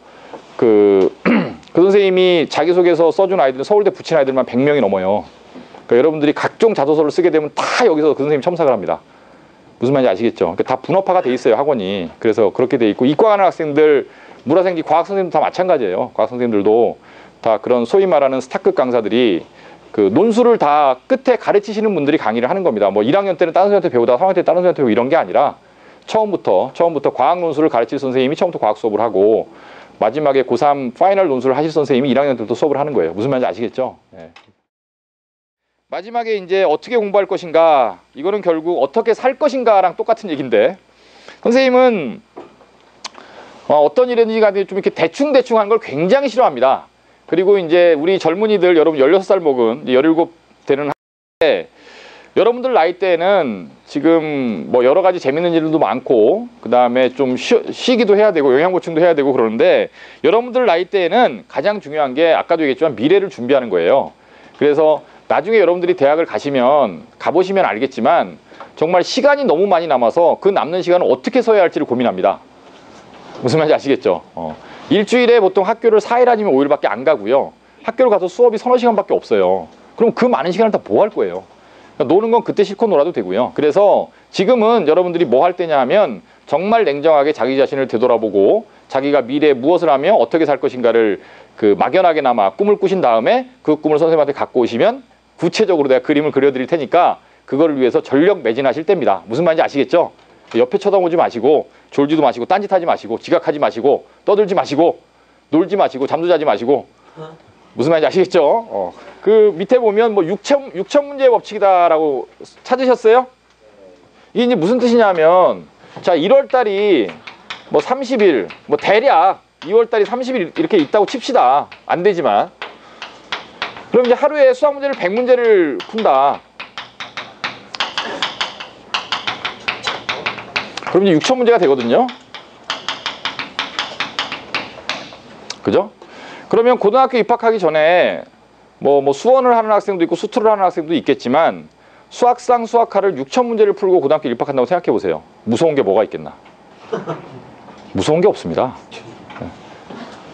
그 선생님이 자기소개서 써준 아이들은 서울대 붙인 아이들만 100명이 넘어요. 그러니까 여러분들이 각종 자소서를 쓰게 되면 다 여기서 그 선생님이 첨삭을 합니다. 무슨 말인지 아시겠죠? 그러니까 다 분업화가 돼 있어요, 학원이. 그래서 그렇게 돼 있고, 이과 가는 학생들, 물화생기 과학 선생님도 다 마찬가지예요. 과학 선생님들도 다 그런 소위 말하는 스타급 강사들이 그 논술을 다 끝에 가르치시는 분들이 강의를 하는 겁니다. 뭐 1학년 때는 다른 선생님한테 배우다가 3학년 때 다른 선생님한테 배우고 이런 게 아니라 처음부터 과학 논술을 가르칠 선생님이 처음부터 과학 수업을 하고, 마지막에 고3 파이널 논술을 하실 선생님이 1학년 때부터 수업을 하는 거예요. 무슨 말인지 아시겠죠? 예. 마지막에 이제 어떻게 공부할 것인가, 이거는 결국 어떻게 살 것인가랑 똑같은 얘기인데, 선생님은 어떤 일이든지 간에 좀 이렇게 대충대충 하는 걸 굉장히 싫어합니다. 그리고 이제 우리 젊은이들, 여러분 16살 먹은 17 되는 한데, 여러분들 나이 때는 지금 뭐 여러 가지 재밌는 일도 많고, 그 다음에 좀 쉬기도 해야 되고 영양 보충도 해야 되고 그러는데, 여러분들 나이 때에는 가장 중요한 게 아까도 얘기했지만 미래를 준비하는 거예요. 그래서 나중에 여러분들이 대학을 가보시면 알겠지만 정말 시간이 너무 많이 남아서 그 남는 시간을 어떻게 써야 할지를 고민합니다. 무슨 말인지 아시겠죠? 일주일에 보통 학교를 4일 아니면 5일밖에 안 가고요. 학교를 가서 수업이 서너 시간밖에 없어요. 그럼 그 많은 시간을 다 뭐 할 거예요? 그러니까 노는 건 그때 실컷 놀아도 되고요. 그래서 지금은 여러분들이 뭐 할 때냐 하면 정말 냉정하게 자기 자신을 되돌아보고 자기가 미래에 무엇을 하며 어떻게 살 것인가를 그 막연하게나마 꿈을 꾸신 다음에 그 꿈을 선생님한테 갖고 오시면 구체적으로 내가 그림을 그려드릴 테니까 그거를 위해서 전력 매진하실 때입니다. 무슨 말인지 아시겠죠? 옆에 쳐다보지 마시고 졸지도 마시고 딴짓하지 마시고 지각하지 마시고 떠들지 마시고 놀지 마시고 잠도 자지 마시고, 무슨 말인지 아시겠죠? 그 밑에 보면 뭐 6천 문제의 법칙이다라고 찾으셨어요? 이게 이제 무슨 뜻이냐면, 자 1월 달이 뭐 30일, 뭐 대략 2월 달이 30일 이렇게 있다고 칩시다. 안 되지만. 그럼 이제 하루에 수학 문제를 100문제를 푼다. 그럼 이제 6천 문제가 되거든요. 그죠? 그러면 고등학교 입학하기 전에 뭐 수원을 하는 학생도 있고 수투를 하는 학생도 있겠지만, 수학상 수학화를 6천 문제를 풀고 고등학교 입학한다고 생각해 보세요. 무서운 게 뭐가 있겠나? 무서운 게 없습니다.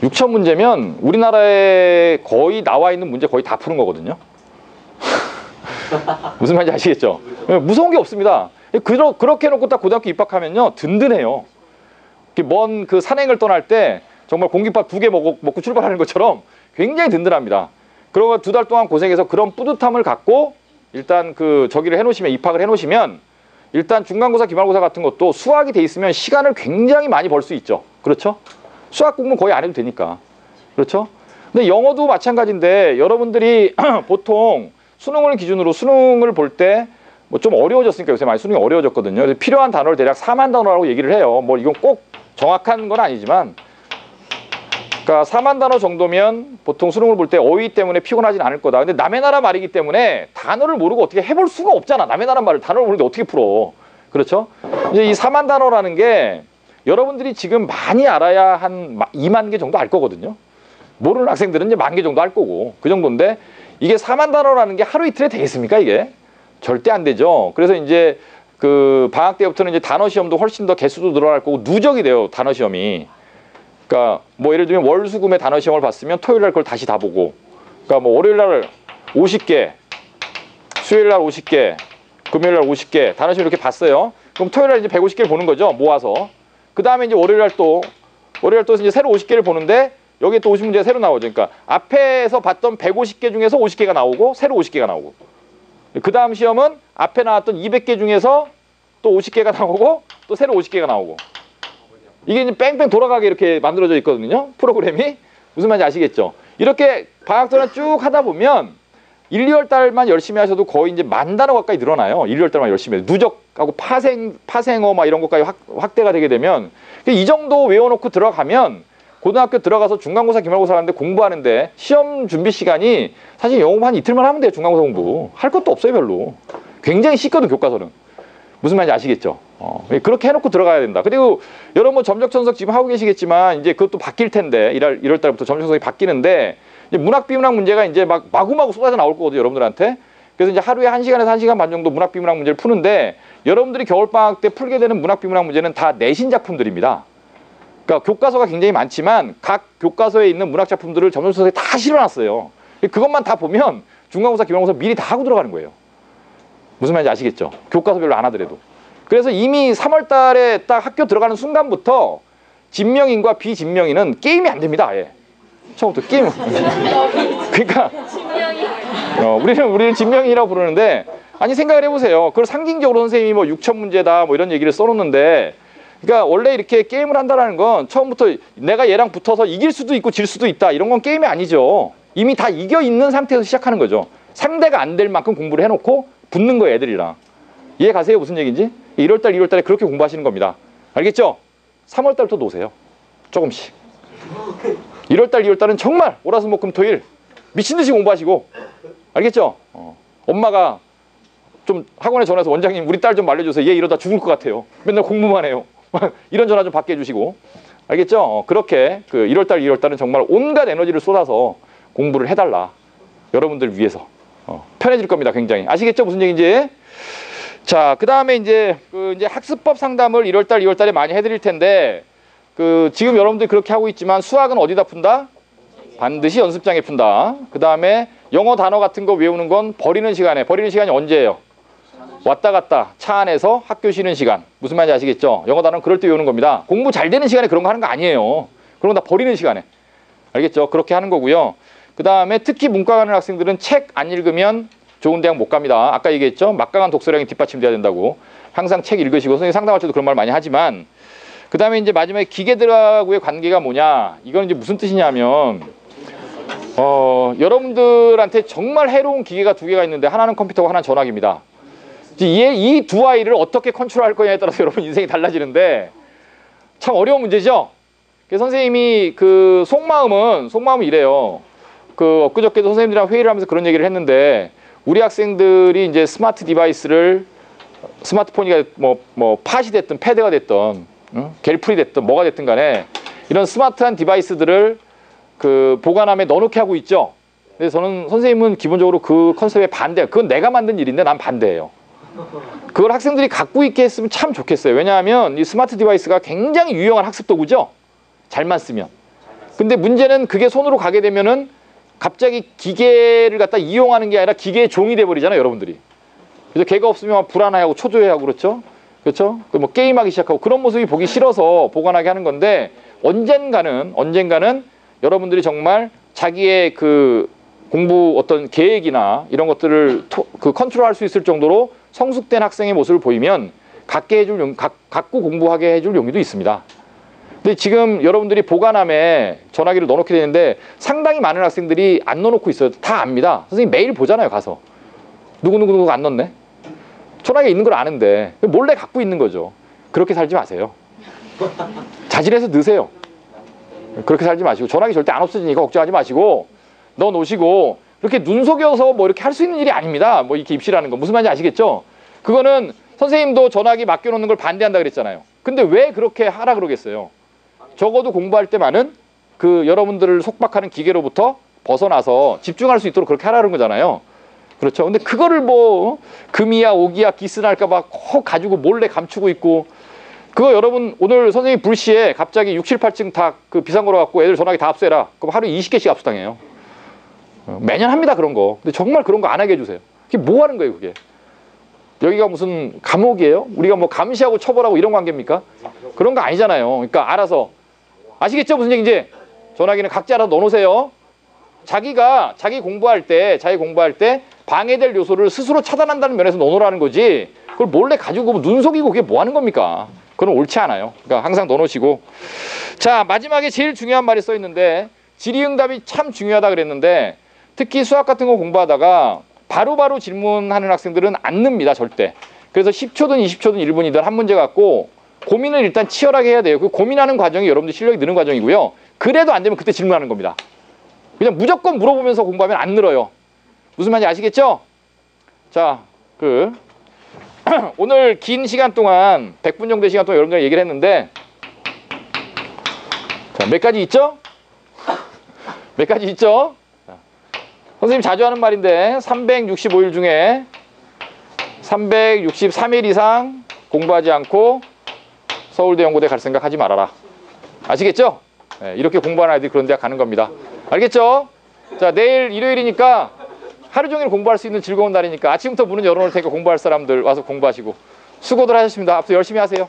6천 문제면 우리나라에 거의 나와 있는 문제 거의 다 푸는 거거든요. 무슨 말인지 아시겠죠? 무서운 게 없습니다. 그렇게 해놓고 딱 고등학교 입학하면요 든든해요. 먼 그 산행을 떠날 때 정말 공깃밥 2개 먹고 출발하는 것처럼 굉장히 든든합니다. 그러고 2달 동안 고생해서 그런 뿌듯함을 갖고 일단 저기를 해놓으시면, 입학을 해놓으시면, 일단 중간고사 기말고사 같은 것도 수학이 돼 있으면 시간을 굉장히 많이 벌 수 있죠. 그렇죠? 수학 공부는 거의 안 해도 되니까. 그렇죠? 근데 영어도 마찬가지인데, 여러분들이 보통 수능을 기준으로 수능을 볼 때 뭐 좀 어려워졌으니까, 요새 많이 수능이 어려워졌거든요. 그래서 필요한 단어를 대략 4만 단어라고 얘기를 해요. 뭐 이건 꼭 정확한 건 아니지만, 그러니까 4만 단어 정도면 보통 수능을 볼 때 어휘 때문에 피곤하진 않을 거다. 근데 남의 나라 말이기 때문에 단어를 모르고 어떻게 해볼 수가 없잖아. 남의 나라 말을 단어를 모르는데 어떻게 풀어. 그렇죠? 이제 이 4만 단어라는 게 여러분들이 지금 많이 알아야 한 2만 개 정도 알 거거든요. 모르는 학생들은 이제 10,000개 정도 알 거고, 그 정도인데, 이게 4만 단어라는 게 하루 이틀에 되겠습니까, 이게? 절대 안 되죠. 그래서 이제 방학 때부터는 이제 단어 시험도 훨씬 더 개수도 늘어날 거고 누적이 돼요, 단어 시험이. 그러니까 뭐 예를 들면 월수금의 단어 시험을 봤으면 토요일 날 그걸 다시 다 보고, 그러니까 뭐 월요일 날 50개, 수요일 날 50개, 금요일 날 50개 단어 시험 이렇게 봤어요. 그럼 토요일 날 이제 150개를 보는 거죠, 모아서. 그 다음에 이제 월요일 날 또 이제 새로 50개를 보는데, 여기에 또 50문제가 새로 나오죠. 그러니까 앞에서 봤던 150개 중에서 50개가 나오고 새로 50개가 나오고, 그 다음 시험은 앞에 나왔던 200개 중에서 또 50개가 나오고 또 새로 50개가 나오고, 이게 이제 뺑뺑 돌아가게 이렇게 만들어져 있거든요, 프로그램이. 무슨 말인지 아시겠죠? 이렇게 방학 동안 쭉 하다 보면 1, 2월 달만 열심히 하셔도 거의 이제 10,000단어 가까이 늘어나요. 1, 2월 달만 열심히 해요. 누적하고 파생어 막 이런 것까지 확대가 되게 되면, 이 정도 외워놓고 들어가면 고등학교 들어가서 중간고사 기말고사 하는데 공부하는데 시험 준비 시간이 사실 영어 한 이틀만 하면 돼요. 중간고사 공부 할 것도 없어요, 별로. 굉장히 쉽거든, 교과서는. 무슨 말인지 아시겠죠? 그렇게 해놓고 들어가야 된다. 그리고 여러분 뭐 점적 천석 지금 하고 계시겠지만 이제 그것도 바뀔 텐데, 1월 달부터 점적 천석이 바뀌는데, 이제 문학 비문학 문제가 이제 막 마구마구 쏟아져 나올 거거든요, 여러분들한테. 그래서 이제 하루에 1시간에서 1시간 반 정도 문학 비문학 문제를 푸는데 여러분들이 겨울방학 때 풀게 되는 문학 비문학 문제는 다 내신 작품들입니다. 그러니까 교과서가 굉장히 많지만 각 교과서에 있는 문학 작품들을 점점서에 다 실어놨어요. 그것만 다 보면 중간고사, 기말고사 미리 다 하고 들어가는 거예요. 무슨 말인지 아시겠죠? 교과서별로 안 하더라도. 그래서 이미 3월 달에 딱 학교 들어가는 순간부터 진명인과 비진명인은 게임이 안 됩니다. 아예. 처음부터 게임. 그러니까 우리는 진명인이라고 부르는데 아니 생각을 해보세요. 그걸 상징적으로 선생님이 뭐 6,000문제다 뭐 이런 얘기를 써놓는데 그러니까 원래 이렇게 게임을 한다는 건 처음부터 내가 얘랑 붙어서 이길 수도 있고 질 수도 있다 이런 건 게임이 아니죠. 이미 다 이겨 있는 상태에서 시작하는 거죠. 상대가 안 될 만큼 공부를 해놓고 붙는 거예요, 애들이랑. 이해 가세요? 무슨 얘기인지? 1월달, 2월달에 그렇게 공부하시는 겁니다. 알겠죠? 3월달부터 놓으세요. 조금씩. 1월달, 2월달은 정말 월화수목금토일 미친 듯이 공부하시고, 알겠죠? 엄마가 좀 학원에 전화해서 원장님 우리 딸 좀 말려주세요. 얘 이러다 죽을 것 같아요. 맨날 공부만 해요. 이런 전화 좀 받게 해주시고, 알겠죠? 그렇게 그 1월달, 2월달은 정말 온갖 에너지를 쏟아서 공부를 해달라. 여러분들 위해서. 편해질 겁니다, 굉장히. 아시겠죠? 무슨 얘기인지? 자, 그 다음에 이제 학습법 상담을 1월달, 2월달에 많이 해드릴 텐데, 지금 여러분들이 그렇게 하고 있지만 수학은 어디다 푼다? 반드시 연습장에 푼다. 그 다음에 영어 단어 같은 거 외우는 건 버리는 시간에. 버리는 시간이 언제예요? 왔다 갔다 차 안에서 학교 쉬는 시간. 무슨 말인지 아시겠죠? 영어 단어는 그럴 때 외우는 겁니다. 공부 잘 되는 시간에 그런 거 하는 거 아니에요. 그런 거 다 버리는 시간에. 알겠죠? 그렇게 하는 거고요. 그 다음에 특히 문과 가는 학생들은 책 안 읽으면 좋은 대학 못 갑니다. 아까 얘기했죠? 막강한 독서량이 뒷받침돼야 된다고. 항상 책 읽으시고 선생님 상담할 때도 그런 말 많이 하지만 그 다음에 이제 마지막에 기계들하고의 관계가 뭐냐? 이건 이제 무슨 뜻이냐면 여러분들한테 정말 해로운 기계가 두 개가 있는데 하나는 컴퓨터고 하나는 전화기입니다. 이 두 아이를 어떻게 컨트롤할 거냐에 따라서 여러분 인생이 달라지는데 참 어려운 문제죠? 그래서 선생님이 속마음은 이래요. 엊그저께도 선생님들이랑 회의를 하면서 그런 얘기를 했는데 우리 학생들이 이제 스마트 디바이스를 스마트폰이 뭐 팟이 됐든 패드가 됐든 갤플이 됐든 뭐가 됐든 간에 이런 스마트한 디바이스들을 보관함에 넣어놓게 하고 있죠. 근데 저는 선생님은 기본적으로 그 컨셉에 반대예요. 그건 내가 만든 일인데 난 반대예요. 그걸 학생들이 갖고 있게 했으면 참 좋겠어요. 왜냐하면 이 스마트 디바이스가 굉장히 유용한 학습 도구죠. 잘만 쓰면. 근데 문제는 그게 손으로 가게 되면은 갑자기 기계를 갖다 이용하는 게 아니라 기계의 종이 돼버리잖아요, 여러분들이. 그래서 걔가 없으면 불안해하고 초조해하고 그렇죠? 그렇죠? 뭐 게임하기 시작하고 그런 모습이 보기 싫어서 보관하게 하는 건데 언젠가는 여러분들이 정말 자기의 공부 어떤 계획이나 이런 것들을 컨트롤할 수 있을 정도로 성숙된 학생의 모습을 보이면 갖고 공부하게 해줄 용의도 있습니다. 근데 지금 여러분들이 보관함에 전화기를 넣어놓게 되는데 상당히 많은 학생들이 안 넣어놓고 있어요. 다 압니다. 선생님 매일 보잖아요, 가서. 누구 안 넣네? 전화기에 있는 걸 아는데 몰래 갖고 있는 거죠. 그렇게 살지 마세요. 자질해서 넣으세요. 그렇게 살지 마시고 전화기 절대 안 없어지니까 걱정하지 마시고 넣어놓으시고 이렇게 눈속여서 뭐 이렇게 할 수 있는 일이 아닙니다. 뭐 이렇게 입시라는 거. 무슨 말인지 아시겠죠? 그거는 선생님도 전화기 맡겨놓는 걸 반대한다 그랬잖아요. 근데 왜 그렇게 하라 그러겠어요? 적어도 공부할 때만은 여러분들을 속박하는 기계로부터 벗어나서 집중할 수 있도록 그렇게 하라는 거잖아요. 그렇죠? 근데 그거를 뭐 금이야 오기야 기스날까봐 꼭 가지고 몰래 감추고 있고 그거 여러분 오늘 선생님 불시에 갑자기 6, 7, 8층 다 비상 걸어갖고 애들 전화기 다 압수해라. 그럼 하루에 20개씩 압수당해요. 매년 합니다, 그런 거. 근데 정말 그런 거 안 하게 해주세요. 그게 뭐 하는 거예요, 그게? 여기가 무슨 감옥이에요? 우리가 뭐 감시하고 처벌하고 이런 관계입니까? 그런 거 아니잖아요. 그러니까 알아서. 아시겠죠? 무슨 얘기인지? 전화기는 각자 알아서 넣어놓으세요. 자기 공부할 때 방해될 요소를 스스로 차단한다는 면에서 넣어놓으라는 거지. 그걸 몰래 가지고 눈 속이고 그게 뭐 하는 겁니까? 그건 옳지 않아요. 그러니까 항상 넣어놓으시고. 자, 마지막에 제일 중요한 말이 써 있는데 질의응답이 참 중요하다 그랬는데 특히 수학 같은 거 공부하다가 바로바로 질문하는 학생들은 안 늡니다, 절대. 그래서 10초든 20초든 1분이든 한 문제 갖고 고민을 일단 치열하게 해야 돼요. 그 고민하는 과정이 여러분들 실력이 느는 과정이고요. 그래도 안 되면 그때 질문하는 겁니다. 그냥 무조건 물어보면서 공부하면 안 늘어요. 무슨 말인지 아시겠죠? 자, 오늘 긴 시간 동안 100분 정도의 시간 동안 여러분들 얘기를 했는데 자, 몇 가지 있죠? 몇 가지 있죠? 선생님 자주 하는 말인데 365일 중에 363일 이상 공부하지 않고 서울대 연고대 갈 생각 하지 말아라. 아시겠죠? 네, 이렇게 공부하는 아이들이 그런 대학 가는 겁니다. 알겠죠? 자, 내일 일요일이니까 하루 종일 공부할 수 있는 즐거운 날이니까 아침부터 문은 열어놓을 테니까 공부할 사람들 와서 공부하시고 수고들 하셨습니다. 앞으로 열심히 하세요.